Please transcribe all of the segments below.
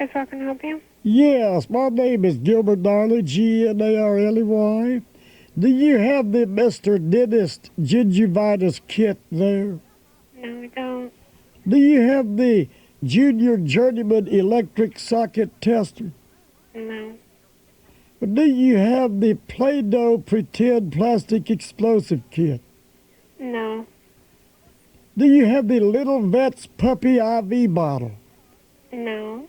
office. How can I help you? Yes, my name is Gilbert Gnarley, Gnarley. Do you have the Mr. Dentist gingivitis kit there? No, we don't. Do you have the Junior Journeyman electric socket tester? No. Do you have the Play-Doh pretend plastic explosive kit? No. Do you have the Little Vets puppy IV bottle? No.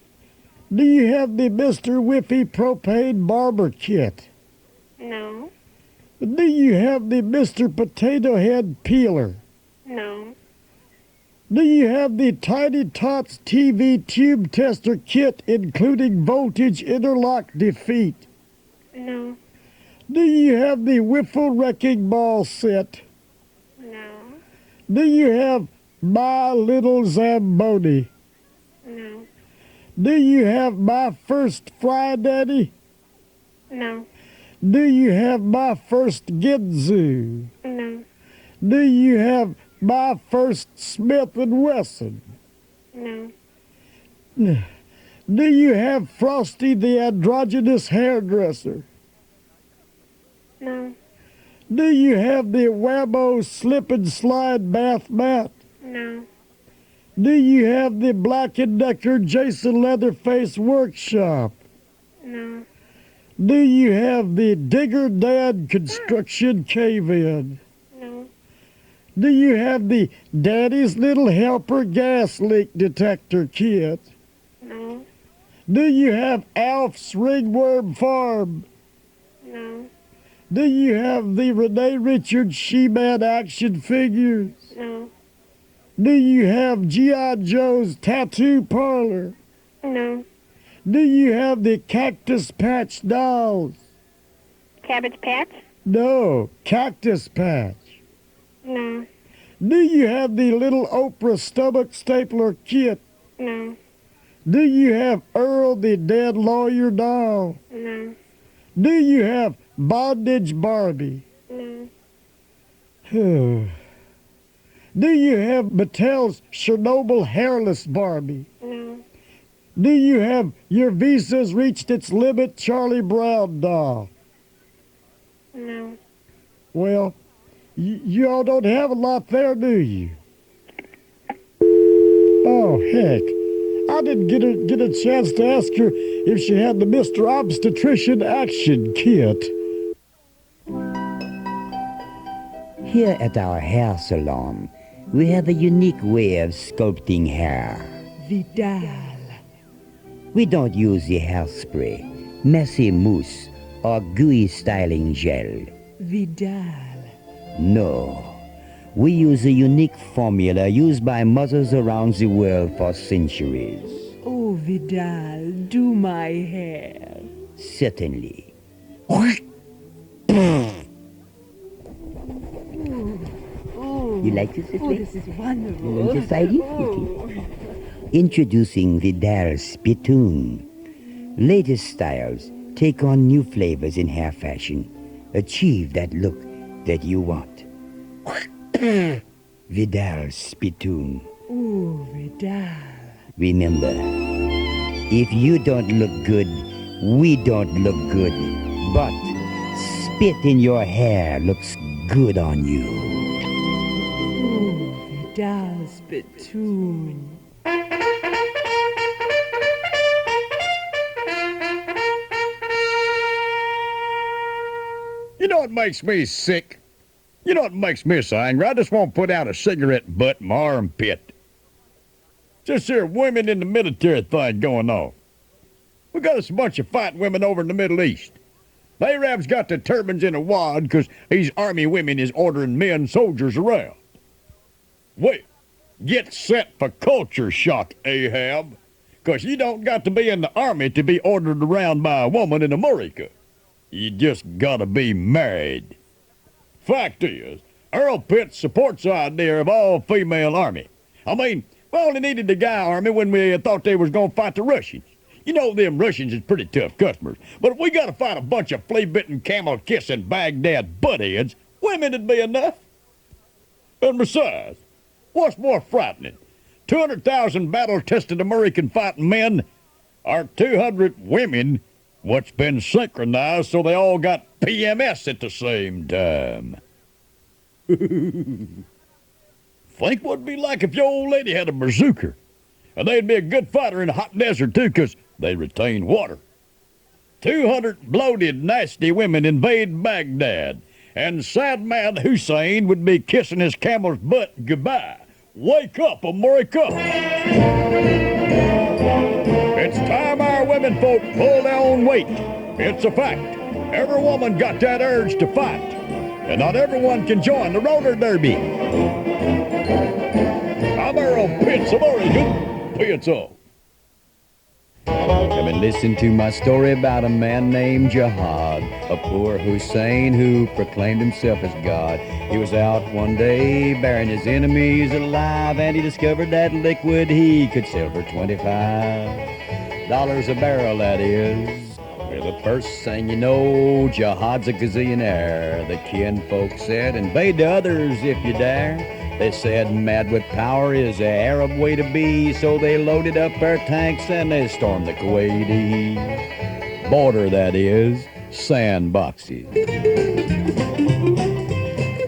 Do you have the Mr. Whiffy propane barber kit? No. Do you have the Mr. Potato Head peeler? No. Do you have the Tiny Tots TV tube tester kit including voltage interlock defeat? No. Do you have the Wiffle Wrecking Ball set? No. Do you have My Little Zamboni? No. Do you have My First Fry Daddy? No. Do you have My First Ginzu? No. Do you have My First Smith & Wesson? No. Do you have Frosty the Androgynous Hairdresser? No. Do you have the Whammo Slip and Slide Bath Mat? No. Do you have the Black & Decker Jason Leatherface Workshop? No. Do you have the Digger Dad Construction Cave-In? No. Do you have the Daddy's Little Helper Gas Leak Detector Kit? No. Do you have Alf's Ringworm Farm? No. Do you have the Renee Richards She-Man action figures? No. Do you have G.I. Joe's Tattoo Parlor? No. Do you have the Cactus Patch dolls? Cabbage Patch? No, Cactus Patch. No. Do you have the little Oprah stomach stapler kit? No. Do you have Earl the dead lawyer doll? No. Do you have Bondage Barbie? No. Do you have Mattel's Chernobyl hairless Barbie? No. Do you have Your Visa's Reached Its Limit Charlie Brown doll? No. Well, you all don't have a lot there, do you? Oh, heck. I didn't get a chance to ask her if she had the Mr. Obstetrician Action Kit. Here at our hair salon, we have a unique way of sculpting hair. Vidal. We don't use the hairspray, messy mousse, or gooey styling gel. Vidal. No. We use a unique formula used by mothers around the world for centuries. Oh, Vidal, do my hair. Certainly. You like this way? This is wonderful. You want to try it? Introducing Vidal Spittoon. Latest styles take on new flavors in hair fashion. Achieve that look that you want. Vidal Spittoon. Oh, Vidal. Remember, if you don't look good, we don't look good. But spit in your hair looks good on you. Oh, Vidal Spittoon. You know what makes me sick? You know what makes me so angry? I just won't put out a cigarette butt in my armpit. Just here, women in the military thing going on. We got us a bunch of fighting women over in the Middle East. The Arabs got their turbans in a wad because these army women is ordering men soldiers around. Well, get set for culture shock, Ahab, because you don't got to be in the army to be ordered around by a woman in America. You just gotta be married. Fact is, Earl Pitt supports the idea of all-female army. I mean, we only needed the guy army when we thought they was gonna fight the Russians. You know them Russians is pretty tough customers, but if we gotta fight a bunch of flea-bitten, camel-kissing Baghdad buttheads, women'd be enough. And besides, what's more frightening, 200,000 battle-tested American fighting men are 200 women what's been synchronized so they all got PMS at the same time. Think what it'd be like if your old lady had a bazooka. And they'd be a good fighter in a hot desert, too, 'cause they retain water. 200 bloated, nasty women invade Baghdad, and sad man Hussein would be kissing his camel's butt goodbye. Wake up, America! It's time our women folk pull their own weight. It's a fact. Every woman got that urge to fight, and not everyone can join the roller derby. I'm Earl Pitts, American Pizza. Come and listen to my story about a man named Jihad, a poor Hussein who proclaimed himself as God. He was out one day burying his enemies alive, and he discovered that liquid he could sell for $25 a barrel, that is. Well, the first thing you know, Jihad's a gazillionaire. The kinfolk said, invade the others if you dare. They said mad with power is the Arab way to be, so they loaded up their tanks and they stormed the Kuwaiti border, that is, sandboxes.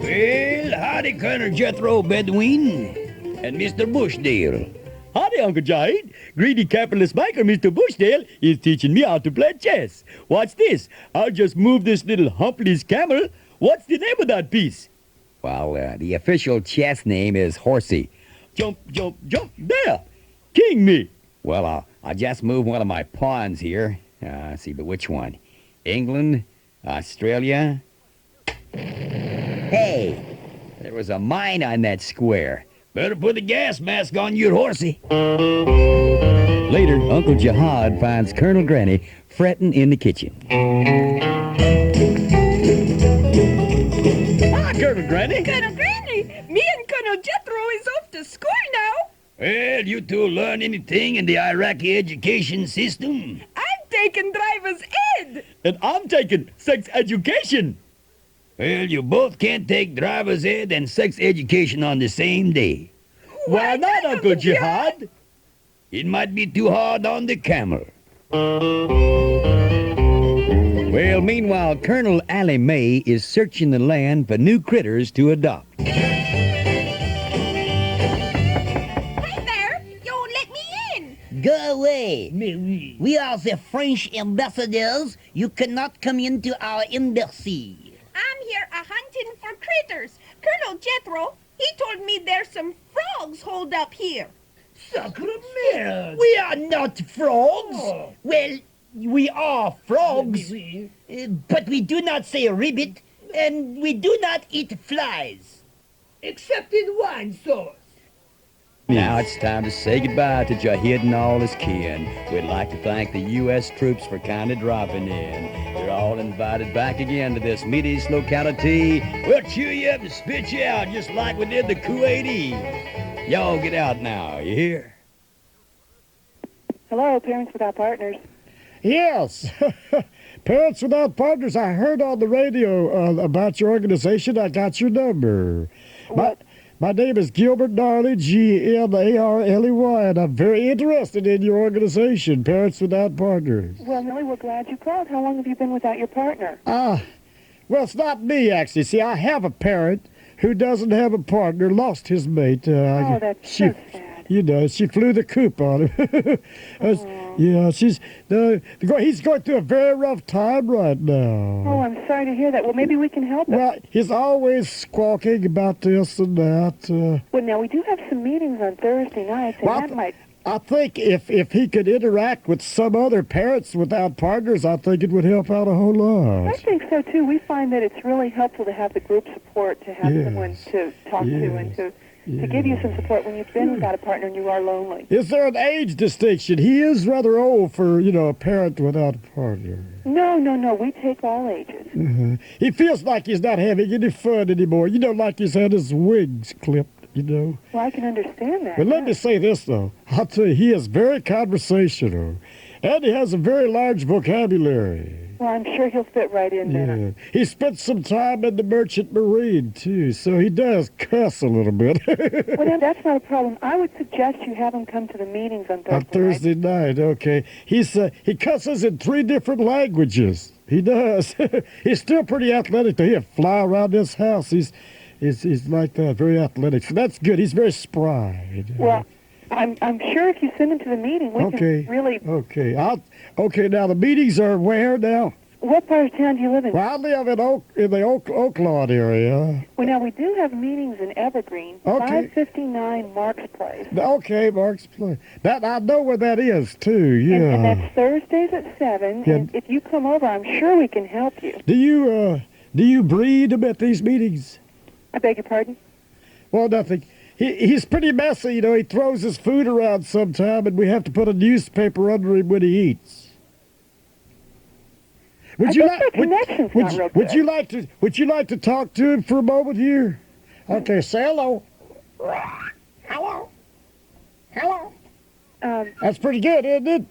Well, howdy, Colonel Jethro Bedouin and Mr. Bushdale. Howdy, Uncle Jahid. Greedy capitalist banker Mr. Bushdale is teaching me how to play chess. Watch this. I'll just move this little Humpley's camel. What's the name of that piece? Well, the official chess name is Horsey. Jump, jump, jump. There. King me. Well, I'll just move one of my pawns here. See, but which one? England? Australia? Hey, there was a mine on that square. Better put the gas mask on your Horsey. Later, Uncle Jihad finds Colonel Granny fretting in the kitchen. Hi, Colonel Granny. Colonel Granny, me and Colonel Jethro is off to school now. Well, you two learn anything in the Iraqi education system? I'm taking driver's ed. And I'm taking sex education. Well, you both can't take driver's ed and sex education on the same day. Why not, Uncle Jihad? It might be too hard on the camel. Well, meanwhile, Colonel Allie Mae is searching the land for new critters to adopt. Hey there, you won't let me in. Go away. We are the French ambassadors. You cannot come into our embassy. I'm here hunting for critters. Colonel Jethro, he told me there's some frogs holed up here. Sacre-merde! We are not frogs. Well, we are frogs. But we do not say ribbit, and we do not eat flies. Except in wine sauce. Now it's time to say goodbye to Jahid and all his kin. We'd like to thank the U.S. troops for kindly dropping in. You're all invited back again to this Mideast locality. We'll chew you up and spit you out just like we did the Kuwaiti. Y'all get out now, you hear? Hello, Parents Without Partners. Yes. Parents Without Partners, I heard on the radio about your organization. I got your number. My name is Gilbert Gnarley, Gnarley, and I'm very interested in your organization, Parents Without Partners. Well, really, we're glad you called. How long have you been without your partner? Well, it's not me, actually. See, I have a parent who doesn't have a partner, lost his mate. Oh, that's so sad. You know, she flew the coop on him. Yeah, he's going through a very rough time right now. Oh, I'm sorry to hear that. Well, maybe we can help him. Well, he's always squawking about this and that. Well, now, we do have some meetings on Thursday nights, and that might... I think if he could interact with some other parents without partners, I think it would help out a whole lot. I think so, too. We find that it's really helpful to have the group support, to have someone to talk to and to give you some support when you've been without a partner and you are lonely. Is there an age distinction? He is rather old for, a parent without a partner. No. We take all ages. He feels like he's not having any fun anymore. Like he's had his wings clipped. Well, I can understand that. But let me say this, though. I'll tell you, he is very conversational. And he has a very large vocabulary. Well, I'm sure he'll fit right in there. Yeah. He spent some time in the Merchant Marine, too, so he does cuss a little bit. Well, then that's not a problem. I would suggest you have him come to the meetings on Thursday On Thursday night, okay. He cusses in 3 different languages. He does. He's still pretty athletic, though. He'll fly around this house. He's like that, very athletic. So that's good. He's very spry. Well, I'm sure if you send him to the meeting, we can really... Okay. Okay, now the meetings are where now? What part of town do you live in? Well, I live in the Oak Lawn area. Well, now, we do have meetings in Evergreen, Okay. 559 Mark's Place. Okay, Mark's Place. That I know where that is, too, yeah. And that's Thursdays at 7, Yeah. and if you come over, I'm sure we can help you. Do you breed him at these meetings? I beg your pardon? Well, nothing. He's pretty messy, you know. He throws his food around sometime, and we have to put a newspaper under him when he eats. Would you like to talk to him for a moment here? Okay, say hello. Hello. Hello. That's pretty good, isn't it?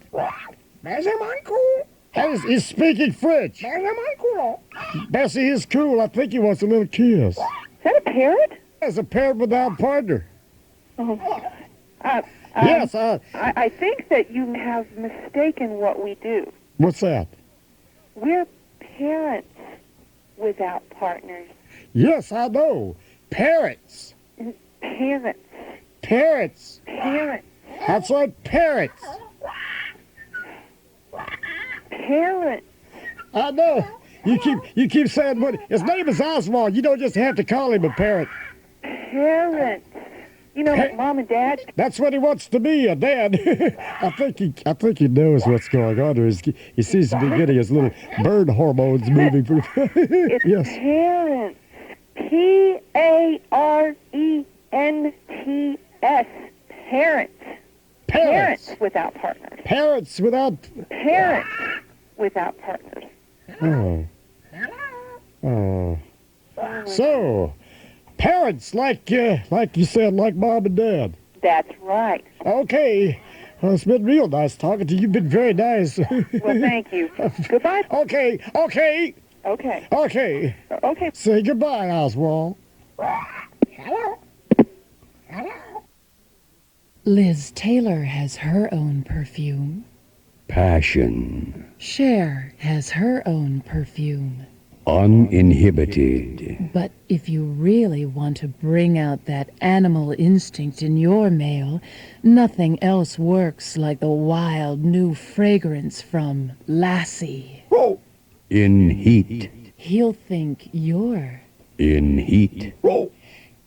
He's speaking French. Bessie is cool. I think he wants a little kiss. Is that a parrot? As a parent without partner. Oh. Yes. I think that you have mistaken what we do. What's that? We're parents without partners. Yes, I know. Parrots. Parents. Parrots. Parents. That's right, parrots. Parents. I know. You keep saying what his name is Oswald. You don't just have to call him a parrot. Parents. You know, like Mom and Dad. That's what he wants to be, a dad. I think he knows what's going on. He seems to be getting his little bird hormones moving. It's yes. parents. Parents. Parents. Parents without partners. Parents without... Parents without partners. Oh. So, parents like you said, like Mom and Dad. That's right. Okay. Well, it's been real nice talking to you. You've been very nice. Well, thank you. Goodbye. Okay. Okay. Say goodbye, Oswald. Liz Taylor has her own perfume. Passion. Cher has her own perfume. Uninhibited. But if you really want to bring out that animal instinct in your male, nothing else works like the wild new fragrance from Lassie. In heat. He'll think you're. In heat.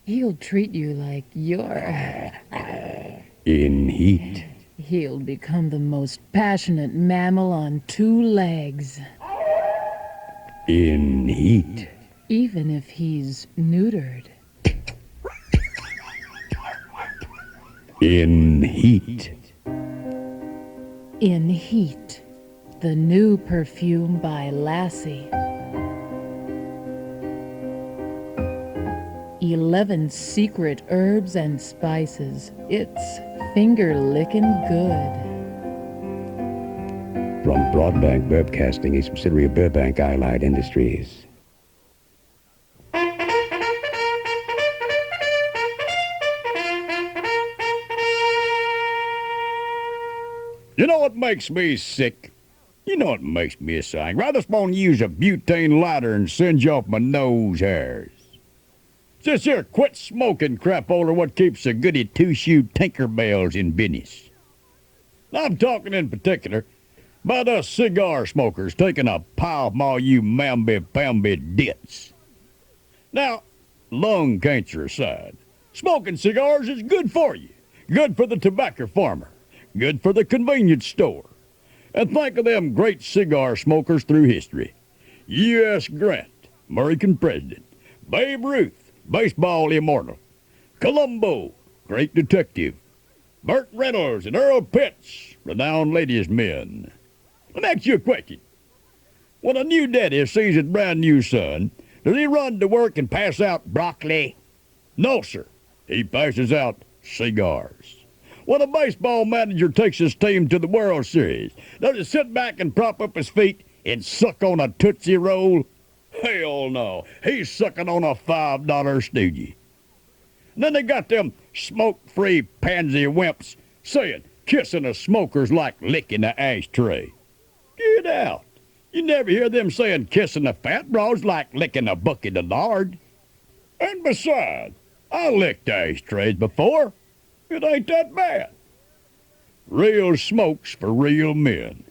He'll treat you like you're. In heat. He'll become the most passionate mammal on 2 legs. In heat. Even if he's neutered. In heat. In Heat, the new perfume by Lassie. 11 secret herbs and spices. It's finger-licking good. From Broadbank Broadcasting, a subsidiary of Burbank Allied Industries. You know what makes me sick? You know what makes me angry? I just want to use a butane lighter and singe off my nose hairs. Just here, quit smoking crap over what keeps the goody two-shoe Tinkerbells in business. I'm talking in particular about us cigar smokers taking a pile of all you mamby-pamby dits. Now, lung cancer aside, smoking cigars is good for you. Good for the tobacco farmer. Good for the convenience store. And think of them great cigar smokers through history. U.S. Grant, American president. Babe Ruth, baseball immortal. Columbo, great detective. Burt Reynolds and Earl Pitts, renowned ladies' men. Let me ask you a question. When a new daddy sees his brand new son, does he run to work and pass out broccoli? No, sir. He passes out cigars. when a baseball manager takes his team to the World Series? Does he sit back and prop up his feet and suck on a Tootsie Roll? Hell no. He's sucking on a $5 Stoogie. And then they got them smoke-free pansy wimps saying kissing a smoker's like licking an ashtray. Get out. You never hear them saying kissing a fat broad's like licking a bucket of lard. And besides, I licked ashtrays before. It ain't that bad. Real smokes for real men.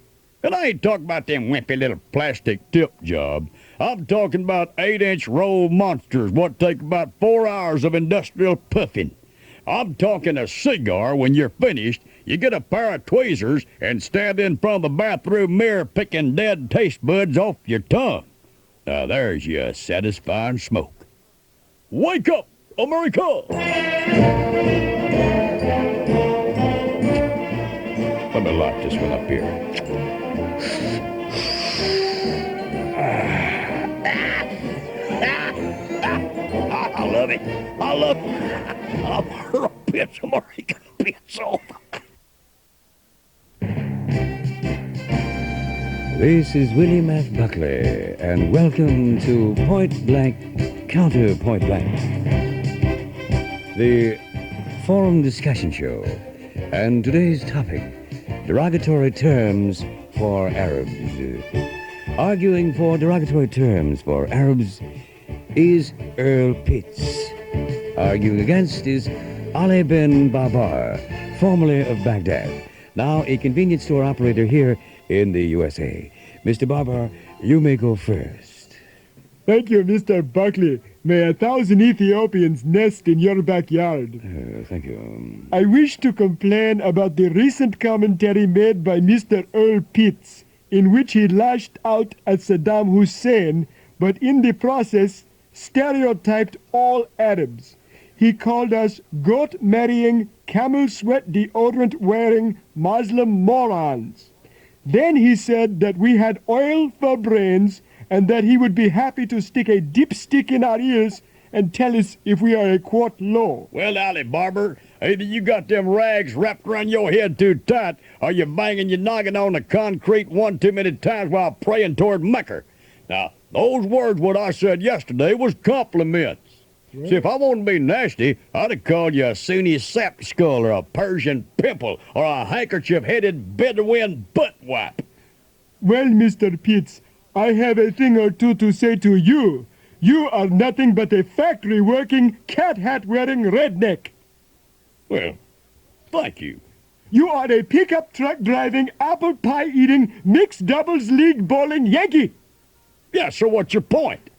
And I ain't talking about them wimpy little plastic tip jobs. I'm talking about 8-inch roll monsters what take about 4 hours of industrial puffing. I'm talking a cigar when you're finished, you get a pair of tweezers and stand in front of the bathroom mirror picking dead taste buds off your tongue. Now there's your satisfying smoke. Wake up, America! Let me light this one up here. I love it. I love it. I'm a bitch, America, bitch. This is William F. Buckley, and welcome to Point Blank, Counterpoint Blank, the forum discussion show. And today's topic, derogatory terms for Arabs. Arguing for derogatory terms for Arabs is Earl Pitts. Arguing against is Ali bin Babar, formerly of Baghdad, now a convenience store operator here in the USA. Mr. Barber, you may go first. Thank you, Mr. Buckley. May 1,000 Ethiopians nest in your backyard. Thank you. I wish to complain about the recent commentary made by Mr. Earl Pitts, in which he lashed out at Saddam Hussein, but in the process stereotyped all Arabs. He called us goat-marrying, camel-sweat deodorant-wearing Muslim morons. Then he said that we had oil for brains and that he would be happy to stick a dipstick in our ears and tell us if we are a quart low. Well, Ali Barber, either you got them rags wrapped around your head too tight or you're banging your noggin on the concrete one too many times while praying toward Mecca. Now, those words what I said yesterday was compliments. See, if I wanted to be nasty, I'd have called you a Sunni sap skull or a Persian pimple or a handkerchief-headed Bedouin butt wipe. Well, Mr. Pitts, I have a thing or two to say to you. You are nothing but a factory-working, cat hat-wearing redneck. Well, thank you. You are a pickup truck-driving, apple pie-eating, mixed doubles league bowling Yankee. Yeah, so what's your point?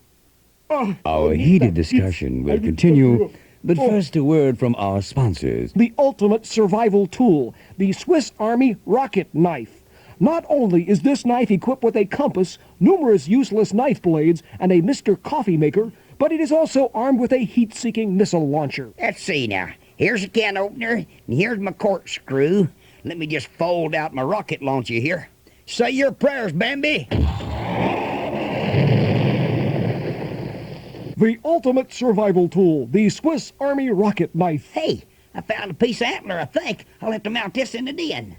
Our heated discussion will continue, but first a word from our sponsors. The ultimate survival tool, the Swiss Army rocket knife. Not only is this knife equipped with a compass, numerous useless knife blades, and a Mr. Coffee Maker, but it is also armed with a heat-seeking missile launcher. Let's see now. Here's a can opener, and here's my corkscrew. Let me just fold out my rocket launcher here. Say your prayers, Bambi. The ultimate survival tool, the Swiss Army rocket knife. Hey, I found a piece of antler, I think. I'll have to mount this in the den.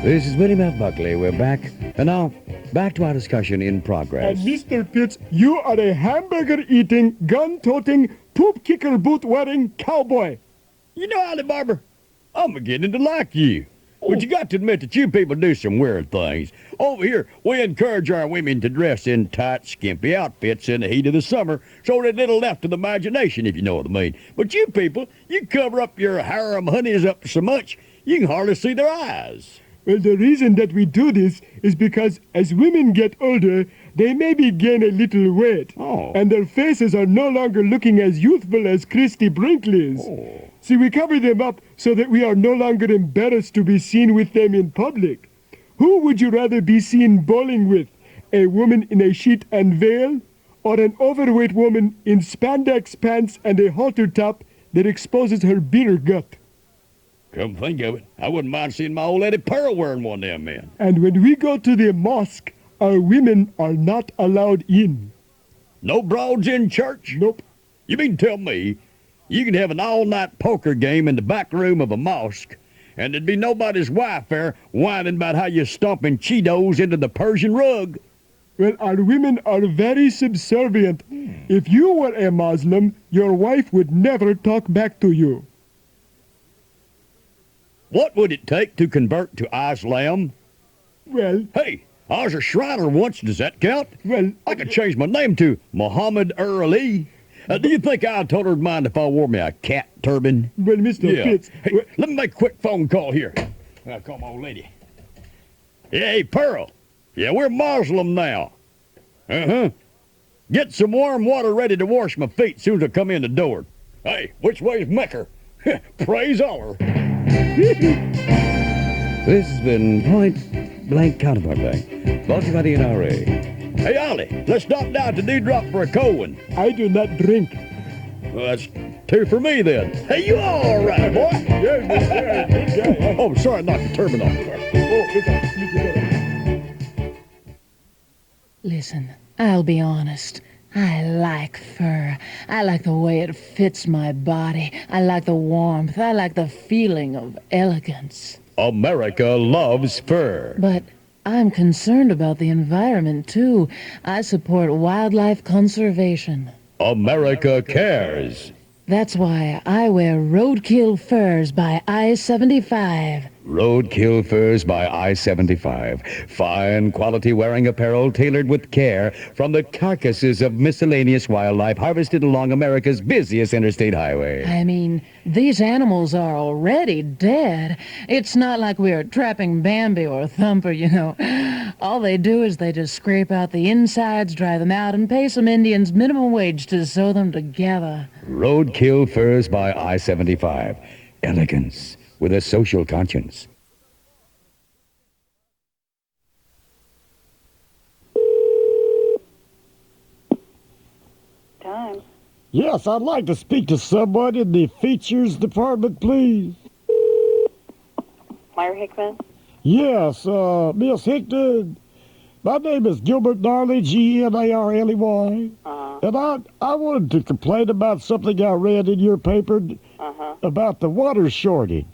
This is William F. Buckley. We're back. And now, back to our discussion in progress. And Mr. Pitts, you are a hamburger-eating, gun-toting, poop-kicker-boot-wearing cowboy. You know, Ali Barber, I'm beginning to like you. But you got to admit that you people do some weird things. Over here, we encourage our women to dress in tight, skimpy outfits in the heat of the summer, so they're little left to the imagination, if you know what I mean. But you people, you cover up your harem honeys up so much, you can hardly see their eyes. Well, the reason that we do this is because as women get older, they maybe gain a little weight. Oh. And their faces are no longer looking as youthful as Christy Brinkley's. Oh. See, we cover them up so that we are no longer embarrassed to be seen with them in public. Who would you rather be seen bowling with? A woman in a sheet and veil? Or an overweight woman in spandex pants and a halter top that exposes her beer gut? Come think of it, I wouldn't mind seeing my old Eddie Pearl wearing one of them men. And when we go to the mosque, our women are not allowed in. No broads in church? Nope. You mean tell me You could have an all-night poker game in the back room of a mosque, and there'd be nobody's wife there whining about how you're stomping Cheetos into the Persian rug. Well, our women are very subservient. If you were a Muslim, your wife would never talk back to you. What would it take to convert to Islam? Well, Hey, I was a Shriner once. Does that count? well, I could change my name to Muhammad Ali. Do you think I'd tolerate mind if I wore me a cat turban? well, Mr. Yeah. Pitts. Hey, let me make a quick phone call here. I'll call my old lady. Yeah, hey, Pearl. Yeah, we're Muslim now. Uh-huh. Get some warm water ready to wash my feet soon as I come in the door. Hey, which way's Mecca? Praise Allah. This has been Point Blank Counterpoint, brought to you by the NRA. Hey, Ollie, let's stop down to Dewdrop for a cold one. I do not drink. Well, that's two for me then. Hey, you all right, boy? Yeah. Oh, sorry, I knocked the turban off. Listen, I'll be honest. I like fur. I like the way it fits my body. I like the warmth. I like the feeling of elegance. America loves fur. But I'm concerned about the environment, too. I support wildlife conservation. America cares. That's why I wear Roadkill Furs by I-75. Roadkill Furs by I-75. Fine quality wearing apparel tailored with care from the carcasses of miscellaneous wildlife harvested along America's busiest interstate highway. I mean, these animals are already dead. It's not like we're trapping Bambi or Thumper, you know. All they do is they just scrape out the insides, dry them out, and pay some Indians minimum wage to sew them together. Roadkill Furs by I-75. Elegance with a social conscience. Time. Yes, I'd like to speak to someone in the features department, please. Meyer Hickman? Yes, Miss Hickman. My name is Gilbert Gnarley, Gnarley. And I wanted to complain about something I read in your paper about the water shortage.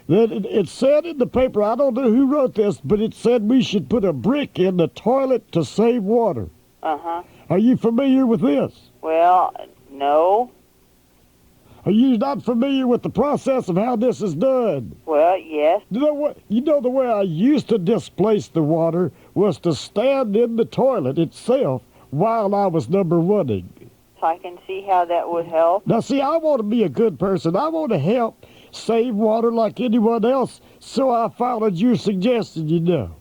That it said in the paper, I don't know who wrote this, but it said we should put a brick in the toilet to save water. Are you familiar with this? Well, no. Are you not familiar with the process of how this is done? Well, yes. You know what? You know the way I used to displace the water was to stand in the toilet itself while I was number oneing. So I can see how that would help. Now, see, I want to be a good person. I want to help save water like anyone else, so I followed your suggestion, you know.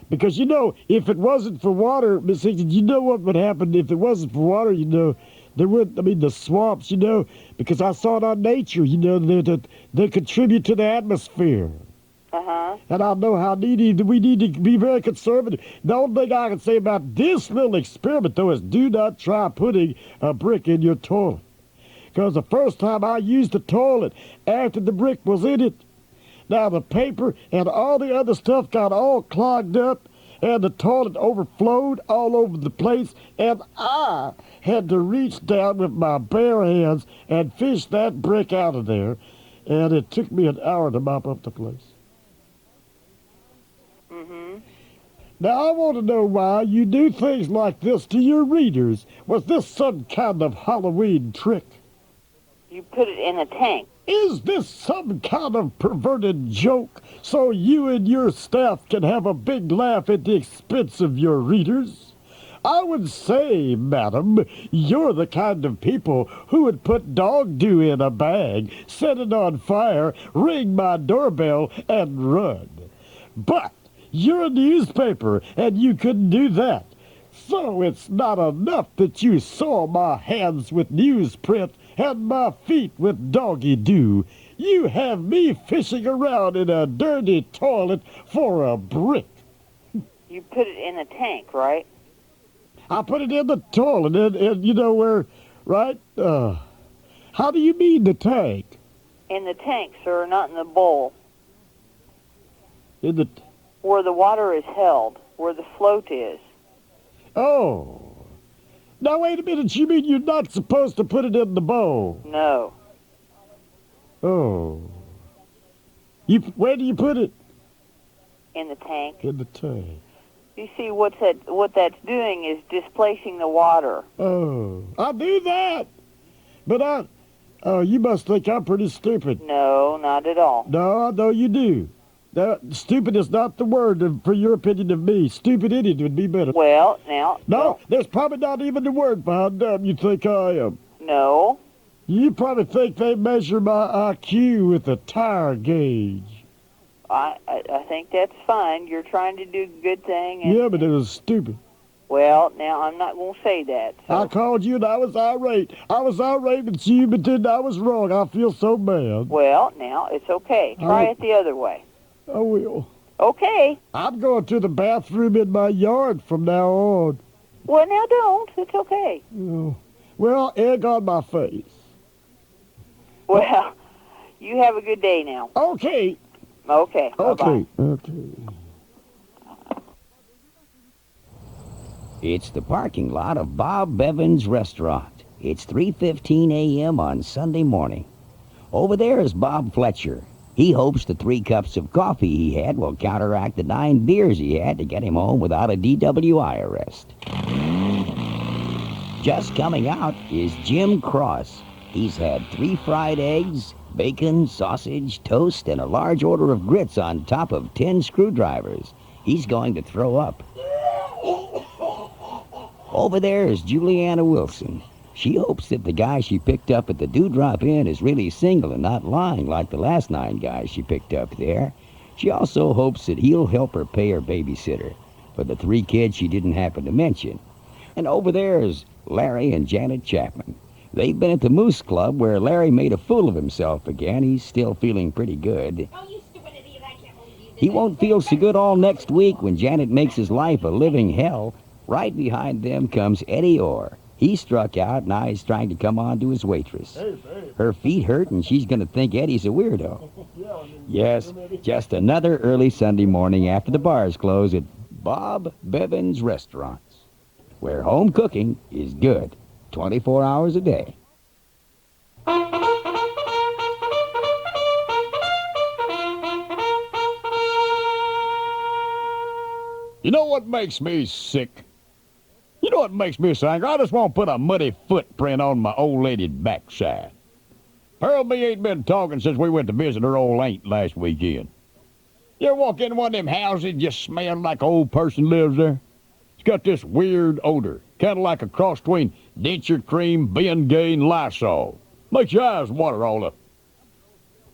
Because, you know, if it wasn't for water, Miss Higgins, you know what would happen if it wasn't for water, you know. There would, I mean, the swamps, you know, because I saw it on nature, you know, they contribute to the atmosphere. And I know how we need to be very conservative. The only thing I can say about this little experiment, though, is do not try putting a brick in your toilet. Because the first time I used the toilet, after the brick was in it, now the paper and all the other stuff got all clogged up, and the toilet overflowed all over the place, and I had to reach down with my bare hands and fish that brick out of there, and it took me an hour to mop up the place. Now, I want to know why you do things like this to your readers. Was this some kind of Halloween trick? You put it in a tank. Is this some kind of perverted joke so you and your staff can have a big laugh at the expense of your readers? I would say, madam, you're the kind of people who would put dog dew in a bag, set it on fire, ring my doorbell, and run. But you're a newspaper, and you couldn't do that. So it's not enough that you saw my hands with newsprint and my feet with doggy dew. You have me fishing around in a dirty toilet for a brick. You put it in a tank, right? I put it in the toilet, and you know where, right? How do you mean the tank? In the tank, sir, not in the bowl. In the... Where the water is held, where the float is. Oh. Now, wait a minute. You mean you're not supposed to put it in the bowl? No. Oh. Where do you put it? In the tank. In the tank. You see, what that's doing is displacing the water. Oh. I do that. But you must think I'm pretty stupid. No, not at all. No, I know you do. Stupid is not the word for your opinion of me. Stupid idiot would be better. Well, now... No, there's probably not even the word for how dumb you think I am. No. You probably think they measure my IQ with a tire gauge. I think that's fine. You're trying to do a good thing. And, yeah, but it was stupid. Well, now, I'm not going to say that. So. I called you and I was irate. I was irate with you, but then I was wrong. I feel so bad. Well, now, it's okay. Try it the other way. I will. Okay. I'm going to the bathroom in my yard from now on. Well, now don't. It's okay. Oh. Well, egg on my face. Well, you have a good day now. Okay. Okay. Okay. Bye-bye. Okay. It's the parking lot of Bob Bevan's restaurant. It's 3:15 a.m. on Sunday morning. Over there is Bob Fletcher. He hopes the 3 cups of coffee he had will counteract the 9 beers he had to get him home without a DWI arrest. Just coming out is Jim Cross. He's had 3 fried eggs, bacon, sausage, toast, and a large order of grits on top of 10 screwdrivers. He's going to throw up. Over there is Juliana Wilson. She hopes that the guy she picked up at the Dewdrop Inn is really single and not lying like the last 9 guys she picked up there. She also hopes that he'll help her pay her babysitter for the 3 kids she didn't happen to mention. And over there is Larry and Janet Chapman. They've been at the Moose Club where Larry made a fool of himself again. He's still feeling pretty good. He won't feel so good all next week when Janet makes his life a living hell. Right behind them comes Eddie Orr. He struck out, now he's trying to come on to his waitress. Her feet hurt, and she's going to think Eddie's a weirdo. Yes, just another early Sunday morning after the bars close at Bob Bevan's Restaurants, where home cooking is good 24 hours a day. You know what makes me sick? You know what makes me so angry? I just want to put a muddy footprint on my old lady's backside. Her and me ain't been talking since we went to visit her old aunt last weekend. You ever walk in one of them houses and just smell like an old person lives there? It's got this weird odor, kind of like a cross between denture cream, Bengay, and Lysol. Makes your eyes water all up.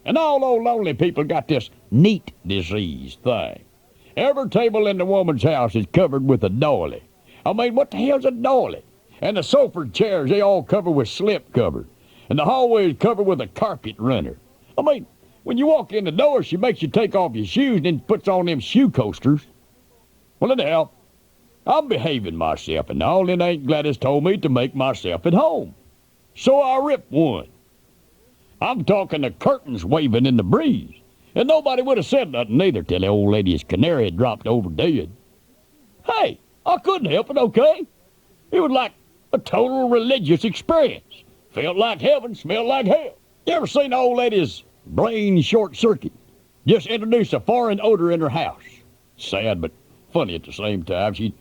And all those lonely people got this neat disease thing. Every table in the woman's house is covered with a doily. I mean, what the hell's a doily? And the sofa chairs, they all covered with slip cover. And the hallway is covered with a carpet runner. I mean, when you walk in the door, she makes you take off your shoes and then puts on them shoe coasters. Well, anyhow, I'm behaving myself and all, and Aunt Gladys told me to make myself at home. So I ripped one. I'm talking the curtains waving in the breeze. And nobody would have said nothing either till the old lady's canary had dropped over dead. Hey, I couldn't help it, okay? It was like a total religious experience. Felt like heaven, smelled like hell. You ever seen the old lady's brain short circuit? Just introduced a foreign odor in her house. Sad, but funny at the same time. She's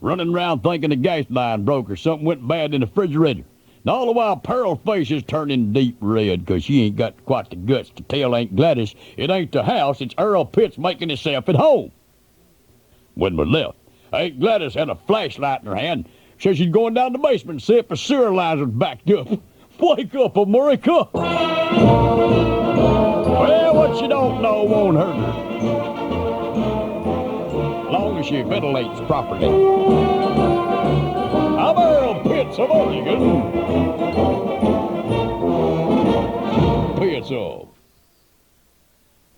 running around thinking the gas line broke or something went bad in the refrigerator. And all the while, Pearl's face is turning deep red because she ain't got quite the guts to tell Aunt Gladys it ain't the house, it's Earl Pitts making himself at home. When we left, Aunt Gladys had a flashlight in her hand. Said she's going down the basement to see if the sewer lines was backed up. Wake up, America! Well, what you don't know won't hurt her. Long as she ventilates properly. I'm Earl Pitts of Oregon. Pitts of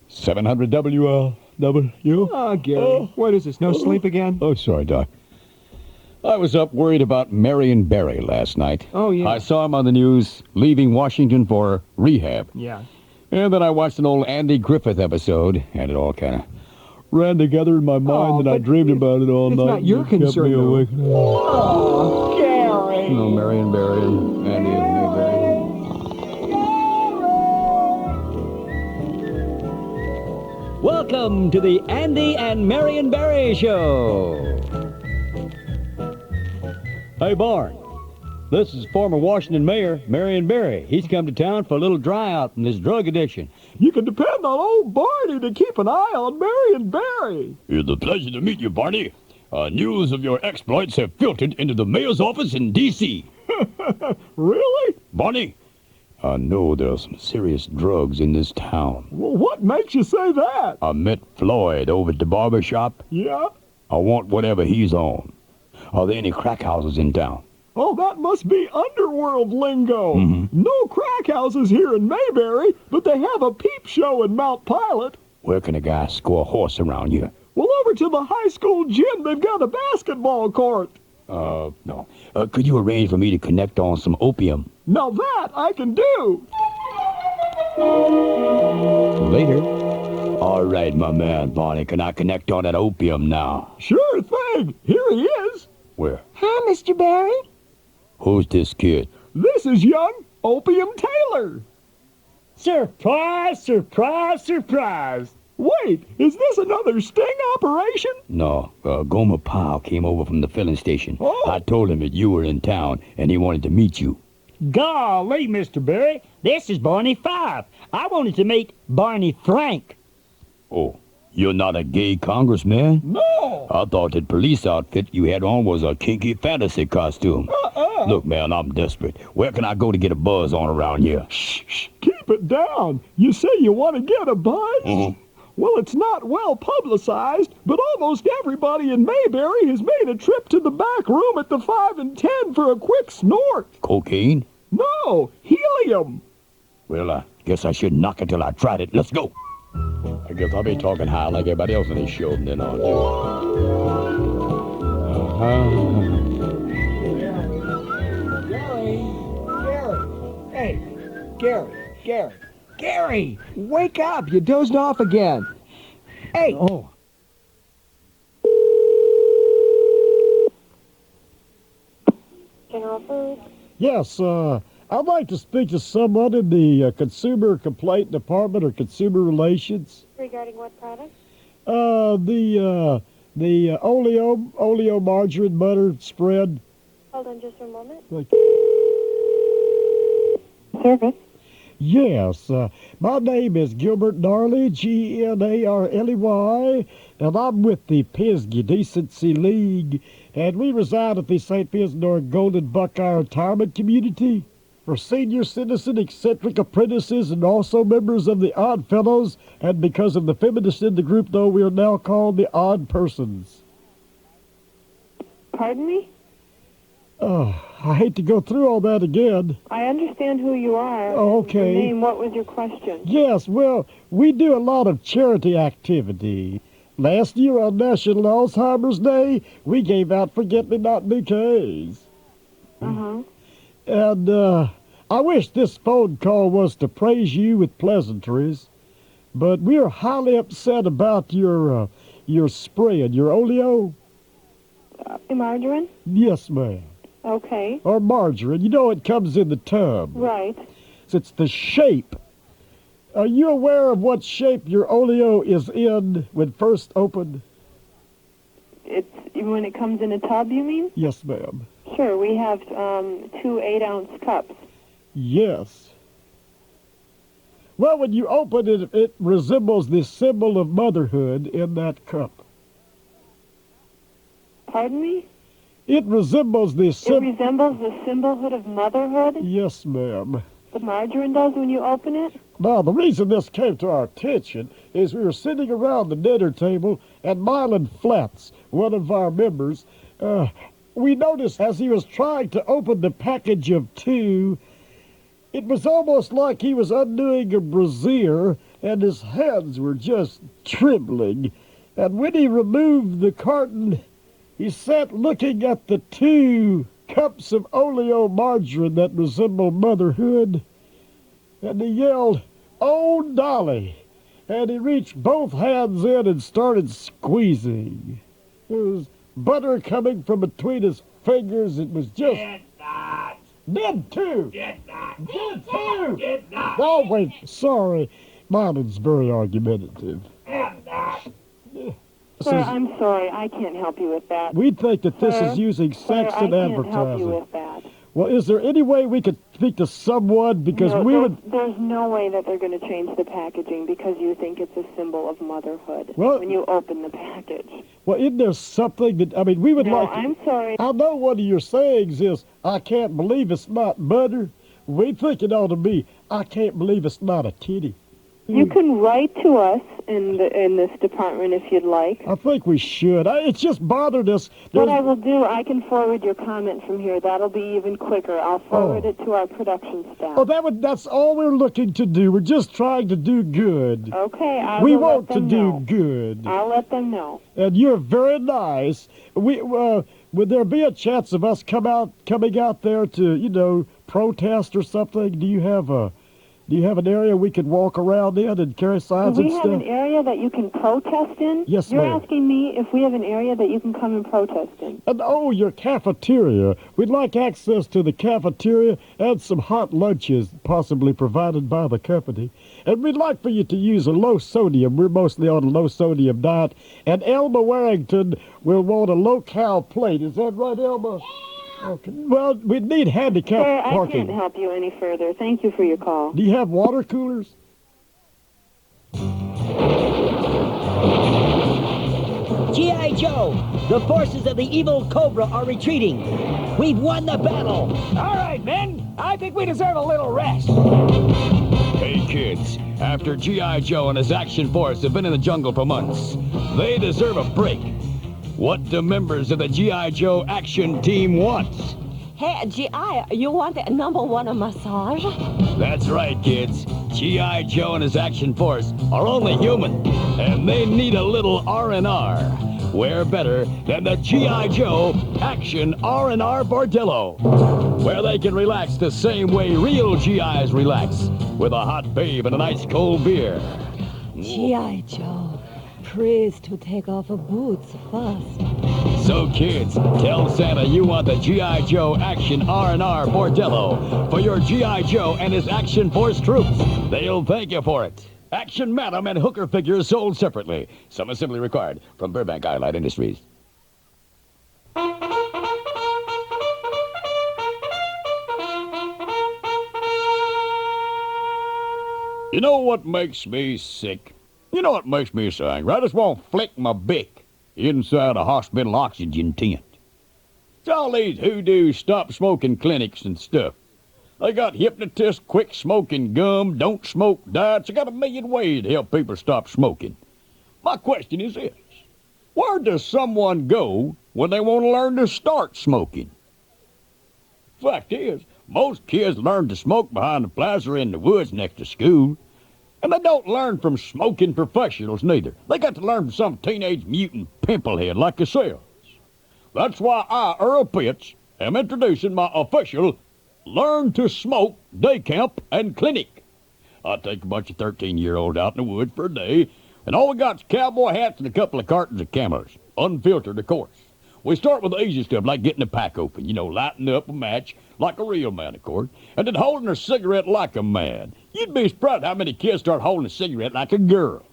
700 WLW. Oh, Gary, what is this, no sleep again? Oh, sorry, Doc. I was up worried about Marion Barry last night. Oh, yeah. I saw him on the news leaving Washington for rehab. Yeah. And then I watched an old Andy Griffith episode, and it all kind of ran together in my mind, and I dreamed about it all night. It's not your concern, though. Oh, Gary! You know, Marion Barry and Andy and Mayberry. Welcome to the Andy and Marion Barry Show. Hey, Barn. This is former Washington Mayor Marion Barry. He's come to town for a little dry out from his drug addiction. You can depend on old Barney to keep an eye on Marion Barry. It's a pleasure to meet you, Barney. News of your exploits have filtered into the mayor's office in D.C. Really? Barney, I know there are some serious drugs in this town. Well, what makes you say that? I met Floyd over at the barber shop. Yeah? I want whatever he's on. Are there any crack houses in town? Oh, that must be underworld lingo. Mm-hmm. No crack houses here in Mayberry, but they have a peep show in Mount Pilot. Where can a guy score a horse around here? Well, over to the high school gym, they've got a basketball court. No. Could you arrange for me to connect on some opium? Now that I can do. Later. All right, my man, Barney. Can I connect on that opium now? Sure thing. Here he is. Where? Hi, Mr. Barry. Who's this kid? This is young Opium Taylor. Surprise, surprise, surprise. Wait, is this another sting operation? No, Gomer Powell came over from the filling station. Oh. I told him that you were in town, and he wanted to meet you. Golly, Mr. Barry, this is Barney 5. I wanted to meet Barney Frank. Oh, you're not a gay congressman? No. I thought that police outfit you had on was a kinky fantasy costume. Look, man, I'm desperate. Where can I go to get a buzz on around here? Shh, keep it down. You say you want to get a buzz? Mm-hmm. Well, it's not well publicized, but almost everybody in Mayberry has made a trip to the back room at the 5 and 10 for a quick snort. Cocaine? No, helium. Well, I guess I should knock it till I tried it. Let's go. I guess I'll be talking high like everybody else in this show from then on. Gary. Hey, Gary, wake up. You dozed off again. Hey. Oh. General Foods. Yes, I'd like to speak to someone in the Consumer Complaint Department or Consumer Relations. Regarding what product? The oleo margarine butter spread. Hold on just a moment. Like, Service. yes, my name is Gilbert Gnarley, Gnarley, and I'm with the Pisgah Decency League, and we reside at the St. Pisnor Golden Buckeye Retirement Community for senior citizen eccentric apprentices and also members of the Odd Fellows, and because of the feminists in the group, though, we are now called the Odd Persons. Pardon me? Oh, I hate to go through all that again. I understand who you are. Oh, okay. Your name, what was your question? Yes, well, we do a lot of charity activity. Last year on National Alzheimer's Day, we gave out forget-me-not bouquets. Uh-huh. And I wish this phone call was to praise you with pleasantries, but we're highly upset about your spread, your oleo. Margarine? Yes, ma'am. Okay. Or margarine. You know it comes in the tub. Right. It's the shape. Are you aware of what shape your oleo is in when first opened? It's when it comes in a tub, you mean? Yes, ma'am. Sure, we have 2 8-ounce cups. Yes. Well, when you open it, it resembles the symbol of motherhood in that cup. Pardon me? It resembles the It symbol... resembles the symbolhood of motherhood? Yes, ma'am. The margarine does when you open it? Now, the reason this came to our attention is we were sitting around the dinner table, and Mylan Flats, one of our members, we noticed as he was trying to open the package of 2, it was almost like he was undoing a brassiere, and his hands were just trembling. And when he removed the carton, he sat looking at the 2 cups of oleo margarine that resembled motherhood, and he yelled, "Oh, Dolly!" And he reached both hands in and started squeezing. There was butter coming from between his fingers. It was just... not. Did too. Did not. Did too. Did not. Oh, wait, sorry. Mine is very argumentative. Am not. Sir, I'm sorry. I can't help you with that. We think that this Sir, is using sex in I can't help you advertising. with that. Well, is there any way we could speak to someone? Because No, we would... There's no way that they're going to change the packaging because you think it's a symbol of motherhood Well- when you open the package. Well, isn't there something that... I mean, we would No, like... I'm sorry. I know one of your sayings is, I can't believe it's not butter. We think it ought to be, I can't believe it's not a titty. You can write to us in this department if you'd like. I think we should. It's just bothered us. What I will do, I can forward your comment from here. That'll be even quicker. I'll forward it to our production staff. Oh, that's all we're looking to do. We're just trying to do good. Okay, We will want let to them do know. good. I'll let them know. And you're very nice. Would there be a chance of us coming out there to, protest or something? Do you have an area we can walk around in and carry signs Do we and have stuff? an area that you can protest in? Yes, You're ma'am. asking me if we have an area that you can come and protest in. And your cafeteria. We'd like access to the cafeteria and some hot lunches, possibly provided by the company. And we'd like for you to use a low sodium. We're mostly on a low sodium diet. And Elma Warrington will want a low-cal plate. Is that right, Elma? Okay. Well, we'd need handicap Sir, I parking. can't help you any further. Thank you for your call. Do you have water coolers? G.I. Joe, the forces of the evil Cobra are retreating. We've won the battle. All right, men. I think we deserve a little rest. Hey, kids, after G.I. Joe and his action force have been in the jungle for months, they deserve a break. What do members of the G.I. Joe action team want? Hey, G.I., you want a #1 massage? That's right, kids. G.I. Joe and his action force are only human, and they need a little R&R. Where better than the G.I. Joe Action R&R Bordello, where they can relax the same way real GIs relax, with a hot babe and an ice cold beer. G.I. Joe, please to take off your boots first. So kids, tell Santa you want the G.I. Joe Action R&R Bordello for your G.I. Joe and his Action Force troops. They'll thank you for it. Action Madam and hooker figures sold separately. Some assembly required from Burbank Eyelight Industries. You know what makes me sick? You know what makes me so angry? I just want to flick my bick inside a hospital oxygen tent. It's all these hoodoo stop-smoking clinics and stuff. They got hypnotists, quick smoking gum, don't smoke diets. They got a million ways to help people stop smoking. My question is this. Where does someone go when they want to learn to start smoking? Fact is, most kids learn to smoke behind the plaza or in the woods next to school. And they don't learn from smoking professionals neither. They got to learn from some teenage mutant pimplehead like yourselves. That's why I, Earl Pitts, am introducing my official Learn to Smoke Day Camp and Clinic. I take a bunch of 13-year-olds out in the woods for a day, and all we got's cowboy hats and a couple of cartons of Camels, unfiltered, of course. We start with the easy stuff, like getting a pack open, lighting up a match like a real man, of course, and then holding a cigarette like a man. You'd be surprised how many kids start holding a cigarette like a girl.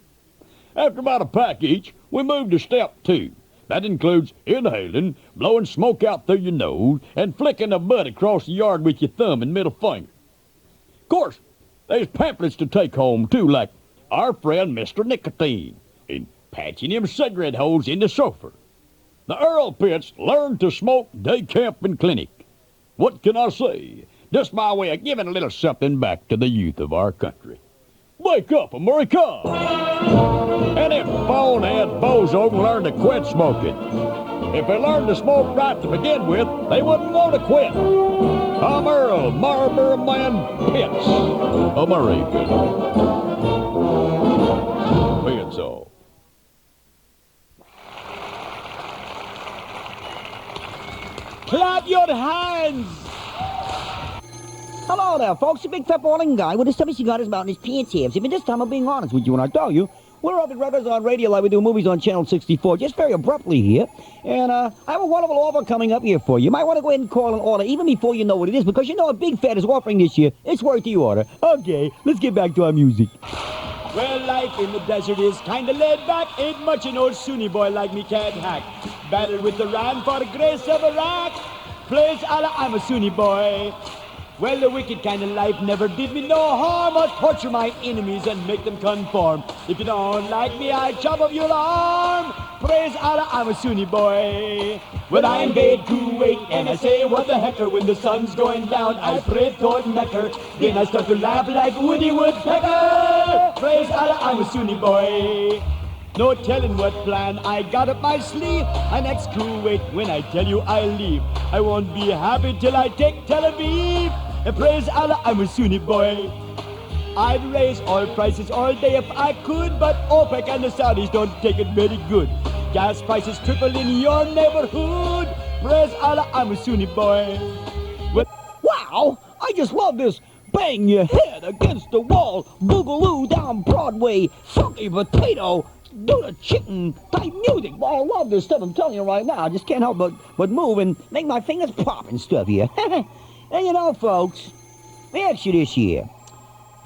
After about a pack each, we move to step 2. That includes inhaling, blowing smoke out through your nose, and flicking a butt across the yard with your thumb and middle finger. Of course, there's pamphlets to take home, too, like Our Friend Mr. Nicotine, and patching them cigarette holes in the sofa. The Earl Pitts Learn to Smoke Day Camp and Clinic. What can I say? Just my way of giving a little something back to the youth of our country. Wake up, America! And if bonehead bozo can learn to quit smoking. If they learned to smoke right to begin with, they wouldn't want to quit. I'm Earl Marlboro Man Pitts, America. Being so. Clap your hands! Hello there, folks. A big fat balding guy with a stubby cigar is about in his pants here. But this time I'm being honest with you when I tell you, We're up in records on radio like we do movies on Channel 64, just very abruptly here. And I have a wonderful offer coming up here for you. You might want to go ahead and call an order even before you know what it is, because you know what Big Fat is offering this year. It's worth the order. Okay, let's get back to our music. Well, life in the desert is kinda laid back. Ain't much an old Sunni boy like me can't hack. Battled with the Ran for the grace of Iraq. Praise Allah, I'm a Sunni boy. Well, the wicked kind of life never did me no harm. I torture my enemies and make them conform. If you don't like me, I chop off your arm. Praise Allah, I'm a Sunni boy. When I invade Kuwait and I say, what the hecker, when the sun's going down, I pray toward Mecca. Then I start to laugh like Woody Woodpecker. Praise Allah, I'm a Sunni boy. No telling what plan I got up my sleeve. I'm ex-Kuwait when I tell you I leave. I won't be happy till I take Tel Aviv. And praise Allah, I'm a Sunni boy. I'd raise oil prices all day if I could, but OPEC and the Saudis don't take it very good. Gas prices triple in your neighborhood. Praise Allah, I'm a Sunni boy. Wow, I just love this. Bang your head against the wall, boogaloo down Broadway, funky potato, do the chicken type music. Well, I love this stuff, I'm telling you right now. I just can't help but move and make my fingers pop and stuff here. And you know, folks, let me ask you this here.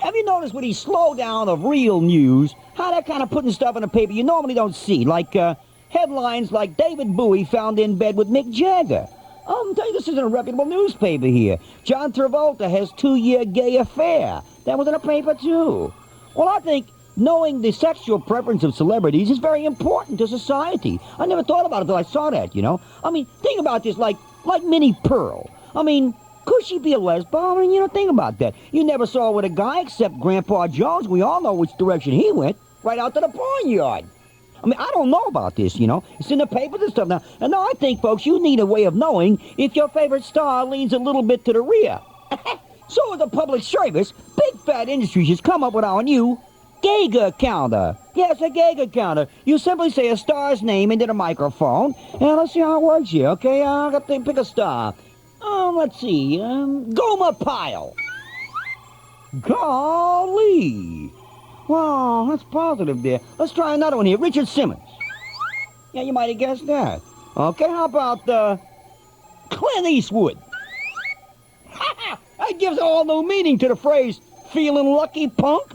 Have you noticed with these slowdown of real news, how they're kind of putting stuff in the paper you normally don't see, like headlines like David Bowie found in bed with Mick Jagger. I'm telling you, this isn't a reputable newspaper here. John Travolta has 2-year gay affair. That was in a paper, too. Well, I think knowing the sexual preference of celebrities is very important to society. I never thought about it until I saw that, you know. I mean, think about this, like Minnie Pearl. I mean, could she be a lesbian? I mean, you know, think about that. You never saw her with a guy except Grandpa Jones. We all know which direction he went. Right out to the barnyard. I mean, I don't know about this, you know. It's in the papers and stuff now. And now I think, folks, you need a way of knowing if your favorite star leans a little bit to the rear. So as a public service, Big Fat Industries has come up with our new Geiger counter. Yes, a Geiger counter. You simply say a star's name into the microphone. And let's see how it works here, okay? I'll have to pick a star. Let's see. Gomer Pyle. Golly. Wow, that's positive there. Let's try another one here. Richard Simmons. Yeah, you might have guessed that. Okay, how about Clint Eastwood? That gives all new meaning to the phrase, feeling lucky, punk?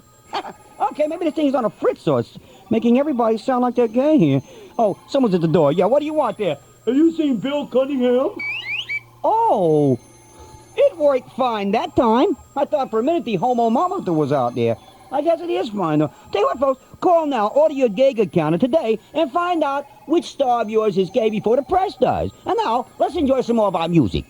Okay, maybe this thing's on a fritz, so it's making everybody sound like they're gay here. Oh, someone's at the door. Yeah, what do you want there? Have you seen Bill Cunningham? Oh, it worked fine that time. I thought for a minute the homo monitor was out there. I guess it is fine, though. Tell you what, folks, call now, order your Geiger counter today, and find out which star of yours is gay before the press does. And now, let's enjoy some more of our music.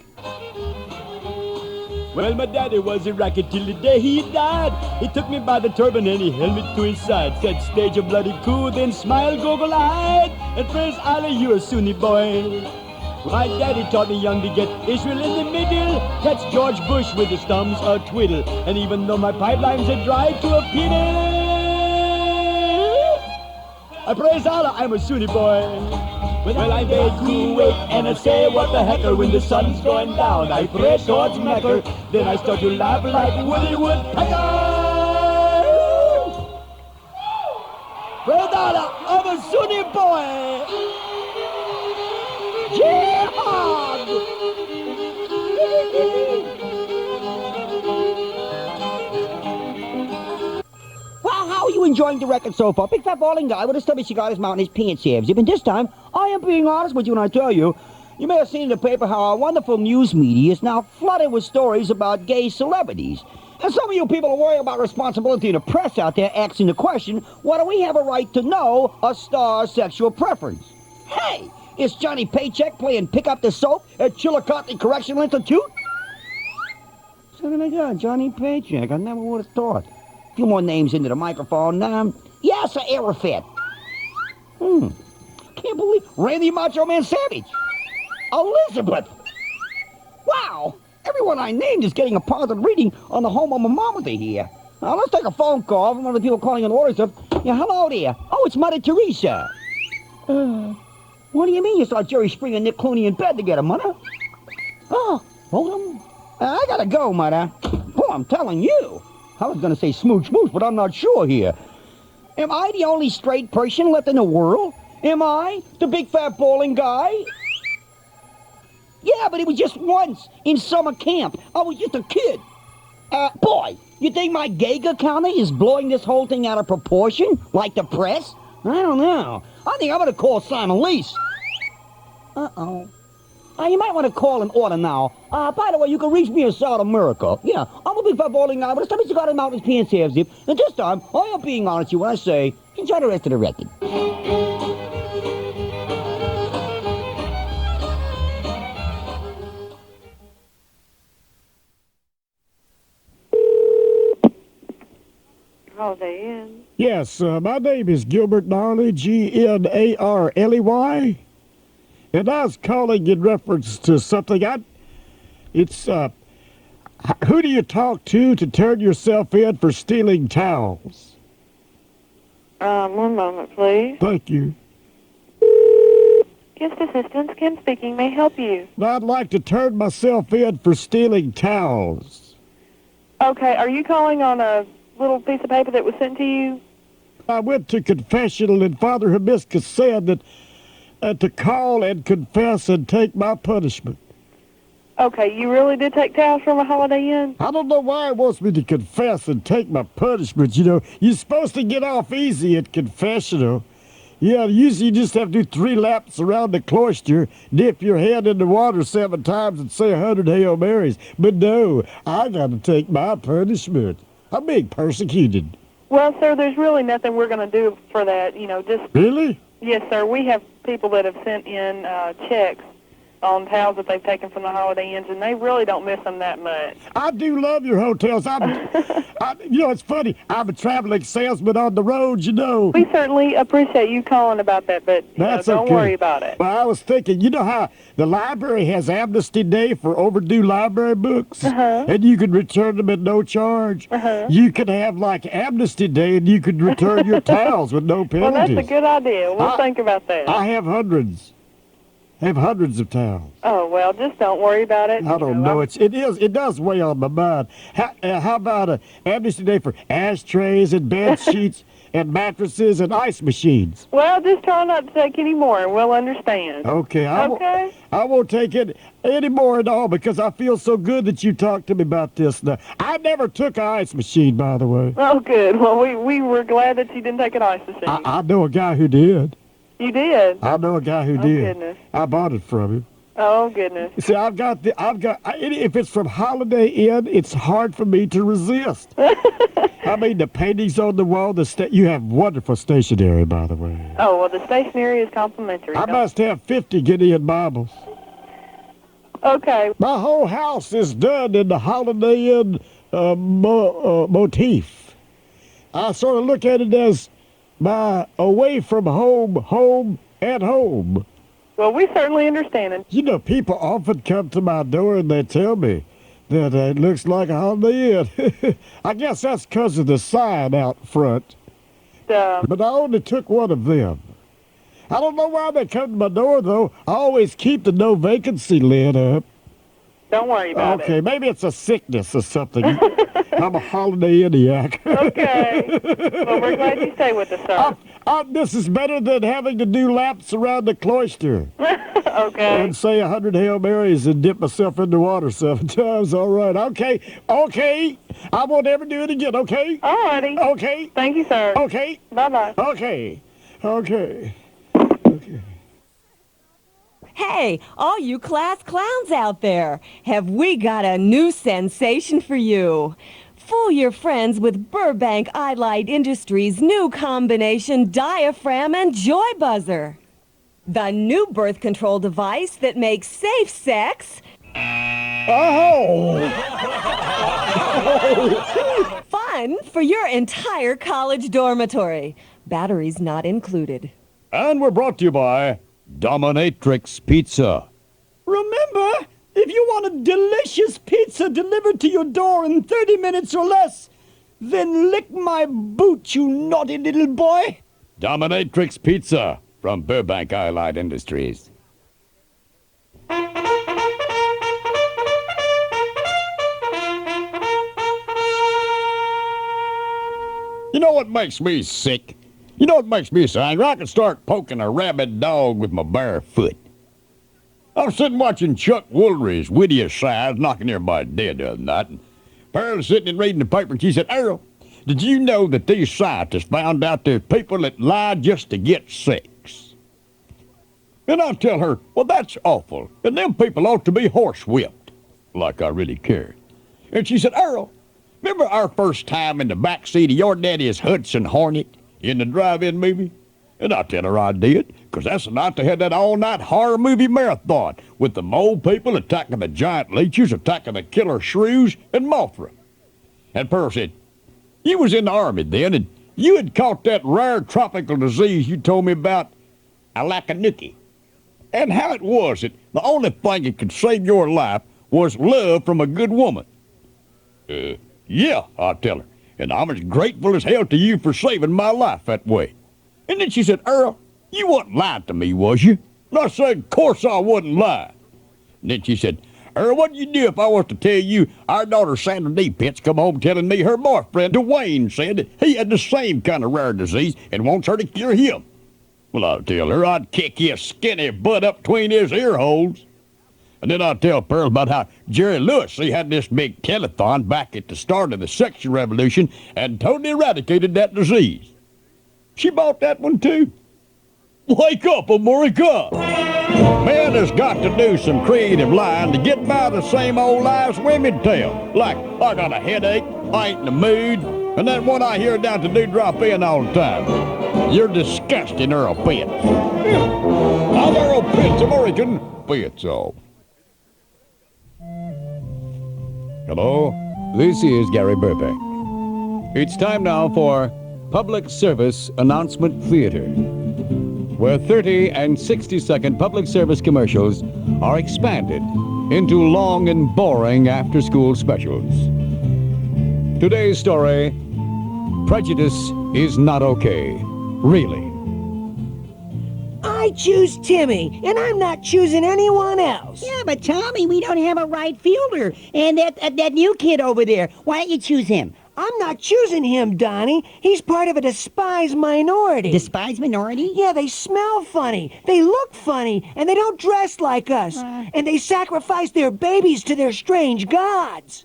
Well, my daddy was a racket till the day he died. He took me by the turban and he held me to his side. Said, stage a bloody coup, then smiled goggle-eyed. And praise Allah, you're a Sunni boy. My daddy taught me young to get Israel in the middle. Catch George Bush with his thumbs a twiddle. And even though my pipelines are dry to a piddle, I praise Allah, I'm a Sunni boy. Well, I made Kuwait and I say, what the hecker, when the sun's going down, I pray towards Mecca. Then I start to laugh like Woody Woodpecker. Praise Allah, I'm a Sunni boy. Jihad! Well, how are you enjoying the record so far? Big fat balding guy with a stubby cigar in his mouth and his pants halves. Even this time, I am being honest with you when I tell you, you may have seen in the paper how our wonderful news media is now flooded with stories about gay celebrities. And some of you people are worrying about responsibility in the press out there asking the question, why do we have a right to know a star's sexual preference? Hey! Is Johnny Paycheck playing Pick Up the Soap at Chillicothe Correctional Institute? So my God, Johnny Paycheck. I never would have thought. A few more names into the microphone. Yasser Arafat. Can't believe Randy Macho Man Savage. Elizabeth. Wow. Everyone I named is getting a positive reading on the homo-thermometer here. Now, let's take a phone call from one of the people calling on orders of... Yeah, hello there. Oh, it's Mother Teresa. What do you mean you saw Jerry Springer and Nick Clooney in bed together, Mother? Oh, hold on. I gotta go, Mother. Oh, I'm telling you. I was gonna say smooch, but I'm not sure here. Am I the only straight person left in the world? Am I the big fat bowling guy? Yeah, but it was just once in summer camp. I was just a kid. Boy, you think my Geiger counter is blowing this whole thing out of proportion? Like the press? I don't know. I think I'm gonna call Simon Lease. Uh-oh. You might want to call an order now. By the way, you can reach me in South America. Yeah, I'm a big fat bowling guy, but it's time you got him out his pants half zip. And this time, I am being honest with you when I say, enjoy the rest of the record. Holiday Inn. Yes, my name is Gilbert Gnarley, Gnarley. And I was calling in reference to something. Who do you talk to turn yourself in for stealing towels? One moment, please. Thank you. Guest assistance, Kim speaking. May I help you? I'd like to turn myself in for stealing towels. Okay, are you calling on a little piece of paper that was sent to you? I went to confessional and Father Hibiscus said that to call and confess and take my punishment. Okay, you really did take towels from a Holiday Inn? I don't know why he wants me to confess and take my punishment. You know, you're supposed to get off easy at confessional. Yeah, usually you just have to do 3 laps around the cloister, dip your head in the water 7 times and say 100 Hail Marys. But no, I got to take my punishment. I'm being persecuted. Well, sir, there's really nothing we're going to do for that, just... Really? Yes, sir. We have people that have sent in checks on towels that they've taken from the Holiday Inns, and they really don't miss them that much. I do love your hotels. It's funny. I'm a traveling salesman on the road, We certainly appreciate you calling about that, but don't worry about it. Well, I was thinking, you know how the library has Amnesty Day for overdue library books? And you can return them at no charge? You can have, like, Amnesty Day, and you can return your towels with no penalties. Well, that's a good idea. We'll think about that. I have hundreds. I have hundreds of towels. Oh, well, just don't worry about it. I don't know. It does weigh on my mind. How about Amnesty Day for ashtrays and bed sheets and mattresses and ice machines? Well, just try not to take any more, and we'll understand. Okay. I won't take it any more at all because I feel so good that you talked to me about this. Now, I never took an ice machine, by the way. Oh, good. Well, we were glad that you didn't take an ice machine. I know a guy who did. You did? I know a guy who did. Goodness. I bought it from him. Oh, goodness. See, if it's from Holiday Inn, it's hard for me to resist. I mean, the paintings on the wall, you have wonderful stationery, by the way. Oh, well, the stationery is complimentary. I must have 50 Gideon Bibles. Okay. My whole house is done in the Holiday Inn motif. I sort of look at it as my away from home at home. Well, we certainly understand it. You know, people often come to my door and they tell me that it looks like a Holiday Inn. I guess that's because of the sign out front. But I only took one of them. I don't know why they come to my door, though. I always keep the no vacancy lid up. Don't worry about it. Okay, maybe it's a sickness or something. I'm a Holiday Indiac. Okay. Well, we're glad you stay with us, sir. This is better than having to do laps around the cloister. Okay. And say 100 Hail Marys and dip myself in the water 7 times. All right. Okay. I won't ever do it again, okay? All righty. Okay. Thank you, sir. Okay. Bye-bye. Okay. Hey, all you class clowns out there, have we got a new sensation for you? Fool your friends with Burbank Eyelight Industries' new combination diaphragm and joy buzzer. The new birth control device that makes safe sex... fun for your entire college dormitory. Batteries not included. And we're brought to you by Dominatrix Pizza. Remember, if you want a delicious pizza delivered to your door in 30 minutes or less, then lick my boot, you naughty little boy. Dominatrix Pizza from Burbank Eyelight Industries. You know what makes me sick? You know what makes me so angry? I can start poking a rabid dog with my bare foot. I was sitting watching Chuck Woolery's witty asides knocking everybody dead the other night, and Pearl was sitting and reading the paper, and she said, Earl, did you know that these scientists found out there's people that lie just to get sex? And I tell her, well, that's awful, and them people ought to be horsewhipped, like I really cared. And she said, Earl, remember our first time in the back seat of your daddy's Hudson Hornet in the drive-in movie? And I tell her I did, because that's the night they had that all-night horror movie marathon with the mole people attacking the giant leeches, attacking the killer shrews, and Mothra. And Pearl said, you was in the Army then, and you had caught that rare tropical disease you told me about, Alakanuki. And how it was that the only thing that could save your life was love from a good woman. Yeah, I tell her, and I'm as grateful as hell to you for saving my life that way. And then she said, Earl, you wasn't lying to me, was you? And I said, of course I wasn't lying. And then she said, Earl, what'd you do if I was to tell you our daughter Sandra D. Pitts come home telling me her boyfriend Dwayne said that he had the same kind of rare disease and wants her to cure him? Well, I'll tell her I'd kick his skinny butt up between his ear holes. And then I'll tell Pearl about how Jerry Lewis, he had this big telethon back at the start of the sexual revolution and totally eradicated that disease. She bought that one too. Wake up, America! Man has got to do some creative lying to get by the same old lies women tell. Like, I got a headache, I ain't in the mood, and that one I hear down to do drop in all the time. You're disgusting, Earl Pitts. I'm Earl Pitts, American Pitts off. Hello, this is Gary Burbank. It's time now for Public Service Announcement Theater, where 30 and 60-second public service commercials are expanded into long and boring after-school specials. Today's story, Prejudice is Not Okay, Really. I choose Timmy, and I'm not choosing anyone else. Yeah, but Tommy, we don't have a right fielder. And that new kid over there, why don't you choose him? I'm not choosing him, Donnie. He's part of a despised minority. Despised minority? Yeah, they smell funny, they look funny, and they don't dress like us. And they sacrifice their babies to their strange gods.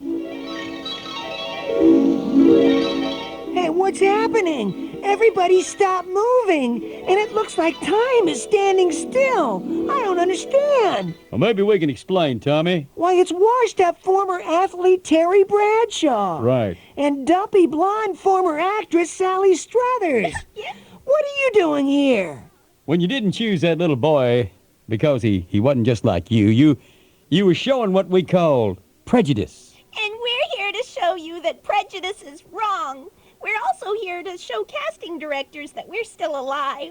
Hey, what's happening? Everybody stop moving, and it looks like time is standing still. I don't understand. Well, maybe we can explain, Tommy. Why, it's washed-up former athlete Terry Bradshaw. Right. And dumpy blonde former actress Sally Struthers. What are you doing here? When you didn't choose that little boy because he wasn't just like you were showing what we call prejudice. And we're here to show you that prejudice is wrong. We're also here to show casting directors that we're still alive.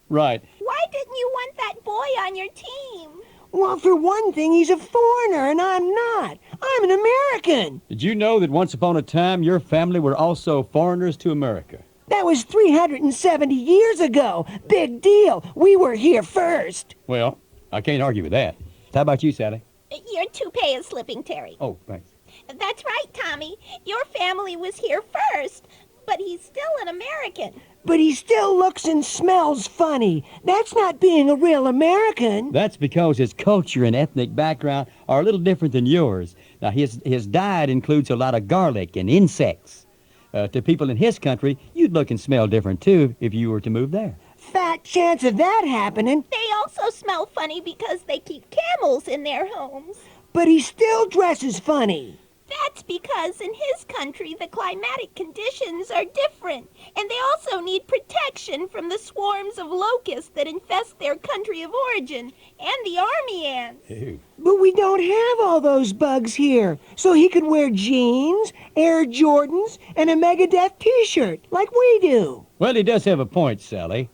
Right. Why didn't you want that boy on your team? Well, for one thing, he's a foreigner, and I'm not. I'm an American. Did you know that once upon a time your family were also foreigners to America? That was 370 years ago. Big deal. We were here first. Well, I can't argue with that. How about you, Sally? Your toupee is slipping, Terry. Oh, thanks. That's right, Tommy. Your family was here first, but he's still an American. But he still looks and smells funny. That's not being a real American. That's because his culture and ethnic background are a little different than yours. Now, his diet includes a lot of garlic and insects. To people in his country, you'd look and smell different, too, if you were to move there. Fat chance of that happening. They also smell funny because they keep camels in their homes. But he still dresses funny. That's because in his country the climatic conditions are different, and they also need protection from the swarms of locusts that infest their country of origin, and the army ants. Ew. But we don't have all those bugs here, so he could wear jeans, Air Jordans, and a Megadeth t-shirt, like we do. Well, he does have a point, Sally.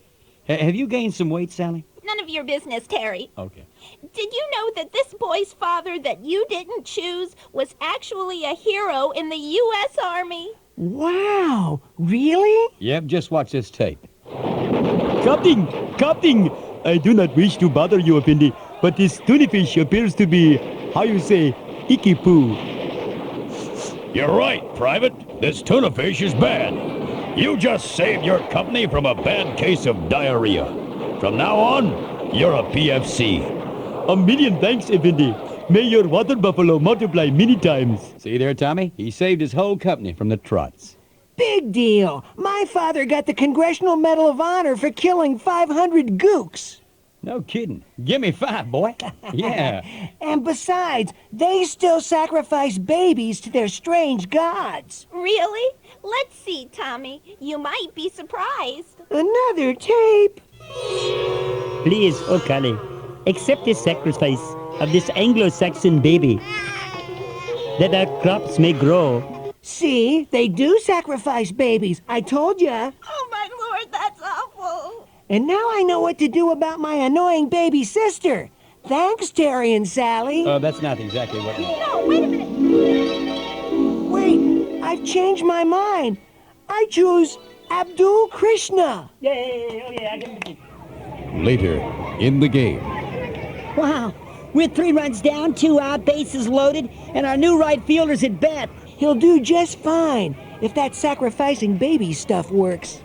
Have you gained some weight, Sally? None of your business, Terry. Okay. Did you know that this boy's father that you didn't choose was actually a hero in the U.S. Army? Wow, really? Yep, just watch this tape. Captain, I do not wish to bother you, Effendi, but this tunifish appears to be, how you say, icky poo. You're right, Private. This tuna fish is bad. You just saved your company from a bad case of diarrhea. From now on, you're a PFC. A million thanks, Effendi. May your water buffalo multiply many times. See there, Tommy? He saved his whole company from the trots. Big deal. My father got the Congressional Medal of Honor for killing 500 gooks. No kidding. Give me 5, boy. Yeah. And besides, they still sacrifice babies to their strange gods. Really? Let's see, Tommy. You might be surprised. Another tape. Please, O Kali, accept the sacrifice of this Anglo-Saxon baby, that our crops may grow. See, they do sacrifice babies. I told ya. Oh, my lord, that's awful. And now I know what to do about my annoying baby sister. Thanks, Terry and Sally. Oh, that's not exactly what... No, wait a minute. Wait, I've changed my mind. I choose Abdul Krishna. Later, in the game. Wow. With 3 runs down, 2 out, bases loaded, and our new right fielder's at bat. He'll do just fine if that sacrificing baby stuff works.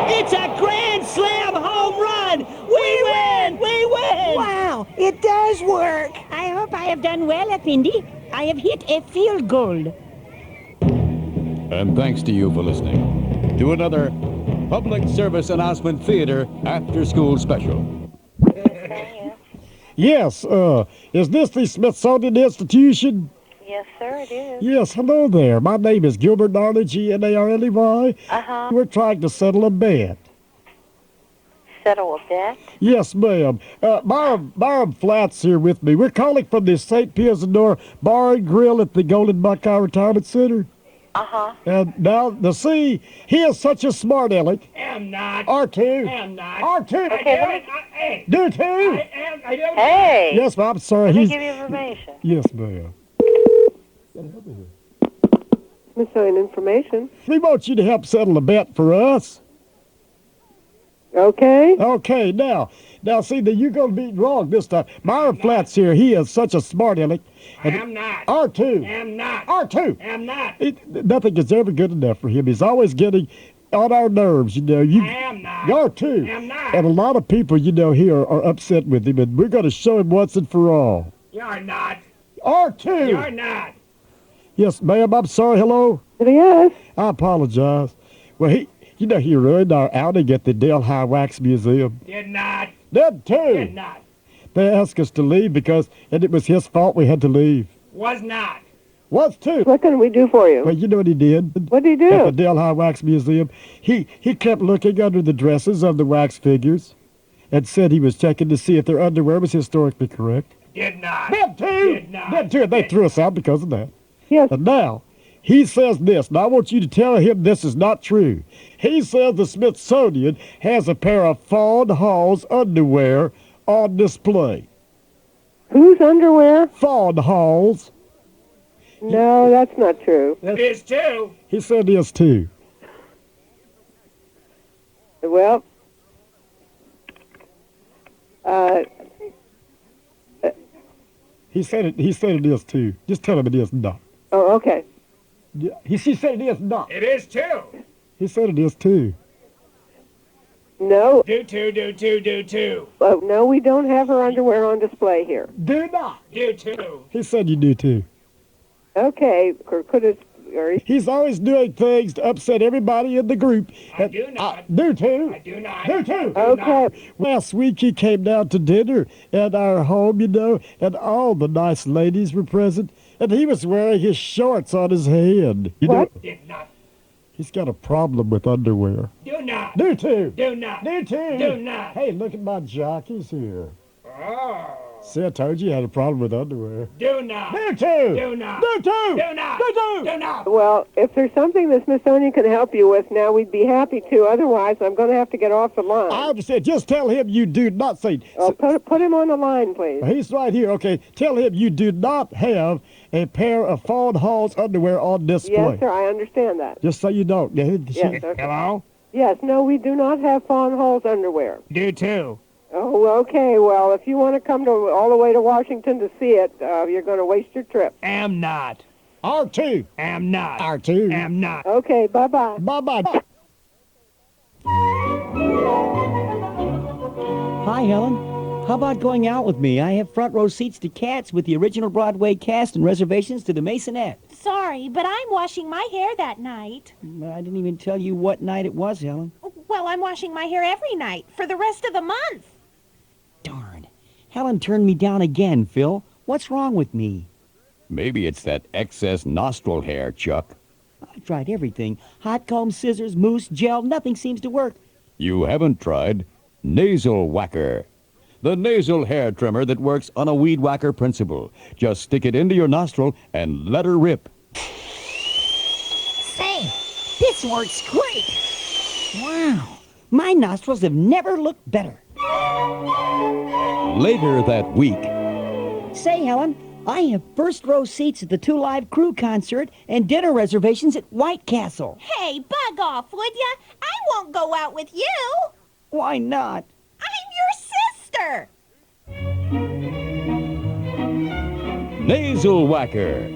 It's a grand slam home run! We win! We win! Wow, it does work! I hope I have done well, Effendi. I have hit a field goal. And thanks to you for listening to another Public Service Announcement Theater After School Special. Yes, is this the Smithsonian Institution? Yes, sir, it is. Yes, hello there. My name is Gilbert Gnarley, Gnarley. Uh-huh. We're trying to settle a bet. Settle a bet? Yes, ma'am. Myron Flat's here with me. We're calling from the St. Piers and Door Bar and Grill at the Golden Buckeye Retirement Center. Uh-huh. And now, he is such a smart aleck. Am not. R2. Am not. R2. Okay, Do too. I don't. Hey! Yes, ma'am. I'm sorry. Let me give you information. Yes, ma'am. Smithsonian information. We want you to help settle a bet for us. Okay. Okay, now, see, that you're going to be wrong this time. Myron Flat's here. He is such a smart aleck. Am not. R2. Am not. R2. Am not. Nothing is ever good enough for him. He's always getting on our nerves, you know. I am not. R2. Am not. And a lot of people, you know, here are upset with him, and we're going to show him once and for all. You're not. R2. You're not. Yes, ma'am, I'm sorry. Hello? Yes. I apologize. Well, he ruined our outing at the Delhi Wax Museum. Did not. Did too. Did not. They asked us to leave and it was his fault we had to leave. Was not. Was too. What can we do for you? Well, you know what he did? What did he do? At the Delhi Wax Museum, he kept looking under the dresses of the wax figures and said he was checking to see if their underwear was historically correct. Did not. Did too. Did not. Did too. They threw us out because of that. Yes. And now, he says this, and I want you to tell him this is not true. He says the Smithsonian has a pair of Fawn Hall's underwear on display. Whose underwear? Fawn Hall's. No, that's not true. It is too. He said this too. Well, he said it is too. Just tell him it is not. oh, okay. She said it is not. It is too. He said it is too. No. Do too. No, we don't have her underwear on display here. Do not. Do too. He said you do too. Okay. Could it... He's always doing things to upset everybody in the group. I do not. Do too. I do not. Do too. Okay. Last week he came down to dinner at our home, you know, and all the nice ladies were present, and he was wearing his shorts on his head. You What? know, Did not. he's got a problem with underwear. Do not. Do too. Do not. Do too. Do not. Hey, look at my jockeys here. Oh. See, I told you had a problem with underwear. Do not. Do too. Do not. Do too. Do not. Do too. Do not. Well, if there's something the Smithsonian can help you with now, we'd be happy to. Otherwise, I'm going to have to get off the line. I understand. Just tell him you do not say. Oh, put him on the line, please. He's right here. Okay, tell him you do not have a pair of Fawn Hall's underwear on display. Yes, sir, I understand that. Just so you don't. Yes, sir. Hello? Yes, no, we do not have Fawn Hall's underwear. Do too. Oh, okay. Well, if you want to come all the way to Washington to see it, you're going to waste your trip. Am not. R2. Am not. R2. Am not. Okay, bye-bye. Bye-bye. Hi, Helen. How about going out with me? I have front row seats to Cats with the original Broadway cast and reservations to the Masonette. Sorry, but I'm washing my hair that night. I didn't even tell you what night it was, Helen. Well, I'm washing my hair every night for the rest of the month. Darn. Helen turned me down again, Phil. What's wrong with me? Maybe it's that excess nostril hair, Chuck. I've tried everything. Hot comb, scissors, mousse, gel. Nothing seems to work. You haven't tried Nasal Whacker. The nasal hair trimmer that works on a weed whacker principle. Just stick it into your nostril and let her rip. Say, this works great. Wow. My nostrils have never looked better. Later that week, Say, Helen, I have first row seats at the Two Live Crew concert and dinner reservations at White Castle. Hey, bug off, would ya? I won't go out with you. Why not? I'm your sister. Nasal Whacker.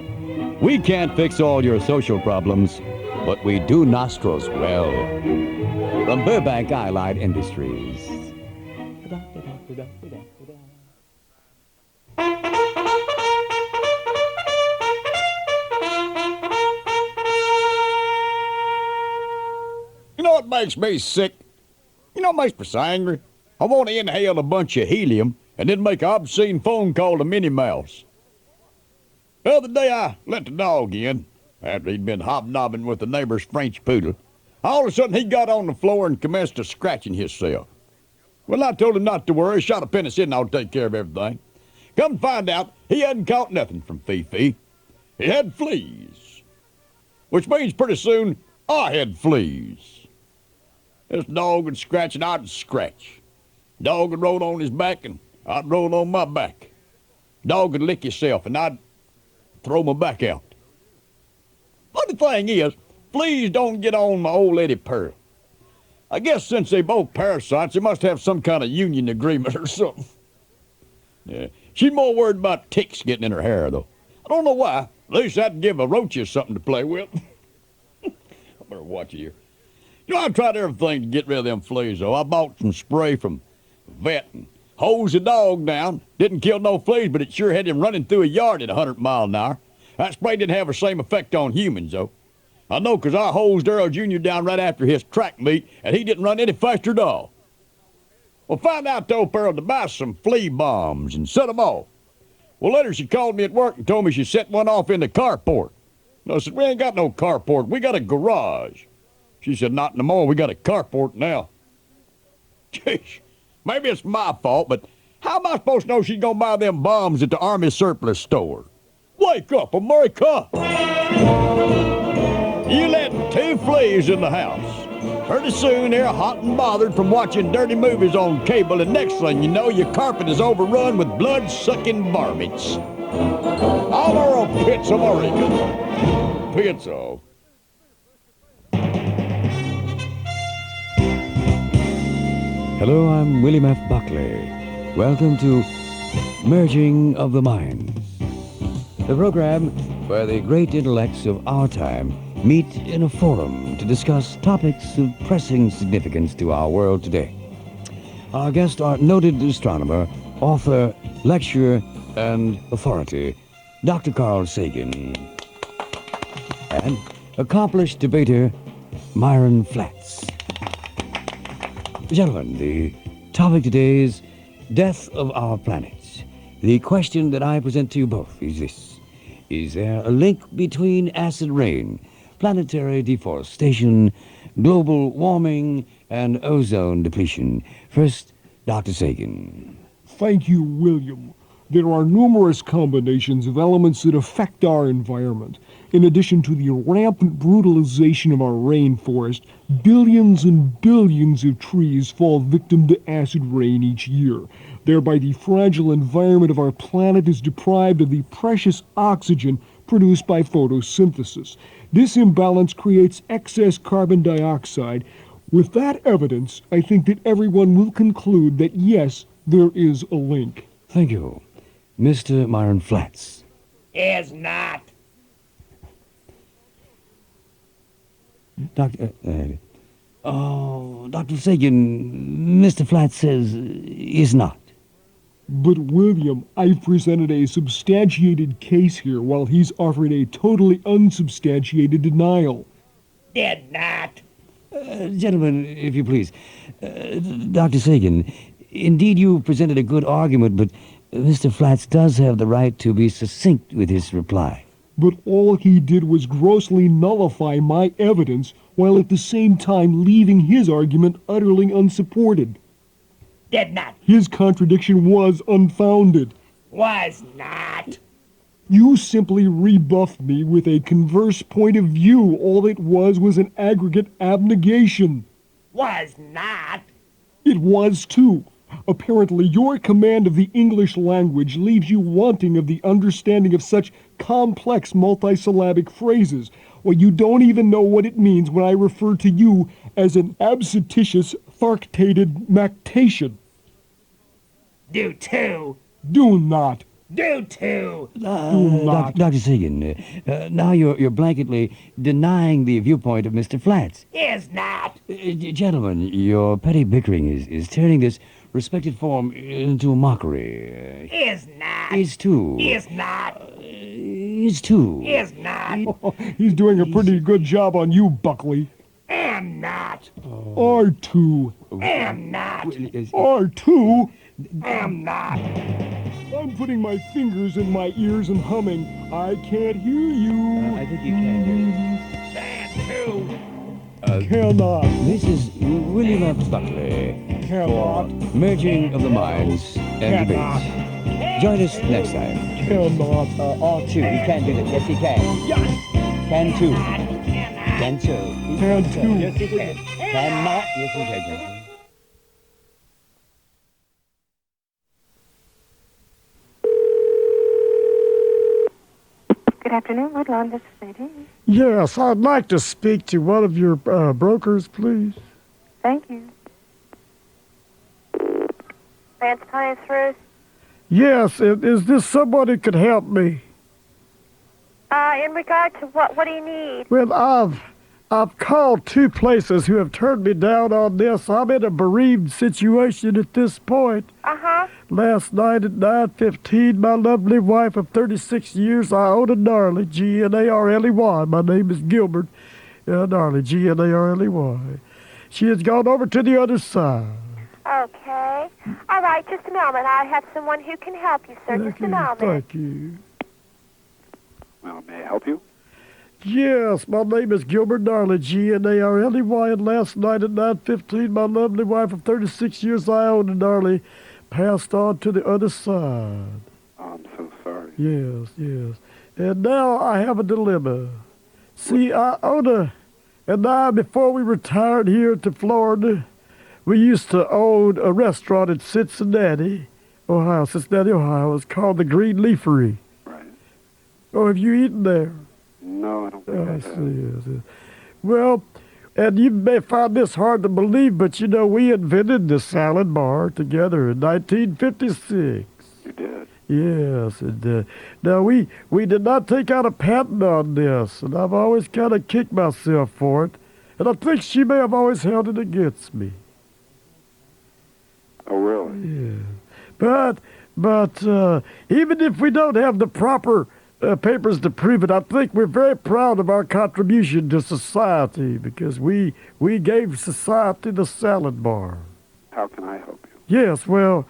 We can't fix all your social problems, but we do nostrils well. From Burbank Eyelight Industries. You know what makes me sick? You know what makes me so angry? I want to inhale a bunch of helium and then make an obscene phone call to Minnie Mouse. The other day I let the dog in after he'd been hobnobbing with the neighbor's French poodle. All of a sudden he got on the floor and commenced to scratching himself. Well, I told him not to worry. Shot a penicillin, I'll take care of everything. Come find out, he hadn't caught nothing from Fifi. He had fleas. Which means pretty soon I had fleas. This dog would scratch and I'd scratch. Dog would roll on his back and I'd roll on my back. Dog would lick himself and I'd throw my back out. But the thing is, fleas don't get on my old lady Pearl. I guess since they both parasites, they must have some kind of union agreement or something. Yeah, she's more worried about ticks getting in her hair, though. I don't know why. At least I'd give a roaches something to play with. I better watch it here. You know, I've tried everything to get rid of them fleas, though. I bought some spray from vet and hosed the dog down. Didn't kill no fleas, but it sure had him running through a yard at 100 miles an hour. That spray didn't have the same effect on humans, though. I know, 'cause I hosed Earl Jr. down right after his track meet, and he didn't run any faster at all. Well, find out, though, Pearl, to buy some flea bombs and set them off. Well, later she called me at work and told me she set one off in the carport. I said, we ain't got no carport. We got a garage. She said, not no more. We got a carport now. Jeez, maybe it's my fault, but how am I supposed to know she's going to buy them bombs at the Army surplus store? Wake up, America! You let 2 fleas in the house. Pretty soon they're hot and bothered from watching dirty movies on cable, and next thing you know, your carpet is overrun with blood-sucking varmints. All our pits of Oregon. Pits of. Hello, I'm William F. Buckley. Welcome to Merging of the Minds, the program where the great intellects of our time meet in a forum to discuss topics of pressing significance to our world today. Our guests are noted astronomer, author, lecturer, and authority, Dr. Carl Sagan, and accomplished debater, Myron Flatts. Gentlemen, the topic today is death of our planet. The question that I present to you both is this: is there a link between acid rain, planetary deforestation, global warming, and ozone depletion? First, Dr. Sagan. Thank you, William. There are numerous combinations of elements that affect our environment. In addition to the rampant brutalization of our rainforest, billions and billions of trees fall victim to acid rain each year. Thereby, the fragile environment of our planet is deprived of the precious oxygen produced by photosynthesis. This imbalance creates excess carbon dioxide. With that evidence, I think that everyone will conclude that yes, there is a link. Thank you. Mr. Myron Flatts. Is not. Dr. Sagan, Mr. Flat says is not. But, William, I've presented a substantiated case here while he's offering a totally unsubstantiated denial. They're not. Gentlemen, if you please. Dr. Sagan, indeed you presented a good argument, but Mr. Flats does have the right to be succinct with his reply. But all he did was grossly nullify my evidence while at the same time leaving his argument utterly unsupported. Did not. His contradiction was unfounded. Was not. You simply rebuffed me with a converse point of view. All it was an aggregate abnegation. Was not. It was, too. Apparently, your command of the English language leaves you wanting of the understanding of such complex multisyllabic phrases, or you don't even know what it means when I refer to you as an absentitious, tharctated mactation. Do too. Do not. Do too. Do not. Dr. Sagan, now you're blanketly denying the viewpoint of Mr. Flats. Is not. Gentlemen, your petty bickering is turning this respected form into a mockery. Is not. Is too. Is not. Is too. Is not. He's doing a pretty good job on you, Buckley. Am not. R2. Am not. R2? Am not. I'm putting my fingers in my ears and humming. I can't hear you. I think you can hear you. Can too. Cannot. This is William F. Buckley. Cannot. Merging of the minds and debates. Join us next time. Cannot. R2, he can do that. Yes, he can. Can too. Can too. Can too. Yes, he can. Cannot. Yes, he can. Good afternoon, Woodlawn. This is Nadine. Yes, I'd like to speak to one of your brokers, please. Thank you. Vance Pines Furs? Yes, is this someone who could help me? In regard to what? What do you need? Well, I've called two places who have turned me down on this. I'm in a bereaved situation at this point. Uh-huh. Last night at 9:15, my lovely wife of 36 years, Iona Gnarley, G-N-A-R-L-E-Y. My name is Gilbert Gnarley, G-N-A-R-L-E-Y. She has gone over to the other side. Okay. All right, just a moment. I have someone who can help you, sir. Just a moment. Thank you. Well, may I help you? Yes, my name is Gilbert Gnarley, G-N-A-R-L-E-Y, and last night at 9:15, my lovely wife of 36 years, Iona Gnarley, passed on to the other side. I'm so sorry. Yes, yes. And now I have a dilemma. See, Iona and I, before we retired here to Florida, we used to own a restaurant in Cincinnati, Ohio. It was called the Green Leafery. Right. Oh, have you eaten there? No, I don't think I I have. see, yes. Well, and you may find this hard to believe, but you know, we invented the salad bar together in 1956. You did? Yes, and now we did not take out a patent on this, and I've always kind of kicked myself for it, and I think she may have always held it against me. Oh, really? Yeah. But even if we don't have the proper papers to prove it, I think we're very proud of our contribution to society because we gave society the salad bar. How can I help you? Yes, well,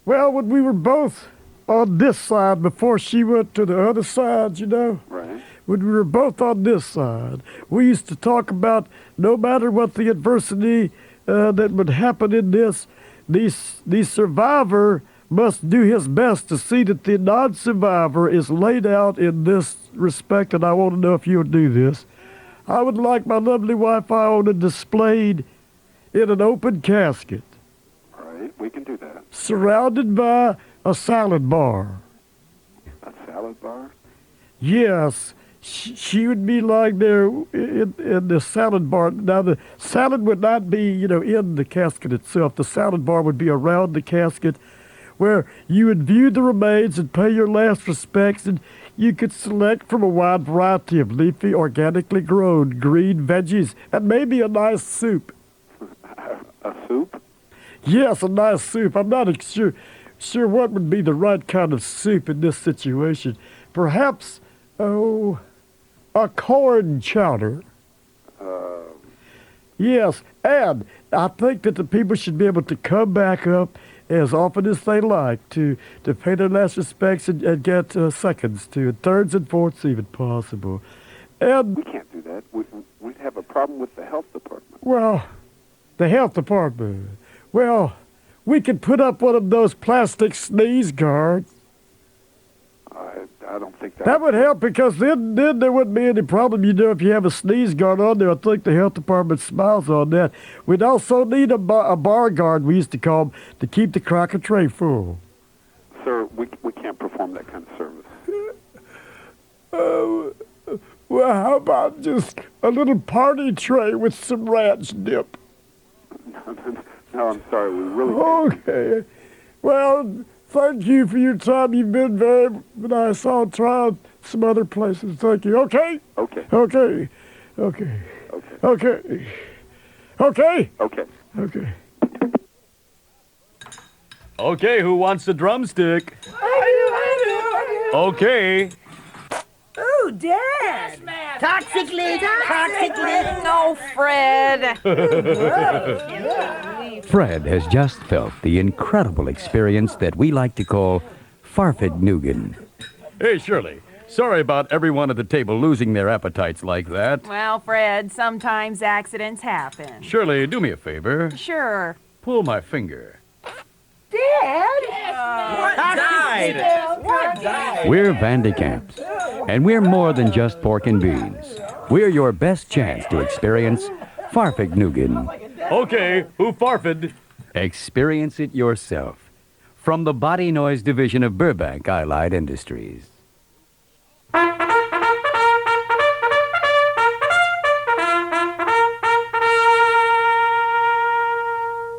when we were both on this side before she went to the other side, you know, Right. when we were both on this side, we used to talk about no matter what the adversity that would happen in this, the survivor must do his best to see that the non-survivor is laid out in this respect, and I want to know if you'll do this. I would like my lovely wife Iona displayed in an open casket. All right, we can do that. Surrounded by a salad bar. A salad bar? Yes, she would be lying there in the salad bar. Now, the salad would not be, in the casket itself. The salad bar would be around the casket where you would view the remains and pay your last respects, and you could select from a wide variety of leafy, organically grown green veggies and maybe a nice soup. A soup? Yes, a nice soup. I'm not sure what would be the right kind of soup in this situation. Perhaps, a corn chowder. Yes, and I think that the people should be able to come back up as often as they like to pay their last respects and get seconds to, and thirds and fourths even possible. And we can't do that. We'd have a problem with the health department. Well, the health department. Well, we could put up one of those plastic sneeze guards. I don't think that... That would help, because then there wouldn't be any problem. You know, if you have a sneeze guard on there, I think the health department smiles on that. We'd also need a bar guard, we used to call them, to keep the cracker tray full. Sir, we can't perform that kind of service. Well, how about just a little party tray with some ranch dip? No, I'm sorry, we really can't. Okay. Well, thank you for your time. You've been very nice. I'll try some other places. Thank you. Okay? Okay. Okay. Okay. Okay. Okay. Okay. Okay. Okay, who wants the drumstick? I do. Okay. Ooh, Dad. Toxically. No, Fred. Fred has just felt the incredible experience that we like to call farfignugan. Hey, Shirley. Sorry about everyone at the table losing their appetites like that. Well, Fred, sometimes accidents happen. Shirley, do me a favor. Sure. Pull my finger. Dad? What died? We're Vandecamps, and we're more than just pork and beans. We're your best chance to experience farfignugan. Okay, who farfed? Experience it yourself. From the Body Noise Division of Burbank Allied Industries.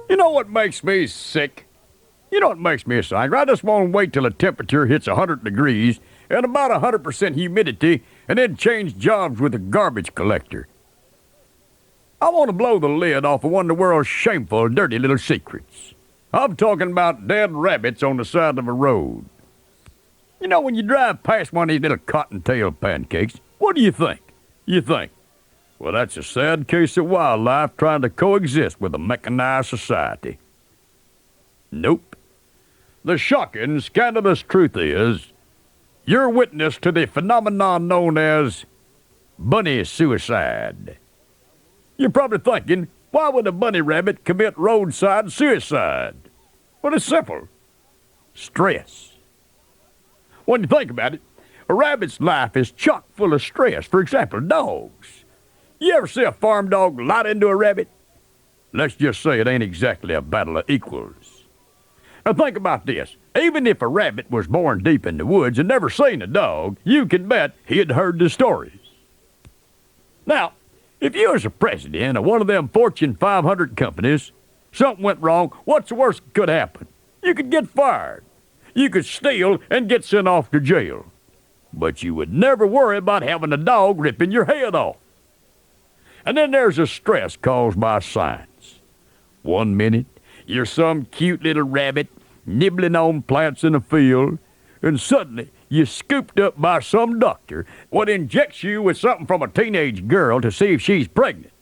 You know what makes me sick? You know what makes me so angry? I just won't wait till the temperature hits 100 degrees and about 100% humidity and then change jobs with a garbage collector. I want to blow the lid off of one of the world's shameful, dirty little secrets. I'm talking about dead rabbits on the side of a road. You know, when you drive past one of these little cottontail pancakes, what do you think? You think, well, that's a sad case of wildlife trying to coexist with a mechanized society. Nope. The shocking, scandalous truth is, you're witness to the phenomenon known as bunny suicide. You're probably thinking, why would a bunny rabbit commit roadside suicide? Well, it's simple. Stress. When you think about it, a rabbit's life is chock full of stress. For example, dogs. You ever see a farm dog light into a rabbit? Let's just say it ain't exactly a battle of equals. Now think about this. Even if a rabbit was born deep in the woods and never seen a dog, you can bet he'd heard the stories. Now, if you was a president of one of them Fortune 500 companies, something went wrong, what's the worst that could happen? You could get fired. You could steal and get sent off to jail. But you would never worry about having a dog ripping your head off. And then there's the stress caused by science. 1 minute, you're some cute little rabbit nibbling on plants in a field, and suddenly you're scooped up by some doctor what injects you with something from a teenage girl to see if she's pregnant.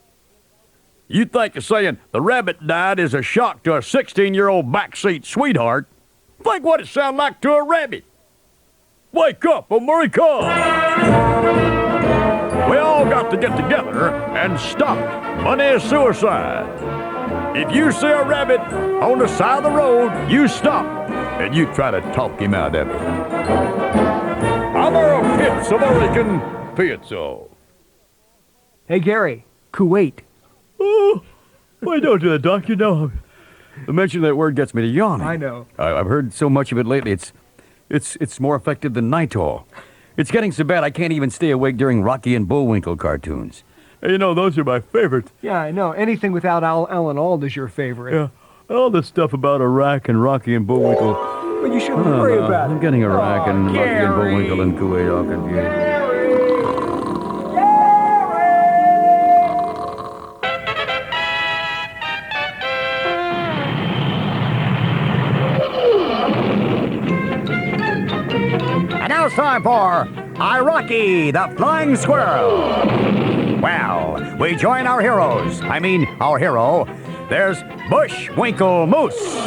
You think of saying the rabbit died is a shock to a 16-year-old backseat sweetheart. Think what it sounds like to a rabbit. Wake up, America! We all got to get together and stop bunny suicide. If you see a rabbit on the side of the road, you stop and you try to talk him out of it. I'm a Pitts American Pizza. Hey, Gary, Kuwait. Oh, why don't do that, Doc? You know, the mention of that word gets me to yawning. I know. I've heard so much of it lately. It's more effective than Nitol. It's getting so bad I can't even stay awake during Rocky and Bullwinkle cartoons. You know, those are my favorites. Yeah, I know. Anything without Alan Alda is your favorite. Yeah, all the stuff about Iraq and Rocky and Bullwinkle, But you shouldn't worry about it. I'm getting Iraq and Lucky and Bullwinkle and Kuwait all confused. And now it's time for Iraqi, the Flying Squirrel. Well, we join our heroes. I mean, our hero. There's Bushwinkle Moose.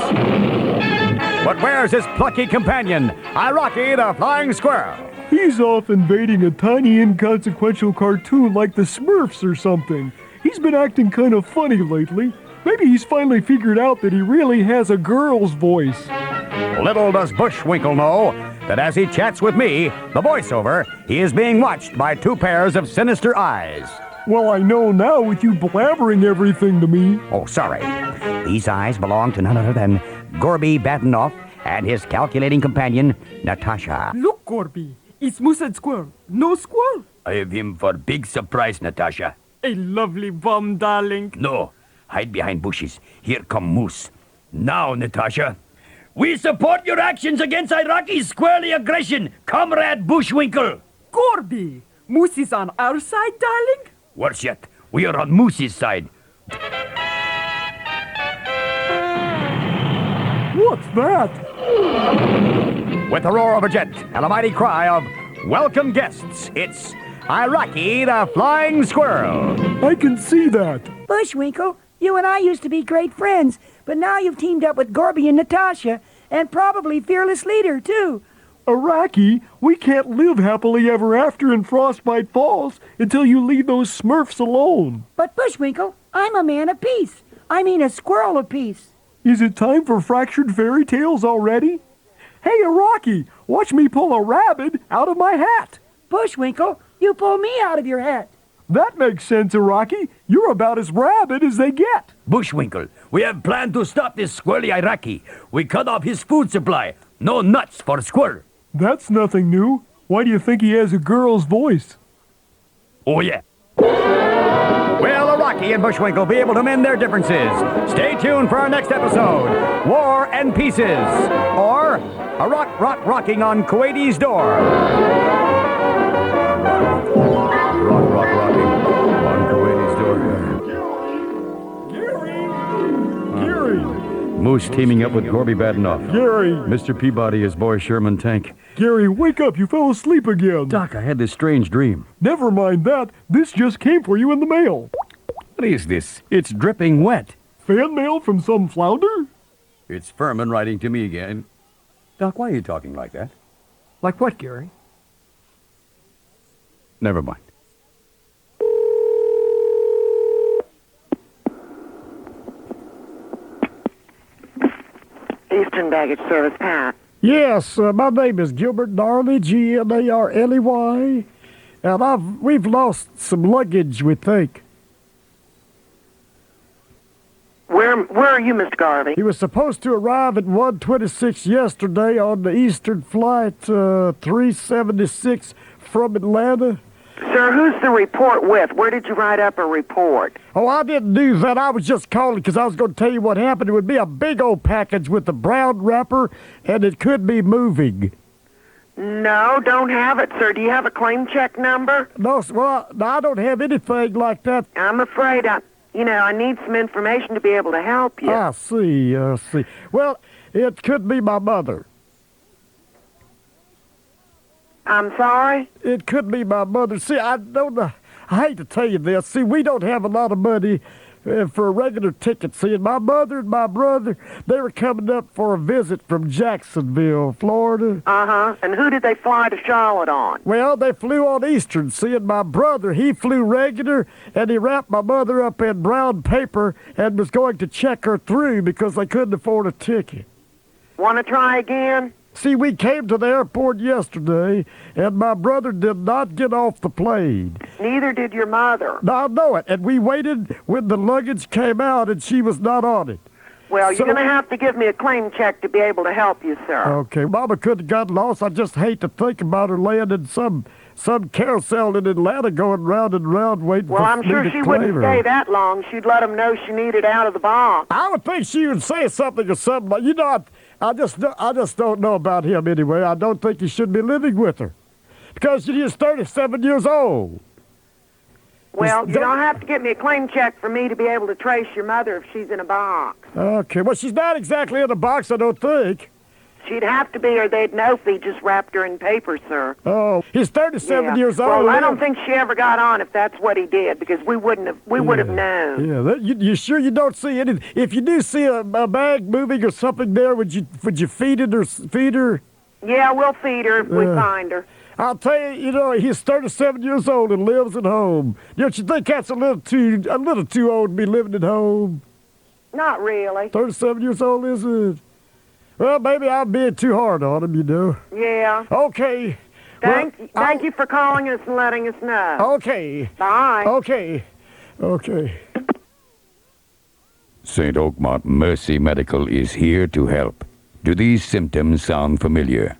But where's his plucky companion, Iraqi, the Flying Squirrel? He's off invading a tiny, inconsequential cartoon like the Smurfs or something. He's been acting kind of funny lately. Maybe he's finally figured out that he really has a girl's voice. Little does Bushwinkle know that as he chats with me, the voiceover, he is being watched by two pairs of sinister eyes. Well, I know now with you blabbering everything to me. Oh, sorry. These eyes belong to none other than Gorby Badenoff and his calculating companion, Natasha. Look, Gorby. It's Moose and Squirrel. No squirrel. I have him for big surprise, Natasha. A lovely bum, darling. No, hide behind bushes. Here come Moose. Now, Natasha. We support your actions against Iraqi's squirrely aggression, Comrade Bushwinkle. Gorby, Moose is on our side, darling? Worse yet, we are on Moose's side. What's that? With the roar of a jet and a mighty cry of welcome guests, it's Iraqi, the Flying Squirrel. I can see that. Bushwinkle, you and I used to be great friends, but now you've teamed up with Gorby and Natasha, and probably Fearless Leader, too. Iraqi, we can't live happily ever after in Frostbite Falls until you leave those Smurfs alone. But Bushwinkle, I'm a man of peace. I mean a squirrel of peace. Is it time for fractured fairy tales already? Hey, Iraqi, watch me pull a rabbit out of my hat. Bushwinkle, you pull me out of your hat. That makes sense, Iraqi. You're about as rabid as they get. Bushwinkle, we have planned to stop this squirrely Iraqi. We cut off his food supply. No nuts for squirrel. That's nothing new. Why do you think he has a girl's voice? Oh, yeah. Will Iraqi and Bushwinkle be able to mend their differences? Stay tuned for our next episode, War and Pieces, or a rocking on Kuwaiti's door. Rocking on Kuwaiti's door. Gary! Moose teaming up with Gorby Badenoff. Gary! Mr. Peabody is Boy Sherman Tank. Gary, wake up. You fell asleep again. Doc, I had this strange dream. Never mind that. This just came for you in the mail. What is this? It's dripping wet. Fan mail from some flounder? It's Furman writing to me again. Doc, why are you talking like that? Like what, Gary? Never mind. Eastern Baggage Service, Pat. Yes, my name is Gilbert Gnarley, Gnarley, and we've lost some luggage, we think. Where are you, Mr. Garvey? He was supposed to arrive at 1:26 yesterday on the Eastern Flight 376 from Atlanta. Sir, who's the report with? Where did you write up a report? Oh, I didn't do that. I was just calling because I was going to tell you what happened. It would be a big old package with a brown wrapper, and it could be moving. No, don't have it, sir. Do you have a claim check number? No, well, I don't have anything like that. I'm afraid I need some information to be able to help you. I see. Well, it could be my mother. I'm sorry? It could be my mother. See, I don't know. I hate to tell you this. See, we don't have a lot of money for a regular ticket. See, and my mother and my brother, they were coming up for a visit from Jacksonville, Florida. Uh-huh. And who did they fly to Charlotte on? Well, they flew on Eastern. See, and my brother, he flew regular, and he wrapped my mother up in brown paper and was going to check her through because they couldn't afford a ticket. Want to try again? See, we came to the airport yesterday, and my brother did not get off the plane. Neither did your mother. No, I know it. And we waited when the luggage came out, and she was not on it. Well, you're going to have to give me a claim check to be able to help you, sir. Okay. Mama could have got lost. I just hate to think about her laying in some carousel in Atlanta going round and round waiting well, for I'm me sure to she claim wouldn't her. stay that long. She'd let them know she needed out of the box. I would think she would say something or something. You know, I just don't know about him anyway. I don't think he should be living with her. Because he is 37 years old. Well, you don't have to get me a claim check for me to be able to trace your mother if she's in a box. Okay, well, she's not exactly in a box, I don't think. She'd have to be, or they'd know if he just wrapped her in paper, sir. Oh, he's 37 years old. Well, I don't think she ever got on if that's what he did, because we would have known. Yeah, you sure you don't see anything? If you do see a bag moving or something there, would you feed it or feed her? Yeah, we'll feed her if we find her. I'll tell you, he's 37 years old and lives at home. Don't you think that's a little too old to be living at home? Not really. 37 years old, is it? Well, maybe I'm being too hard on him, Yeah. Okay. Thank you for calling us and letting us know. Okay. Bye. Okay. St. Oakmont Mercy Medical is here to help. Do these symptoms sound familiar?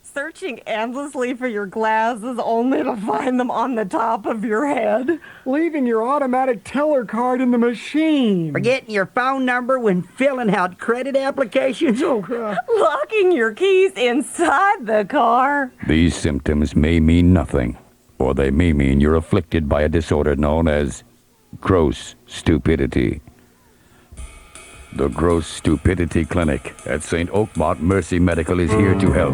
Searching endlessly for your glasses only to find them on the top of your head. Leaving your automatic teller card in the machine. Forgetting your phone number when filling out credit applications. Oh, God. Locking your keys inside the car. These symptoms may mean nothing, or they may mean you're afflicted by a disorder known as gross stupidity. The Gross Stupidity Clinic at St. Oakmont Mercy Medical is here to help.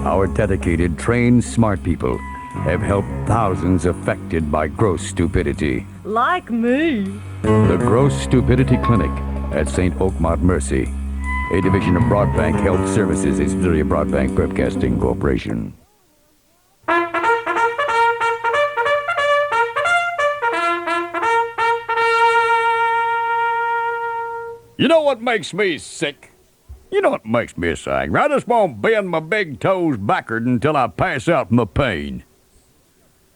Our dedicated, trained, smart people have helped thousands affected by gross stupidity. Like me. The Gross Stupidity Clinic at St. Oakmont Mercy, a division of Broadbank Health Services, a subsidiary of Broadbank Broadcasting Corporation. You know what makes me sick? You know what makes me so angry? I just won't bend my big toes backward until I pass out from the pain.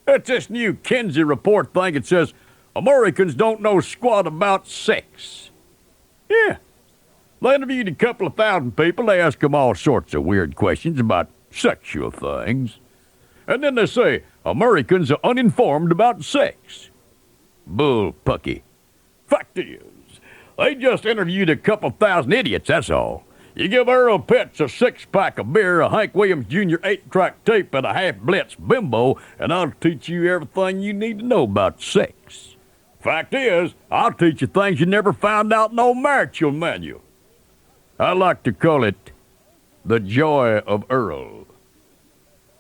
It's this new Kinsey report thing. It says Americans don't know squat about sex. Yeah. They interviewed a couple of thousand people. They asked them all sorts of weird questions about sexual things. And then they say Americans are uninformed about sex. Bull pucky. Fact is, they just interviewed a couple thousand idiots, that's all. You give Earl Pitts a 6-pack of beer, a Hank Williams Jr. 8-track tape, and a half-blitz bimbo, and I'll teach you everything you need to know about sex. Fact is, I'll teach you things you never found out in no marital manual. I like to call it the joy of Earl.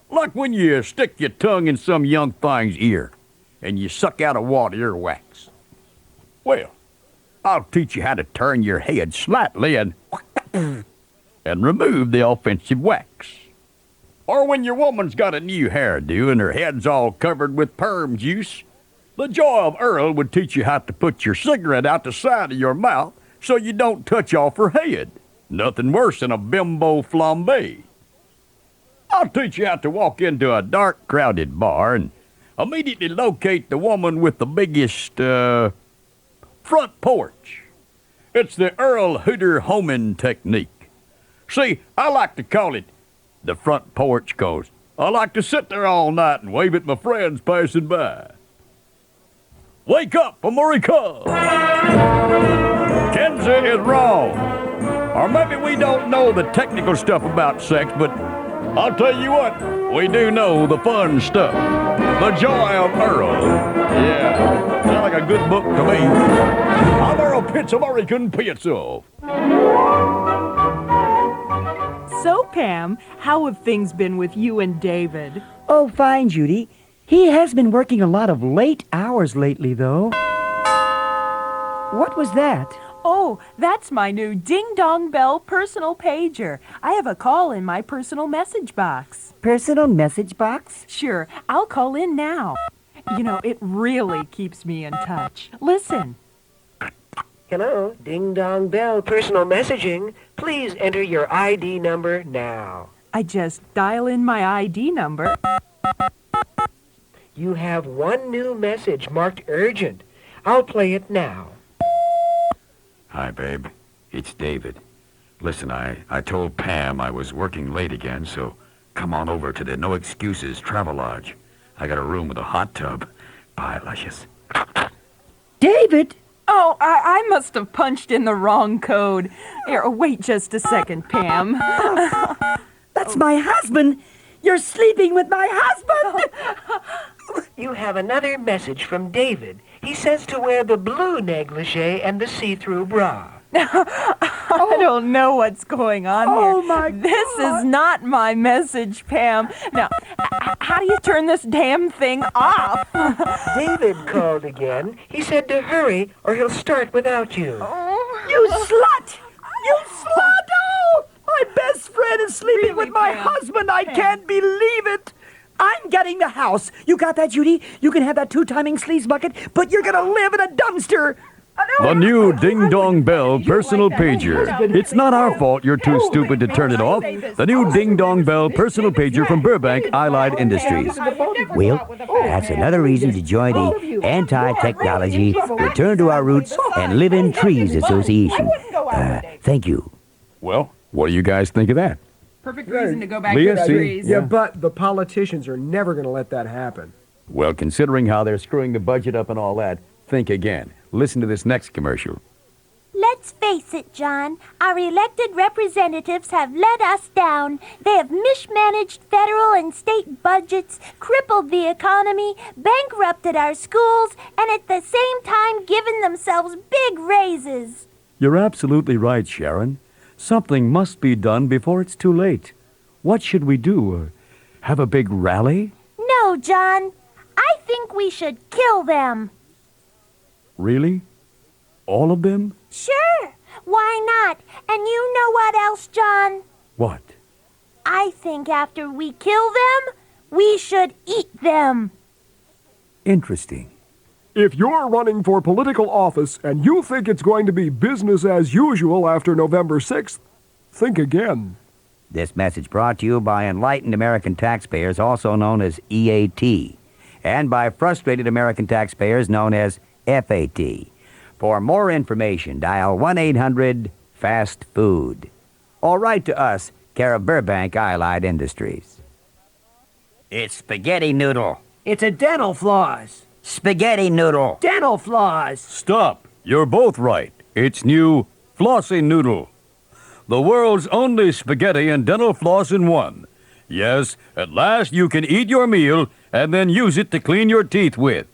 Like when you stick your tongue in some young thing's ear, and you suck out a wad of earwax. Well, I'll teach you how to turn your head slightly and remove the offensive wax. Or when your woman's got a new hairdo and her head's all covered with perm juice, the joy of Earl would teach you how to put your cigarette out the side of your mouth so you don't touch off her head. Nothing worse than a bimbo flambe. I'll teach you how to walk into a dark, crowded bar and immediately locate the woman with the biggest, front porch. It's the Earl Hooter homing technique. See, I like to call it the front porch 'cause I like to sit there all night and wave at my friends passing by. Wake up, America! Kinsey is wrong. Or maybe we don't know the technical stuff about sex, but I'll tell you what, we do know the fun stuff. The Joy of Earl. Yeah, sounds like a good book to me. I'm Earl Pitts, American Pizza. So, Pam, how have things been with you and David? Oh, fine, Judy. He has been working a lot of late hours lately, though. What was that? Oh, that's my new Ding Dong Bell personal pager. I have a call in my personal message box. Personal message box? Sure, I'll call in now. You know, it really keeps me in touch. Listen. Hello, Ding Dong Bell personal messaging. Please enter your ID number now. I just dial in my ID number. You have one new message marked urgent. I'll play it now. Hi, babe. It's David. Listen, I told Pam I was working late again, so come on over to the No Excuses Travel Lodge. I got a room with a hot tub. Bye, Luscious. David, Oh, I must have punched in the wrong code. Here, wait just a second, Pam. That's my husband. You're sleeping with my husband. You have another message from David. He says to wear the blue negligee and the see-through bra. I don't know what's going on here. My This is not my message, Pam. Now, how do you turn this damn thing off? David called again. He said to hurry or he'll start without you. You slut! You slut! Oh, my best friend is sleeping with my husband. I can't believe it. I'm getting the house. You got that, Judy? You can have that two-timing sleaze bucket, but you're gonna live in a dumpster. The new Ding Dong Bell personal pager. It's not our fault you're too stupid to turn it off. The new Ding Dong Bell personal pager from Burbank Allied Industries. Well, that's another reason to join the Anti-Technology Return to Our Roots and Live in Trees Association. Thank you. Well, what do you guys think of that? Perfect reason to go back Leah, to the see? trees. Yeah, but the politicians are never going to let that happen. Well, considering how they're screwing the budget up and all that, think again. Listen to this next commercial. Let's face it, John. Our elected representatives have let us down. They have mismanaged federal and state budgets, crippled the economy, bankrupted our schools, and at the same time given themselves big raises. You're absolutely right, Sharon. Something must be done before it's too late. What should we do? Have a big rally? No, John. I think we should kill them. Really? All of them? Sure. Why not? And you know what else, John? What? I think after we kill them, we should eat them. Interesting. If you're running for political office and you think it's going to be business as usual after November 6th, think again. This message brought to you by enlightened American taxpayers, also known as EAT, and by frustrated American taxpayers known as FAT. For more information, dial 1-800-FAST-FOOD. Or write to us, care of Burbank Allied Industries. It's spaghetti noodle. It's a dental floss. Spaghetti noodle. Dental floss. Stop. You're both right. It's new Flossy Noodle. The world's only spaghetti and dental floss in one. Yes, at last you can eat your meal and then use it to clean your teeth with.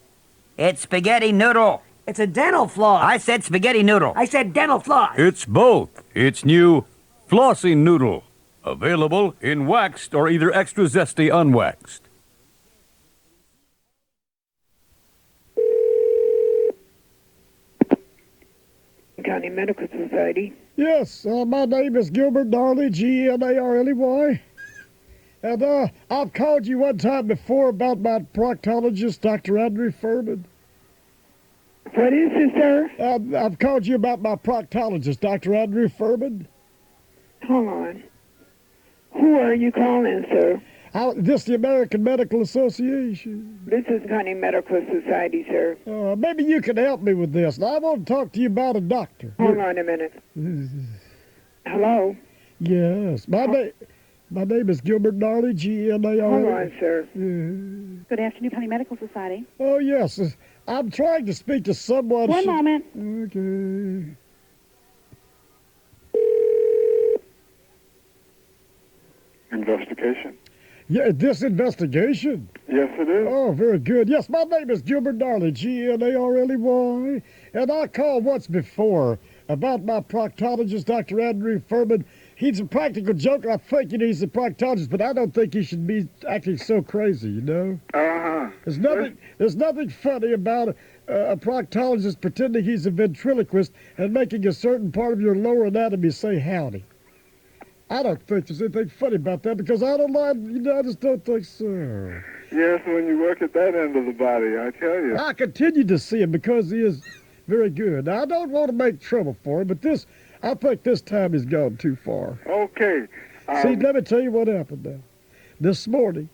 It's spaghetti noodle. It's a dental floss. I said spaghetti noodle. I said dental floss. It's both. It's new Flossy Noodle. Available in waxed or either extra zesty unwaxed. County Medical Society. Yes, my name is Gilbert Gnarley, Gnarley. And I've called you one time before about my proctologist, Dr. Andrew Furman. What is this, sir? I've called you about my proctologist, Dr. Andrew Furman. Hold on. Who are you calling, sir? This is the American Medical Association. This is County Medical Society, sir. Maybe you can help me with this. Now, I want to talk to you about a doctor. Hold on a minute. Hello? Yes. My name is Gilbert Gnarley, Gnarley. Hold on, sir. Good afternoon, County Medical Society. Oh, yes. I'm trying to speak to someone. One moment. Okay. Investigation. Yeah, this investigation? Yes, it is. Oh, very good. Yes, my name is Gilbert Gnarley, Gnarley, and I called once before about my proctologist, Dr. Andrew Furman. He's a practical joker. I think he's a proctologist, but I don't think he should be acting so crazy, you know? Uh-huh. There's nothing funny about a proctologist pretending he's a ventriloquist and making a certain part of your lower anatomy say howdy. I don't think there's anything funny about that because I don't mind, I just don't think so. Yes, when you work at that end of the body, I tell you. I continue to see him because he is very good. Now, I don't want to make trouble for him, but I think this time he's gone too far. Okay. See, let me tell you what happened now. This morning,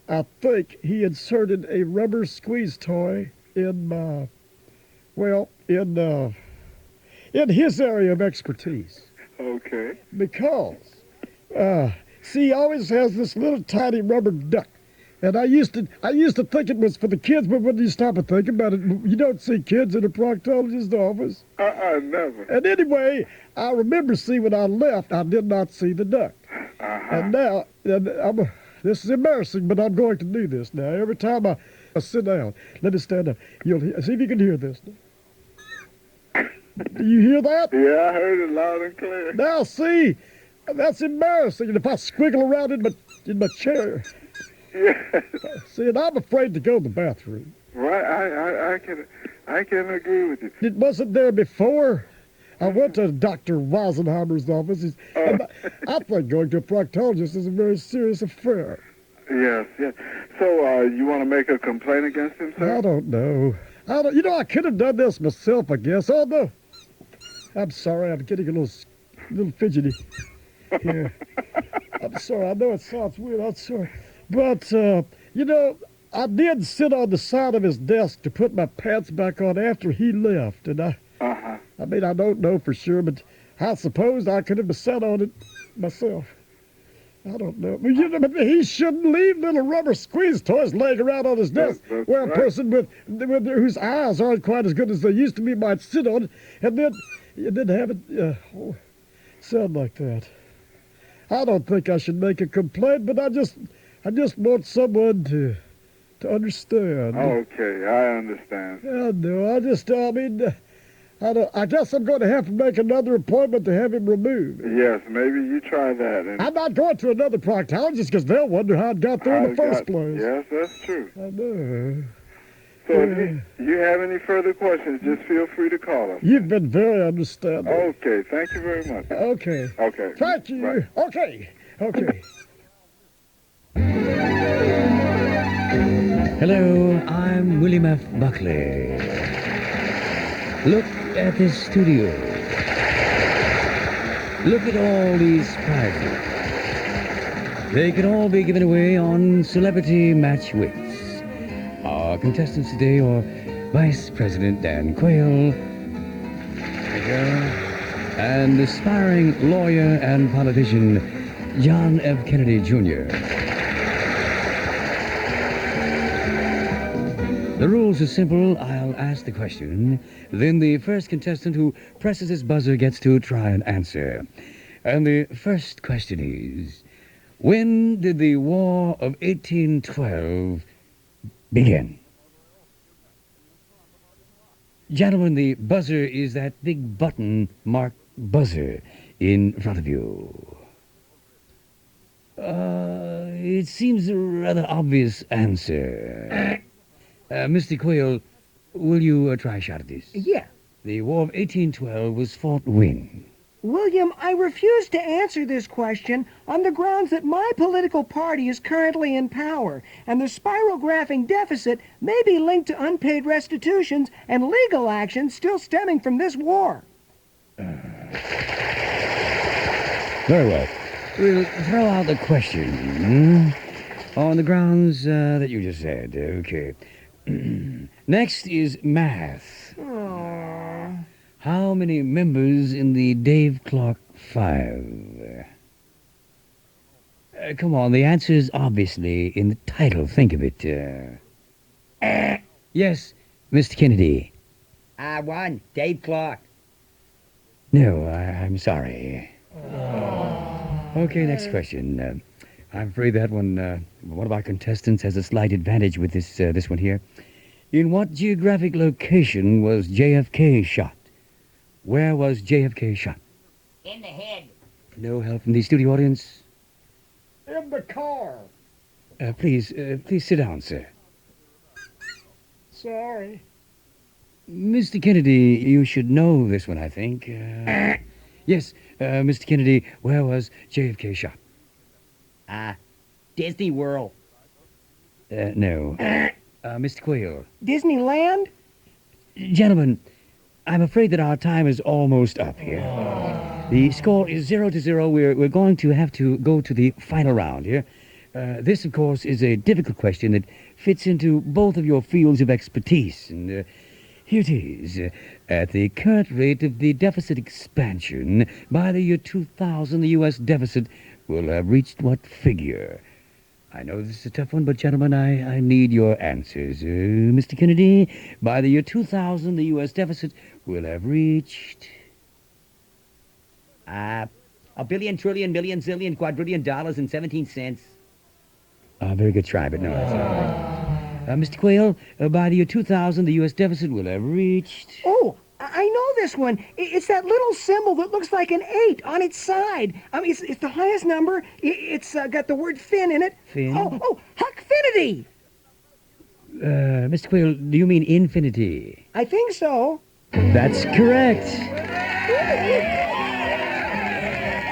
I think he inserted a rubber squeeze toy in his area of expertise. Okay. Because, see, he always has this little tiny rubber duck And I used to think it was for the kids, but when you stop and think about it, you don't see kids in a proctologist's office. Never. And anyway, I remember when I left, I did not see the duct. And now, this is embarrassing, but I'm going to do this now. Every time I sit down, let me stand up. You'll see if you can hear this. Do you hear that? Yeah, I heard it loud and clear. Now, see, that's embarrassing. And if I squiggle around in my chair. Yeah. See, and I'm afraid to go to the bathroom. Right, I can agree with you. It wasn't there before. I went to Dr. Weisenheimer's office. I think going to a proctologist is a very serious affair. Yes. So, you want to make a complaint against him, sir? I don't know. I could have done this myself, I guess. Oh, no. I'm sorry, I'm getting a little fidgety here. I'm sorry, I know it sounds weird, I'm sorry. But, I did sit on the side of his desk to put my pants back on after he left. And I mean, I don't know for sure, but I suppose I could have sat on it myself. I don't know. But he shouldn't leave little rubber squeeze toys laying around on his desk where a person with whose eyes aren't quite as good as they used to be might sit on it and then have it sound like that. I don't think I should make a complaint, but I just want someone to understand. Okay, I understand. Yeah, no, I guess I'm going to have to make another appointment to have him removed. Yes, maybe you try that. I'm not going to another proctologist because they'll wonder how it got there in the first place. Yes, that's true. I know. So if you have any further questions, just feel free to call us. You've been very understanding. Okay, thank you very much. Okay. Thank you. Right. Okay. Hello, I'm William F. Buckley. Look at this studio. Look at all these prizes. They could all be given away on Celebrity Match Wits. Our contestants today are Vice President Dan Quayle and aspiring lawyer and politician John F. Kennedy Jr. The rules are simple. I'll ask the question. Then the first contestant who presses his buzzer gets to try and answer. And the first question is, when did the War of 1812 begin? Gentlemen, the buzzer is that big button marked buzzer in front of you. It seems a rather obvious answer. Mr. Quayle, will you try a shot at this? Yeah. The War of 1812 was fought when? William, I refuse to answer this question on the grounds that my political party is currently in power, and the spiral-graphing deficit may be linked to unpaid restitutions and legal actions still stemming from this war. Very well. We'll throw out the question on the grounds that you just said. Okay. Next is math. Aww. How many members in the Dave Clark Five? Come on, the answer is obviously in the title. Think of it. Yes, Mr. Kennedy. I won. Dave Clark. No, I'm sorry. Okay, next question. I'm afraid that one of our contestants has a slight advantage with this one here. In what geographic location was JFK shot? Where was JFK shot? In the head. No help from the studio audience? In the car. Please sit down, sir. Sorry. Mr. Kennedy, you should know this one, I think. Yes, Mr. Kennedy, where was JFK shot? Disney World. No. Mr. Quayle. Disneyland? Gentlemen, I'm afraid that our time is almost up here. The score is 0-0. We're going to have to go to the final round here. This, of course, is a difficult question that fits into both of your fields of expertise. And here it is. At the current rate of the deficit expansion, by the year 2000, the U.S. deficit will have reached what figure? I know this is a tough one, but gentlemen, I need your answers. Mr. Kennedy, by the year 2000, the U.S. deficit will have reached... $1 billion, trillion, million, zillion, quadrillion dollars and 17 cents. Very good try, but no, that's not right. Mr. Quayle, by the year 2000, the U.S. deficit will have reached... Oh, I know this one. It's that little symbol that looks like an 8 on its side. I mean, it's the highest number. It's got the word fin in it. Fin? Oh, Huckfinity! Mr. Quayle, do you mean infinity? I think so. That's correct.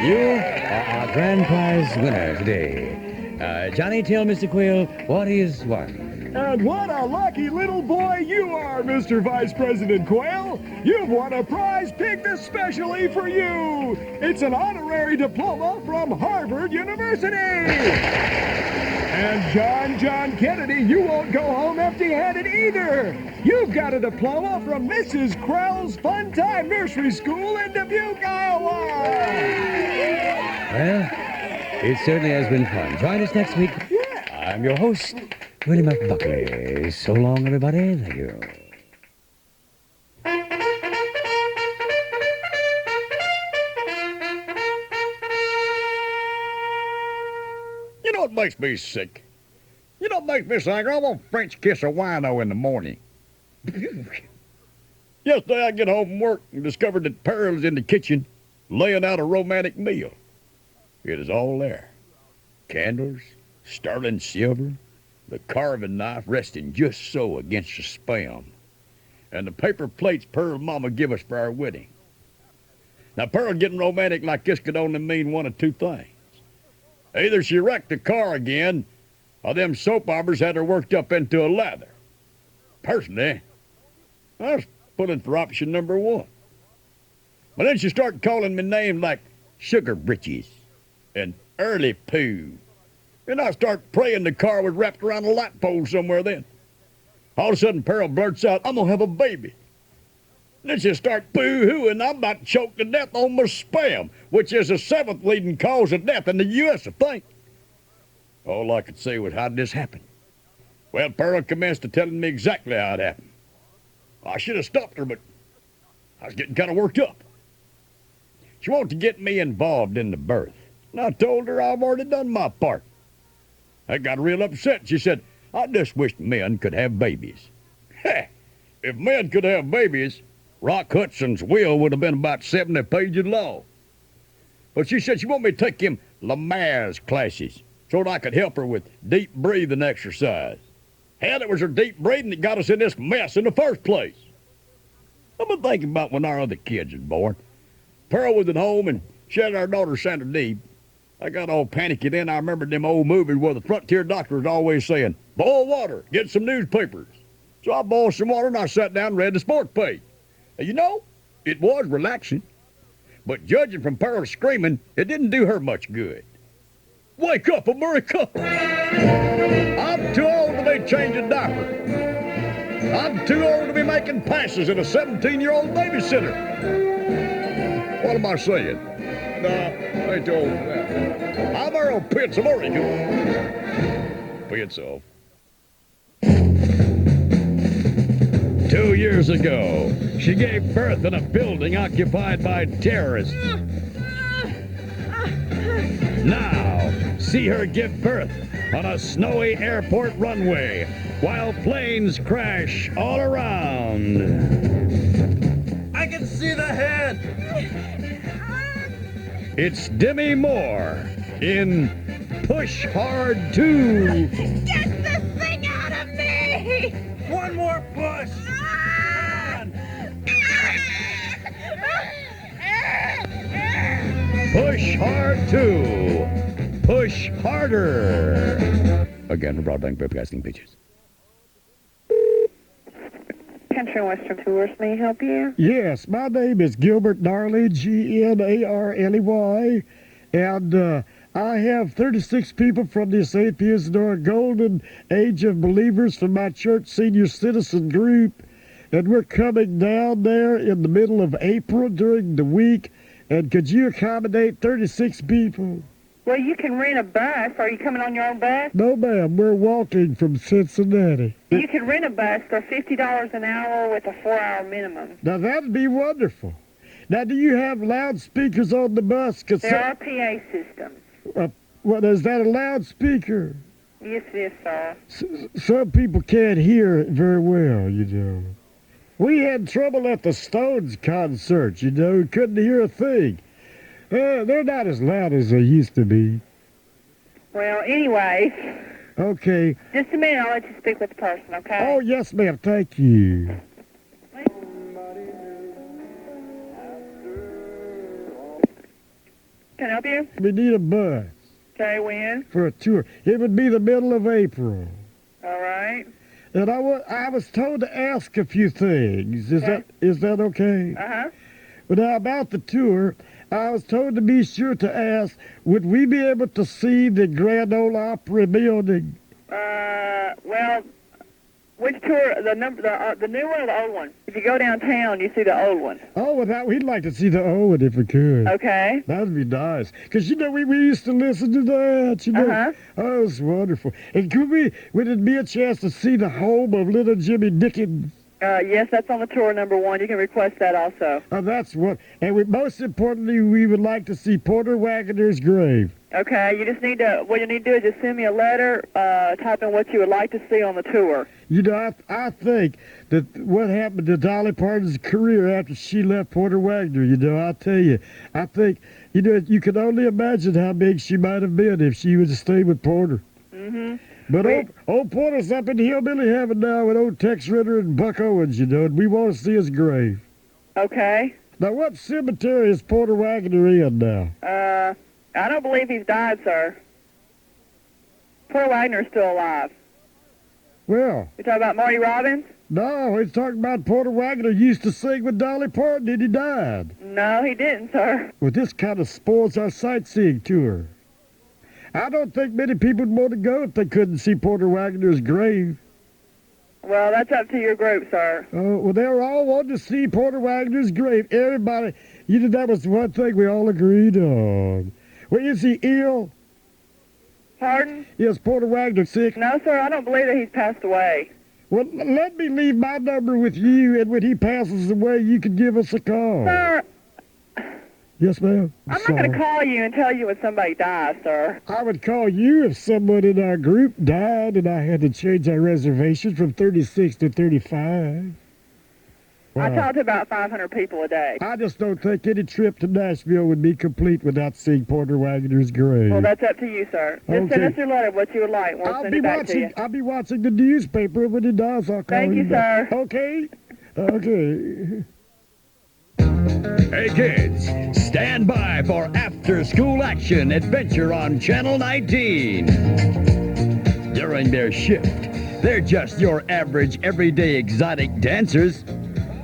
You are our grand prize winner today. Johnny, tell Mr. Quayle what he has won. And what a lucky little boy you are, Mr. Vice President Quayle. You've won a prize picked especially for you. It's an honorary diploma from Harvard University. And John Kennedy, you won't go home empty-handed either. You've got a diploma from Mrs. Krell's Fun Time Nursery School in Dubuque, Iowa. Well, it certainly has been fun. Join us next week. I'm your host, Willie McBuckley. So long, everybody. Thank you. You know what makes me sick? You know what makes me sick? I want French kiss a wino in the morning. Yesterday I get home from work and discovered that Pearl is in the kitchen laying out a romantic meal. It is all there. Candles, sterling silver, the carving knife resting just so against the spam, and the paper plates Pearl's mama give us for our wedding. Now, Pearl getting romantic like this could only mean one of two things. Either she wrecked the car again, or them soap operas had her worked up into a lather. Personally, I was pulling for option number one. But then she started calling me names like Sugar Britches and Early Poo. And I start praying the car was wrapped around a light pole somewhere then. All of a sudden, Pearl blurts out, I'm going to have a baby. Then she start boo-hooing, I'm about to choke to death on my spam, which is the 7th leading cause of death in the U.S., I think. All I could say was, how did this happen? Well, Pearl commenced to telling me exactly how it happened. I should have stopped her, but I was getting kind of worked up. She wanted to get me involved in the birth, and I told her I've already done my part. I got real upset. She said, I just wished men could have babies. Heh, if men could have babies, Rock Hudson's will would have been about 70 pages long. But she said she wanted me to take him Lemaire classes so that I could help her with deep breathing exercise. Hell, it was her deep breathing that got us in this mess in the first place. I've been thinking about when our other kids was born. Pearl was at home and she had our daughter Sandra Deeb. I got all panicky then. I remembered them old movies where the frontier doctor was always saying, boil water, get some newspapers. So I boiled some water and I sat down and read the sports page. And you know, it was relaxing. But judging from Pearl's screaming, it didn't do her much good. Wake up, America! I'm too old to be changing diapers. I'm too old to be making passes in a 17-year-old babysitter. What am I saying? Nah, I ain't too old for that. I'm Earl Pitts of Oregon. Pitts off. 2 years ago, she gave birth in a building occupied by terrorists. Now, see her give birth on a snowy airport runway while planes crash all around. I can see the head. It's Demi Moore in Push Hard 2. Get this thing out of me! One more push. Push Hard 2. Push harder. Again, from Broadbank Broadcasting Pictures. Country Western Tours, may I help you? Yes, my name is Gilbert Gnarley, Gnarley, and I have 36 people from the St. Theodore Golden Age of Believers from my church senior citizen group, and we're coming down there in the middle of April during the week, and could you accommodate 36 people? Well, you can rent a bus. Are you coming on your own bus? No, ma'am. We're walking from Cincinnati. You can rent a bus for $50 an hour with a 4-hour minimum. Now, that'd be wonderful. Now, do you have loudspeakers on the bus? There are PA systems. What, is that a loudspeaker? Yes, it is, sir. Some people can't hear it very well, you know. We had trouble at the Stones concert, you know. Couldn't hear a thing. They're not as loud as they used to be. Well, anyway. Okay. Just a minute. I'll let you speak with the person, okay? Oh, yes, ma'am. Thank you. Can I help you? We need a bus. Okay, when? For a tour. It would be the middle of April. All right. And I was told to ask a few things. Is that okay? Uh-huh. But now about the tour, I was told to be sure to ask, would we be able to see the Grand Ole Opry building? Well, which tour? The new one or the old one? If you go downtown, you see the old one. Oh, well, we'd like to see the old one if we could. Okay. That'd be nice. Because, you know, we used to listen to that, you know. Uh-huh. Oh, it's wonderful. And would it be a chance to see the home of little Jimmy Dickens? Yes, that's on the tour number 1. You can request that also. Oh, that's what. And most importantly, we would like to see Porter Wagoner's grave. Okay, you just need to, what you need to do is just send me a letter, type in what you would like to see on the tour. You know, I think that what happened to Dolly Parton's career after she left Porter Wagoner, you know, I tell you, I think, you know, you can only imagine how big she might have been if she would have stayed with Porter. Mm-hmm. But old Porter's up in hillbilly heaven now with old Tex Ritter and Buck Owens, you know, and we want to see his grave. Okay. Now, what cemetery is Porter Wagoner in now? I don't believe he's died, sir. Porter Wagner's still alive. Well. You talking about Marty Robbins? No, he's talking about Porter Wagoner used to sing with Dolly Parton and he died. No, he didn't, sir. Well, this kind of spoils our sightseeing tour. I don't think many people would want to go if they couldn't see Porter Wagoner's grave. Well, that's up to your group, sir. Oh, well, they were all wanting to see Porter Wagoner's grave. Everybody, you know, that was one thing we all agreed on. Well, is he ill? Pardon? Is Porter Wagner sick? No, sir, I don't believe that he's passed away. Well, let me leave my number with you, and when he passes away, you can give us a call. Sir. Yes, ma'am. I'm not going to call you and tell you when somebody dies, sir. I would call you if someone in our group died and I had to change our reservation from 36 to 35. I talk to about 500 people a day. I just don't think any trip to Nashville would be complete without seeing Porter Wagoner's grave. Well, that's up to you, sir. Just send us your letter, what you would like. We'll send it back to you. I'll be watching the newspaper. When he dies, I'll call Thank you, back. sir. Okay? Okay. Hey kids, stand by for After School Action Adventure on Channel 19. During their shift, they're just your average, everyday exotic dancers.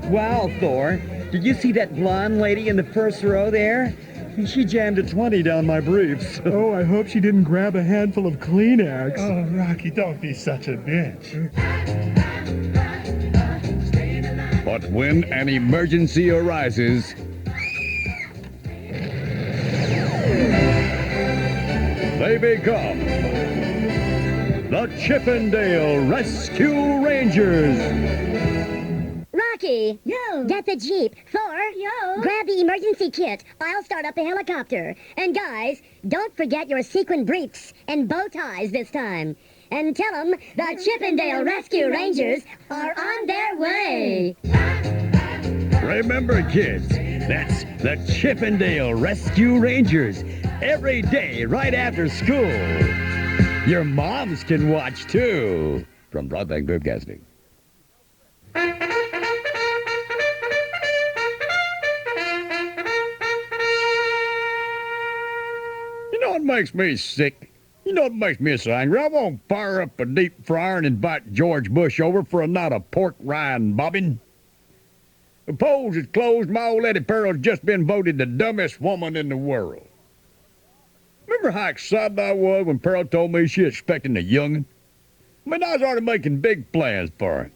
Wow, Thor, did you see that blonde lady in the first row there? She jammed a 20 down my briefs. Oh, I hope she didn't grab a handful of Kleenex. Oh, Rocky, don't be such a bitch. But when an emergency arises, they become the Chippendale Rescue Rangers. Rocky! Yo! Get the Jeep. Thor! Yo! Grab the emergency kit. I'll start up the helicopter. And guys, don't forget your sequin briefs and bow ties this time. And tell them the Chippendale Rescue Rangers are on their way. Remember, kids, that's the Chippendale Rescue Rangers. Every day right after school. Your moms can watch, too. From Burbank Broadcasting. You know what makes me sick? You know what makes me so angry? I won't fire up a deep fryer and invite George Bush over for a night of pork rind bobbing. The polls is closed. My old Eddie Pearl's just been voted the dumbest woman in the world. Remember how excited I was when Pearl told me she was expecting a young'un? I mean, I was already making big plans for him.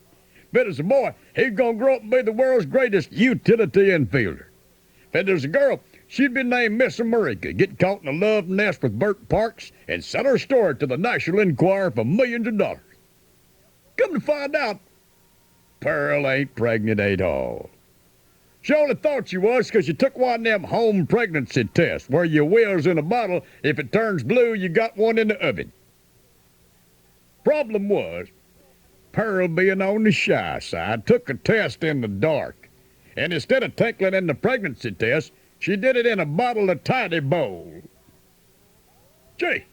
But as a boy, he's gonna grow up and be the world's greatest utility infielder. If there's a girl, She'd been named Miss America, get caught in a love nest with Bert Parks, and sell her story to the National Enquirer for millions of dollars. Come to find out, Pearl ain't pregnant at all. She only thought she was because she took one of them home pregnancy tests where your will's in a bottle. If it turns blue, you got one in the oven. Problem was, Pearl, being on the shy side, took a test in the dark. And instead of tinkling in the pregnancy test, she did it in a bottle of Tidy Bowl. Gee.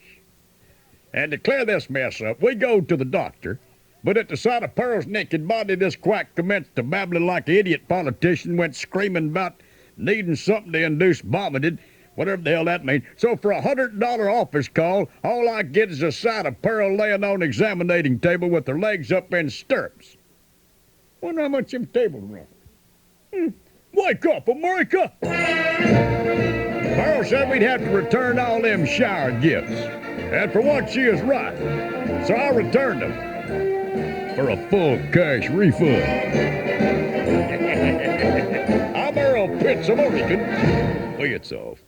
And to clear this mess up, we go to the doctor. But at the sight of Pearl's naked body, this quack commenced to babbling like an idiot politician, went screaming about needing something to induce vomited, whatever the hell that means. So for $100 office call, all I get is a sight of Pearl laying on the examining table with her legs up in stirrups. Wonder how much them tables run. Wake up, America! Pearl said we'd have to return all them shower gifts. And for once, she is right. So I returned them for a full cash refund. I'm Earl Pitts, American. It's off.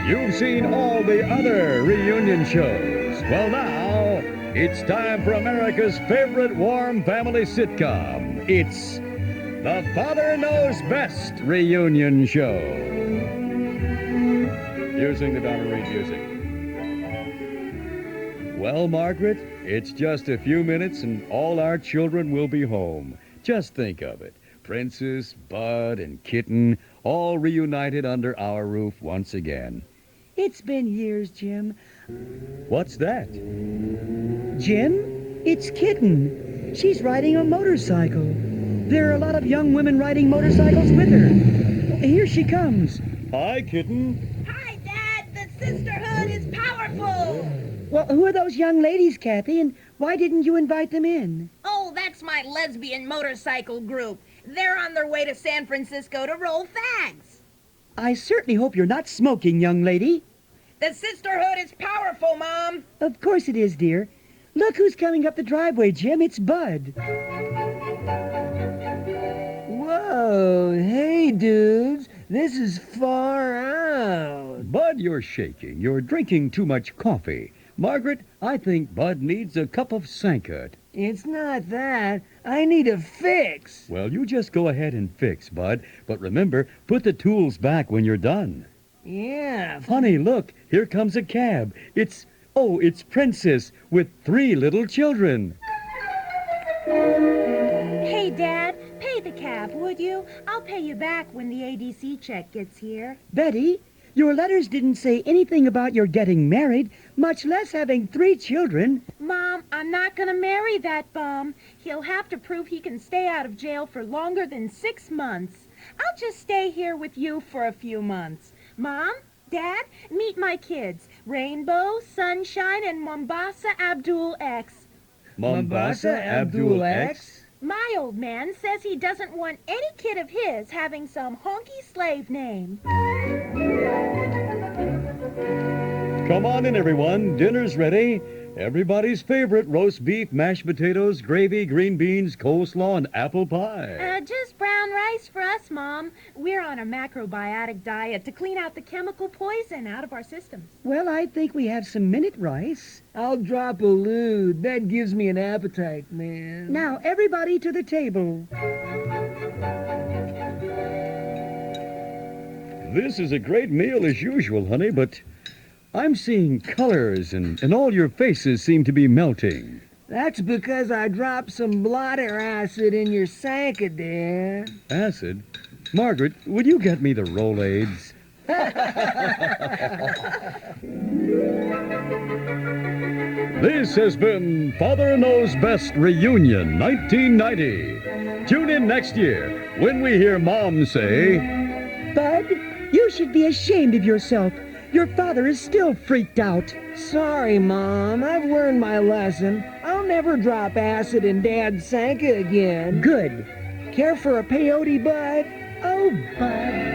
You've seen all the other reunion shows. Well, now it's time for America's favorite warm family sitcom. It's the Father Knows Best reunion show. Using the Donna Reed music. Well, Margaret, it's just a few minutes and all our children will be home. Just think of it. Princess, Bud, and Kitten all reunited under our roof once again. It's been years, Jim. What's that? Jim, it's Kitten. She's riding a motorcycle. There are a lot of young women riding motorcycles with her. Here she comes. Hi, Kitten. Hi, Dad. The sisterhood is powerful. Well, who are those young ladies, Kathy, and why didn't you invite them in? Oh, that's my lesbian motorcycle group. They're on their way to San Francisco to roll fags. I certainly hope you're not smoking, young lady. The sisterhood is powerful, Mom. Of course it is, dear. Look who's coming up the driveway, Jim. It's Bud. Whoa, hey, dudes. This is far out. Bud, you're shaking. You're drinking too much coffee. Margaret, I think Bud needs a cup of Sankut. It's not that. I need a fix. Well, you just go ahead and fix, Bud. But remember, put the tools back when you're done. Yeah. Honey, look. Here comes a cab. It's Princess with 3 little children. Hey, Dad, pay the cab, would you? I'll pay you back when the ADC check gets here. Betty, your letters didn't say anything about your getting married, much less having 3 children. Mom, I'm not going to marry that bum. He'll have to prove he can stay out of jail for longer than 6 months. I'll just stay here with you for a few months. Mom, Dad, meet my kids. Rainbow, Sunshine, and Mombasa Abdul X. Mombasa Abdul X? My old man says he doesn't want any kid of his having some honky slave name. Come on in, everyone. Dinner's ready. Everybody's favorite roast beef, mashed potatoes, gravy, green beans, coleslaw, and apple pie. Just brown rice for us, Mom. We're on a macrobiotic diet to clean out the chemical poison out of our systems. Well, I think we have some minute rice. I'll drop a lewd. That gives me an appetite, man. Now, everybody to the table. This is a great meal as usual, honey, but I'm seeing colors and all your faces seem to be melting. That's because I dropped some blotter acid in your Sanka, Dad. Acid? Margaret, would you get me the Rolaids? This has been Father Knows Best Reunion 1990. Tune in next year when we hear Mom say, Bud, you should be ashamed of yourself. Your father is still freaked out. Sorry, Mom. I've learned my lesson. I'll never drop acid in Dad's Sanka again. Good. Care for a peyote, Bud? Oh, Bud.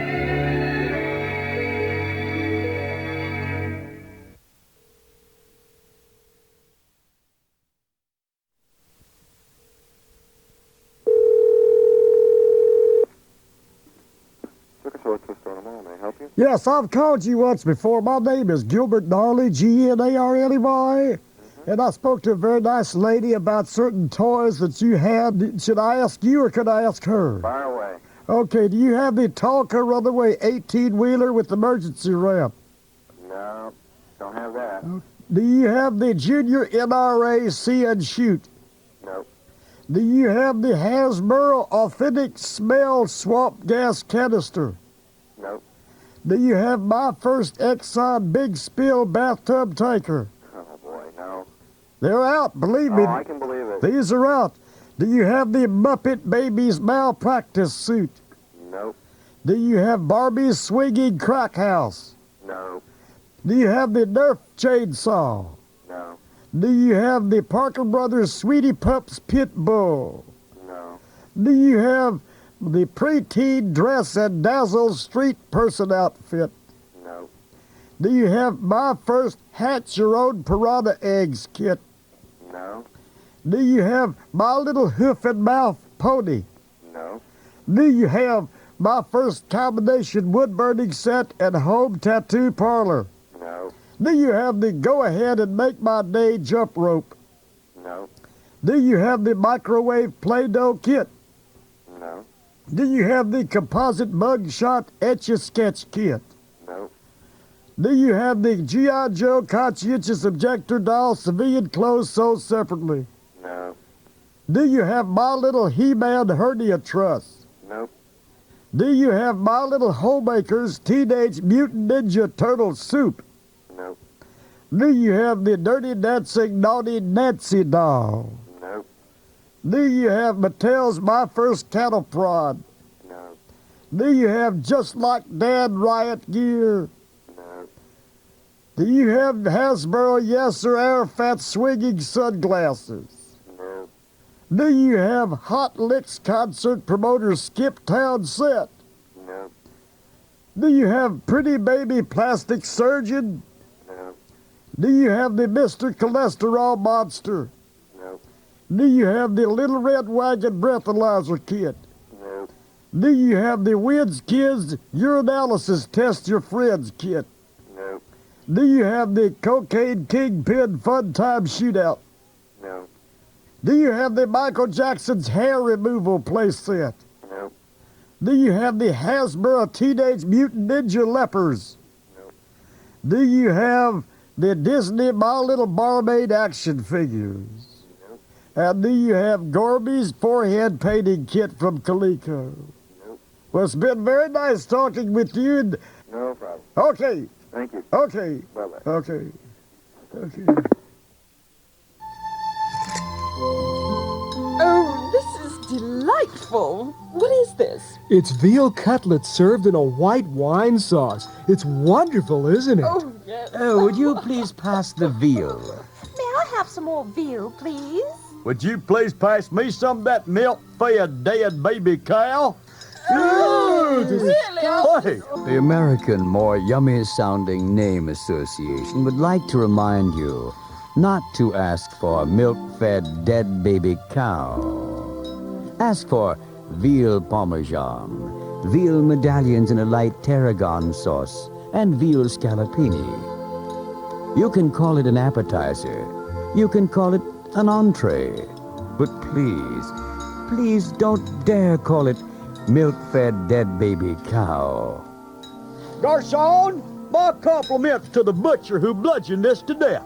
Yes, I've called you once before. My name is Gilbert Gnarley, Gnarley. And I spoke to a very nice lady about certain toys that you had. Should I ask you or could I ask her? Fire away. Okay, do you have the Tonka Runaway 18-wheeler with emergency ramp? No, don't have that. Do you have the Junior NRA See and Shoot? Nope. Do you have the Hasbro Authentic Smell Swamp Gas Canister? Nope. Do you have my first Exxon Big Spill bathtub tanker? Oh, boy, no. They're out, believe me. Oh, I can believe it. These are out. Do you have the Muppet Babies malpractice suit? Nope. Do you have Barbie's swinging crack house? No. Do you have the Nerf chainsaw? No. Do you have the Parker Brothers Sweetie Pups Pit Bull? No. Do you have the preteen dress and dazzle street person outfit? No. Do you have my first hatch your own piranha eggs kit? No. Do you have my little hoof and mouth pony? No. Do you have my first combination wood burning set and home tattoo parlor? No. Do you have the go ahead and make my day jump rope? No. Do you have the microwave Play-Doh kit? No. Do you have the composite mugshot etch-a-sketch kit? No. Do you have the G.I. Joe conscientious objector doll civilian clothes sold separately? No. Do you have my little He-Man hernia truss? Nope. Do you have my little Homemaker's Teenage Mutant Ninja Turtle soup? Nope. Do you have the Dirty Dancing Naughty Nancy doll? Nope. Do you have Mattel's My First Cattle Prod? No. Do you have Just Like Dad riot gear? No. Do you have Hasbro Yasser Arafat swinging sunglasses? No. Do you have Hot Licks concert promoter Skip Town set? No. Do you have Pretty Baby Plastic Surgeon? No. Do you have the Mr. Cholesterol Monster? No. Do you have the Little Red Wagon breathalyzer kit? No. Do you have the Wins Kids Urinalysis Test Your Friends kit? No. Do you have the Cocaine Kingpin Fun Time Shootout? No. Do you have the Michael Jackson's hair removal playset? No. Do you have the Hasbro Teenage Mutant Ninja Lepers? No. Do you have the Disney My Little Barmaid action figures? No. And do you have Gorby's forehead painting kit from Coleco? Nope. Well, it's been very nice talking with you. And No problem. okay. Thank you. Okay. Bye-bye. Okay. Okay. Oh, this is delightful. What is this? It's veal cutlets served in a white wine sauce. It's wonderful, isn't it? Oh, yes. Oh, would you please pass the veal? May I have some more veal, please? Would you please pass me some of that milk-fed dead baby cow? Really? Hey, The American More Yummy Sounding Name Association would like to remind you not to ask for milk-fed dead baby cow. Ask for veal parmesan, veal medallions in a light tarragon sauce, and veal scallopini. You can call it an appetizer. You can call it an entree. But please don't dare call it milk-fed dead baby cow. Garcon, my compliments to the butcher who bludgeoned this to death.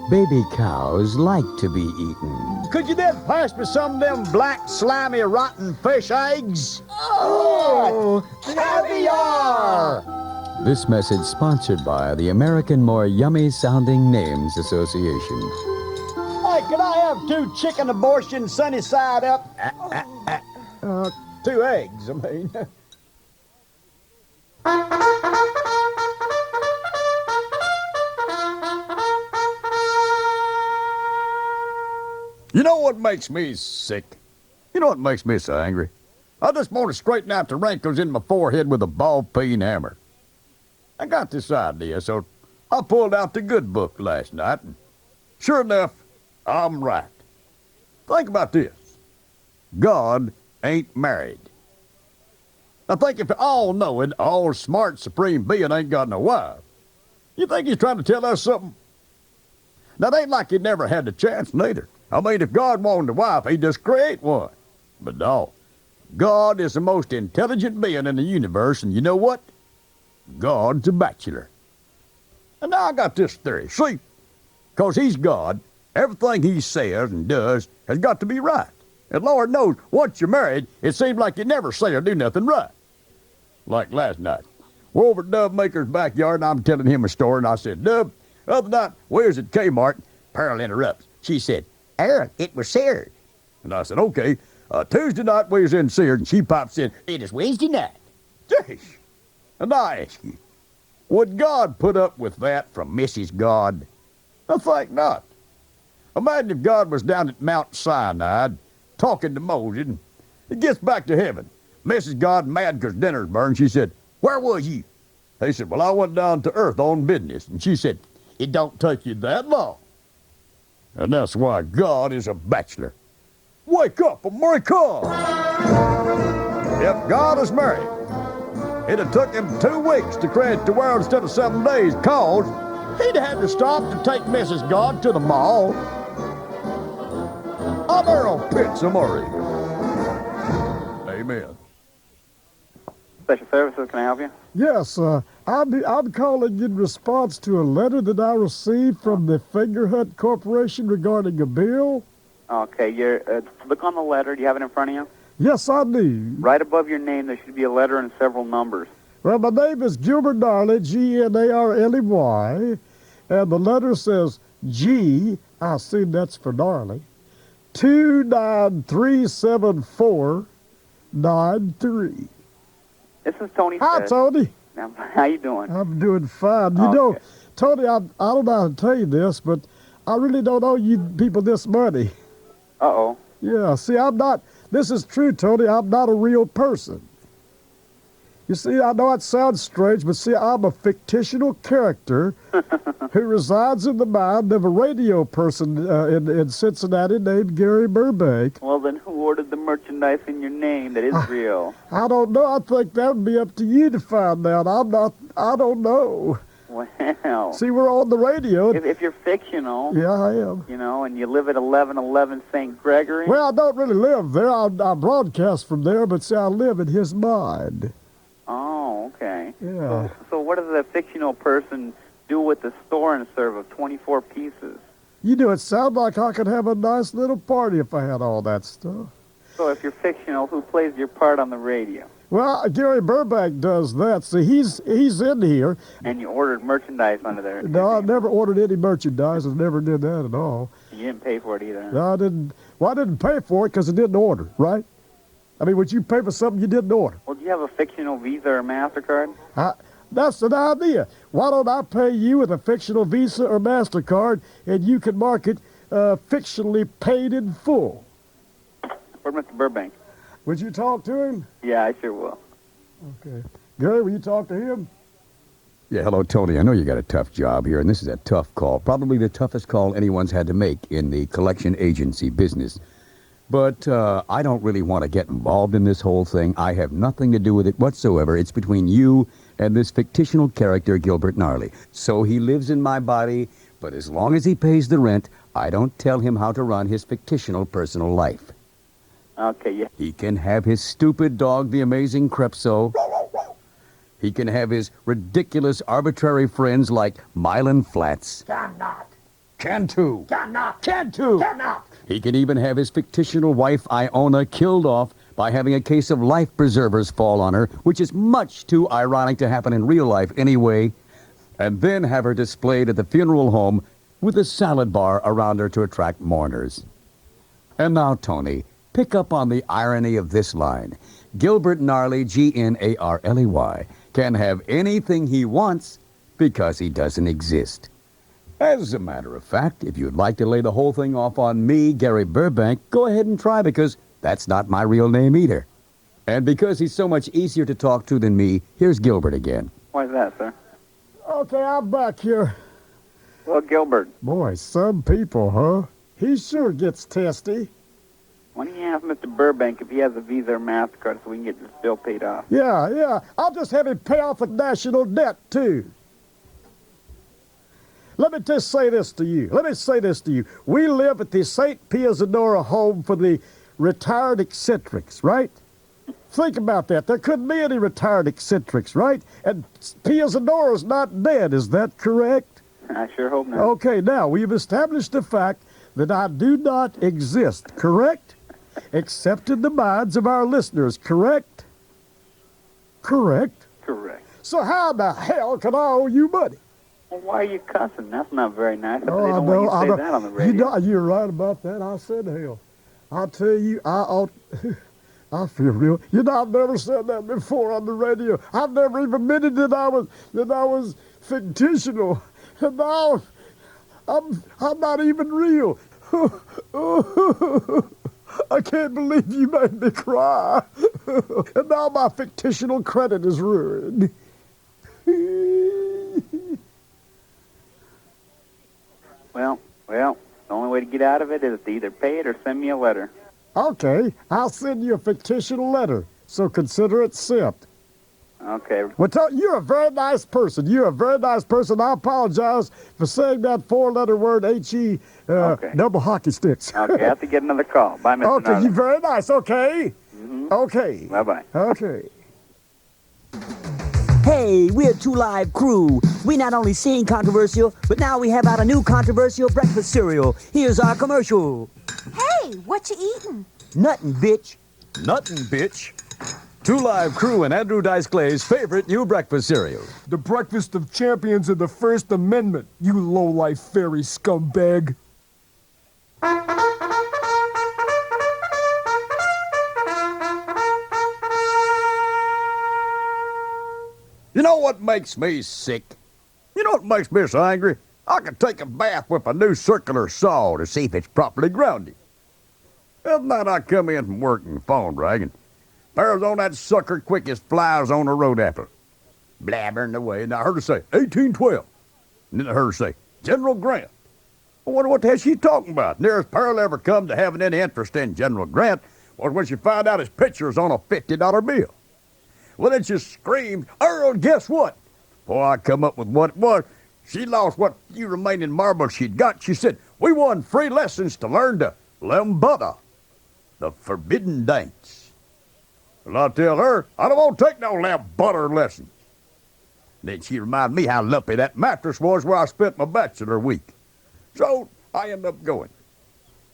Baby cows like to be eaten. Could you then pass me some of them black, slimy, rotten fish eggs? Oh, caviar! This message sponsored by the American More Yummy Sounding Names Association. Hey, can I have 2 chicken abortions sunny side up? 2 eggs, I mean. You know what makes me sick? You know what makes me so angry? I just want to straighten out the wrinkles in my forehead with a ball-peen hammer. I got this idea, so I pulled out the good book last night, and sure enough, I'm right. Think about this. God ain't married. I think if all-knowing, all-smart supreme being ain't got no wife, you think he's trying to tell us something? Now, it ain't like he never had the chance, neither. I mean, if God wanted a wife, he'd just create one. But no, God is the most intelligent being in the universe, and you know what? God's a bachelor. And now I got this theory. See, because he's God, everything he says and does has got to be right. And Lord knows, once you're married, it seems like you never say or do nothing right. Like last night. We're over at Dub Maker's backyard, and I'm telling him a story, and I said, Dub, other night, we was at Kmart. Pearl interrupts. She said, Aaron, it was Sears. And I said, okay. Tuesday night, we was in Sears, and she pops in, it is Wednesday night. Jeez. And I ask you, would God put up with that from Mrs. God? I think not. Imagine if God was down at Mount Sinai talking to Moses, and he gets back to heaven. Mrs. God mad because dinner's burned. She said, where was you? He said, well, I went down to earth on business. And she said, it don't take you that long. And that's why God is a bachelor. Wake up, America! If God is married, it'd have took him 2 weeks to create the world instead of 7 days, cause he'd had to stop to take Mrs. God to the mall. I'm Earl Pitts, Murray. Amen. Special Services, can I help you? Yes, I'm calling in response to a letter that I received from the Fingerhut Corporation regarding a bill. Okay, look on the letter. Do you have it in front of you? Yes, I do. Right above your name, there should be a letter and several numbers. Well, my name is Gilbert Gnarley, Gnarley, and the letter says G, I assume that's for Gnarley, 2937493. This is Tony. Hi, Tony. How you doing? I'm doing fine. You know, Tony, I don't know how to tell you this, but I really don't owe you people this money. Uh-oh. Yeah, see, this is true, Tony, I'm not a real person. You see, I know it sounds strange, but see, I'm a fictional character who resides in the mind of a radio person in Cincinnati named Gary Burbank. Well, then who ordered the merchandise in your name that is real? I don't know. I think that would be up to you to find out. I don't know. Well. See, we're on the radio. If you're fictional. Yeah, I am. You know, and you live at 1111 St. Gregory. Well, I don't really live there. I broadcast from there, but see, I live in his mind. Oh, okay. Yeah. So what does a fictional person do with the store and serve of 24 pieces? You know, it sounds like I could have a nice little party if I had all that stuff. So if you're fictional, who plays your part on the radio? Well, Gary Burbank does that. See, he's in here. And you ordered merchandise under there? No, I never ordered any merchandise. I never did that at all. You didn't pay for it either? No, I didn't. Well, I didn't pay for it because I didn't order, right? I mean, would you pay for something you didn't order? Well, do you have a fictional Visa or MasterCard? That's an idea. Why don't I pay you with a fictional Visa or MasterCard, and you can mark it fictionally paid in full? Where's Mr. Burbank? Would you talk to him? Yeah, I sure will. Okay. Gary, will you talk to him? Yeah, hello, Tony. I know you got a tough job here, and this is a tough call. Probably the toughest call anyone's had to make in the collection agency business. But I don't really want to get involved in this whole thing. I have nothing to do with it whatsoever. It's between you and this fictional character, Gilbert Gnarley. So he lives in my body, but as long as he pays the rent, I don't tell him how to run his fictional personal life. Okay, yeah. He can have his stupid dog, the amazing Crepso. He can have his ridiculous, arbitrary friends like Mylan Flats. Cannot. Cantu. Cannot. Cantu. Cannot. He can even have his fictional wife, Iona, killed off by having a case of life preservers fall on her, which is much too ironic to happen in real life anyway, and then have her displayed at the funeral home with a salad bar around her to attract mourners. And now, Tony, pick up on the irony of this line. Gilbert Gnarley, Gnarley, can have anything he wants because he doesn't exist. As a matter of fact, if you'd like to lay the whole thing off on me, Gary Burbank, go ahead and try, because that's not my real name either. And because he's so much easier to talk to than me, here's Gilbert again. Why is that, sir? Okay, I'm back here. Well, Gilbert. Boy, some people, huh? He sure gets testy. Why don't you ask Mr. Burbank if he has a Visa or MasterCard so we can get this bill paid off? Yeah. I'll just have him pay off the national debt, too. Let me just say this to you. We live at the St. Piazzadora home for the retired eccentrics, right? Think about that. There couldn't be any retired eccentrics, right? And Piazzadora's not dead, is that correct? I sure hope not. Okay, now, we've established the fact that I do not exist, correct? Except in the minds of our listeners, correct? Correct. Correct. So how the hell can I owe you money? Well, why are you cussing? That's not very nice. Oh, They don't want you to say that on the radio. You're right about that. I said hell. I'll tell you, I feel real. I've never said that before on the radio. I've never even admitted that I was fictional. And now I'm not even real. I can't believe you made me cry. And now my fictional credit is ruined. Well, the only way to get out of it is to either pay it or send me a letter. Okay, I'll send you a fictional letter, so consider it sent. Okay. Well, you're a very nice person. I apologize for saying that four-letter word, H-E, double hockey sticks. Okay, I have to get another call. Bye, Mr. Okay, Gnarley. you're very nice, okay? Mm-hmm. Okay. Bye-bye. Okay. Hey, we're Two Live Crew. We not only sing controversial, but now we have out a new controversial breakfast cereal. Here's our commercial. Hey, what you eating? Nothing, bitch. Nothing, bitch. Two Live Crew and Andrew Dice Clay's favorite new breakfast cereal. The breakfast of champions of the First Amendment, you low-life fairy scumbag. You know what makes me sick? You know what makes me so angry? I could take a bath with a new circular saw to see if it's properly grounded. The other night I come in from work and phone rang, and Barrow's on that sucker quick as flies on a road apple. Blabbering away, and I heard her say, 1812. And then I heard her say, General Grant. I wonder what the hell she's talking about. Nearest Pearl ever come to having any interest in General Grant was when she found out his picture was on a $50 bill. Well, then she screamed, Earl, guess what? Before I come up with what it was, she lost what few remaining marbles she'd got. She said, we won free lessons to learn to lambada, the forbidden dance. Well, I tell her, I don't want to take no lambada lessons. Then she reminded me how lumpy that mattress was where I spent my bachelor week. So I end up going.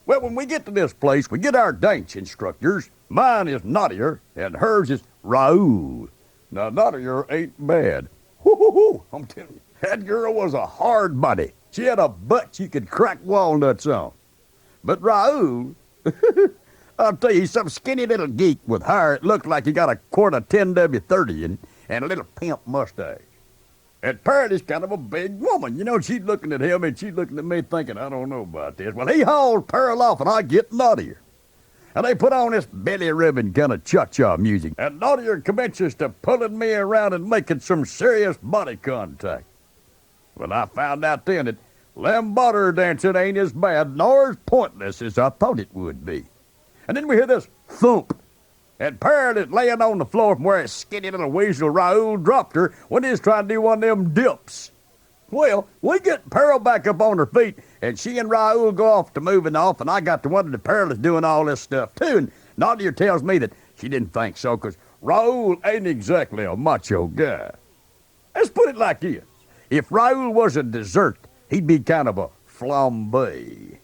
Well, when we get to this place, we get our dance instructors. Mine is Naughtier, and hers is Raoul. Now, Naughtier ain't bad. Hoo-hoo-hoo, I'm telling you, that girl was a hard body. She had a butt you could crack walnuts on. But Raoul, I'll tell you, he's some skinny little geek with hair that looked like he got a quart of 10W30 in, and a little pimp mustache. And Paradis kind of a big woman. You know, she's looking at him and she's looking at me thinking, I don't know about this. Well, he hauled Pearl off and I get Naughtier. And they put on this belly ribbon kind of cha-cha music. And Naughtier commences to pulling me around and making some serious body contact. Well, I found out then that lambada dancing ain't as bad nor as pointless as I thought it would be. And then we hear this thump. And Pearl is laying on the floor from where his skinny little weasel Raoul dropped her when he was trying to do one of them dips. Well, we get Pearl back up on her feet, and she and Raoul go off to moving off, and I got to wonder if Pearl is doing all this stuff too. And Nadia tells me that she didn't think so, because Raoul ain't exactly a macho guy. Let's put it like this. If Raoul was a dessert, he'd be kind of a flambe.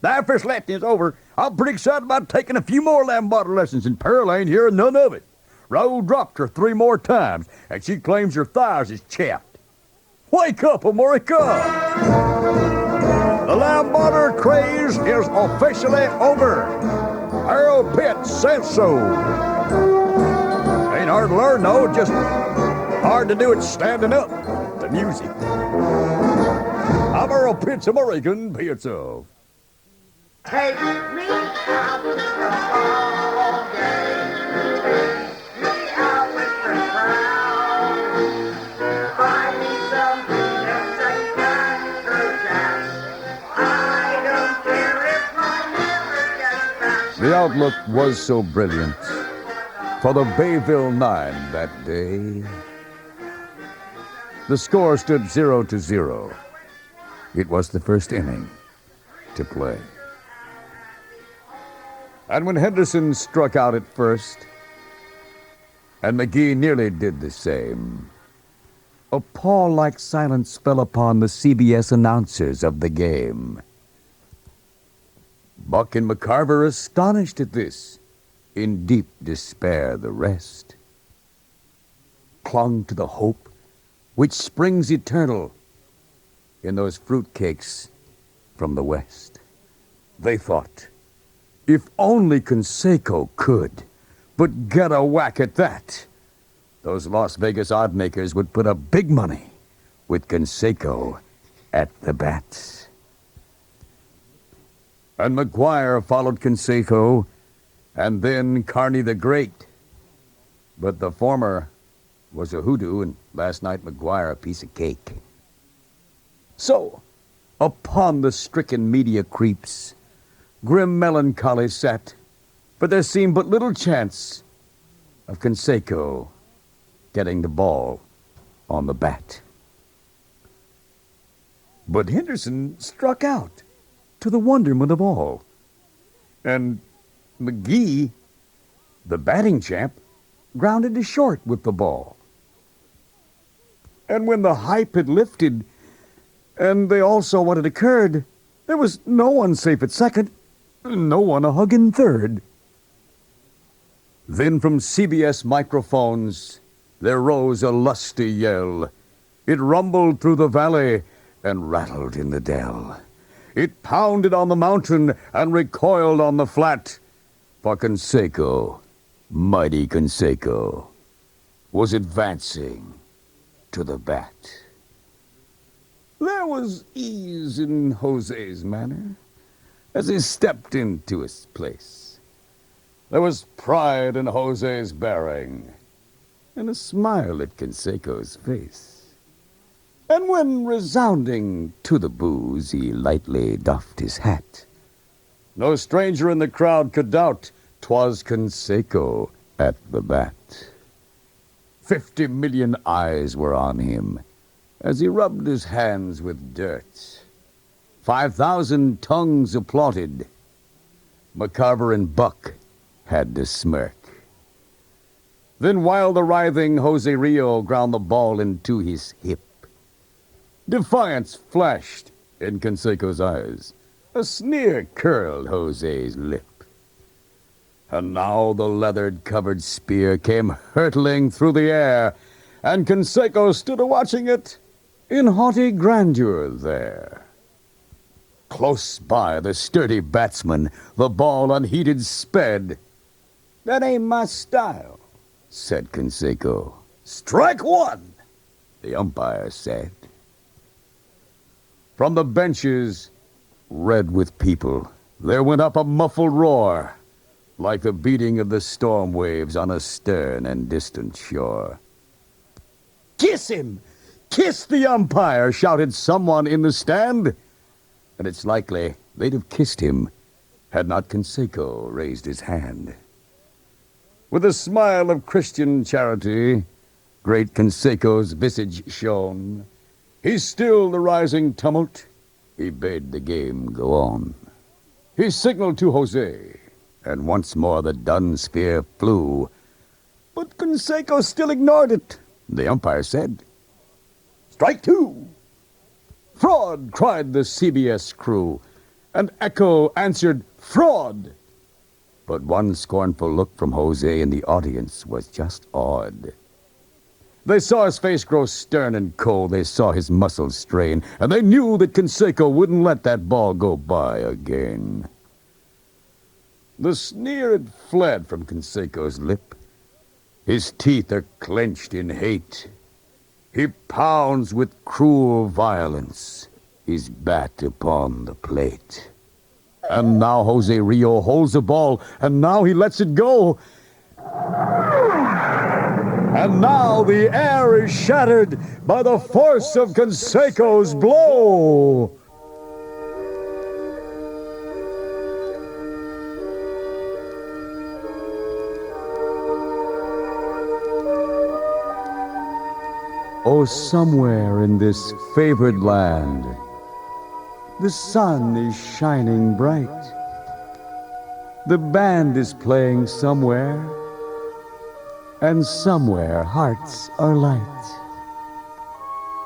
Now, if this lesson is over, I'm pretty excited about taking a few more lambada lessons, and Pearl ain't hearing none of it. Raoul dropped her 3 more times, and she claims her thighs is chapped. Wake up, America! The lambada craze is officially over. Harold Pitt says so. Ain't hard to learn, though, just hard to do it standing up to music. I'm Earl Pitt's American Pizza. Take me out with the all day. Take me out with the crowd. Buy me some peanuts and cracker jacks. I don't care if I never get back. The outlook was so brilliant for the Bayville Nine that day. The score stood 0-0. It was the first inning to play. And when Henderson struck out at first, and McGee nearly did the same, a pall-like silence fell upon the CBS announcers of the game. Buck and McCarver, astonished at this, in deep despair the rest, clung to the hope which springs eternal in those fruitcakes from the West. They thought, if only Canseco could but get a whack at that, those Las Vegas oddmakers would put up big money with Canseco at the bats. And McGuire followed Canseco, and then Carney the Great. But the former was a hoodoo, and last night McGuire a piece of cake. So, upon the stricken media creeps, grim melancholy sat, but there seemed but little chance of Canseco getting the ball on the bat. But Henderson struck out, to the wonderment of all. And McGee, the batting champ, grounded to short with the ball. And when the hype had lifted, and they all saw what had occurred, there was no one safe at second, no one a hug in third. Then from CBS microphones there rose a lusty yell. It rumbled through the valley and rattled in the dell. It pounded on the mountain and recoiled on the flat. For Canseco, mighty Canseco, was advancing to the bat. There was ease in Jose's manner as he stepped into his place. There was pride in Jose's bearing and a smile at Canseco's face. And when, resounding to the boos, he lightly doffed his hat, no stranger in the crowd could doubt 'twas Canseco at the bat. 50 million eyes were on him as he rubbed his hands with dirt. 5,000 tongues applauded. McCarver and Buck had to smirk. Then while the writhing Jose Rio ground the ball into his hip, defiance flashed in Canseco's eyes. A sneer curled Jose's lip. And now the leather-covered spear came hurtling through the air, and Canseco stood a-watching it in haughty grandeur there. Close by the sturdy batsman, the ball unheeded sped. "That ain't my style," said Canseco. "Strike one," the umpire said. From the benches, red with people, there went up a muffled roar, like the beating of the storm waves on a stern and distant shore. "Kiss him! Kiss the umpire!" shouted someone in the stand. And it's likely they'd have kissed him had not Canseco raised his hand. With a smile of Christian charity, great Canseco's visage shone. He stilled the rising tumult. He bade the game go on. He signaled to Jose, and once more the dun spear flew. But Canseco still ignored it. The umpire said, "Strike two." "Fraud!" cried the CBS crew, and echo answered, "Fraud!" But one scornful look from Jose in the audience was just odd. They saw his face grow stern and cold. They saw his muscles strain, and they knew that Canseco wouldn't let that ball go by again. The sneer had fled from Canseco's lip. His teeth are clenched in hate. He pounds with cruel violence his bat upon the plate. And now Jose Rio holds the ball, and now he lets it go. And now the air is shattered by the force of Canseco's blow. Oh, somewhere in this favored land, the sun is shining bright. The band is playing somewhere, and somewhere hearts are light.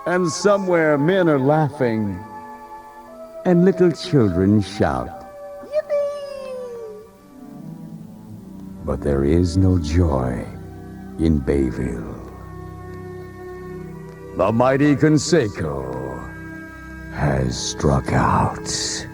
And somewhere men are laughing, and little children shout. But there is no joy in Bayville. The mighty Conseco has struck out.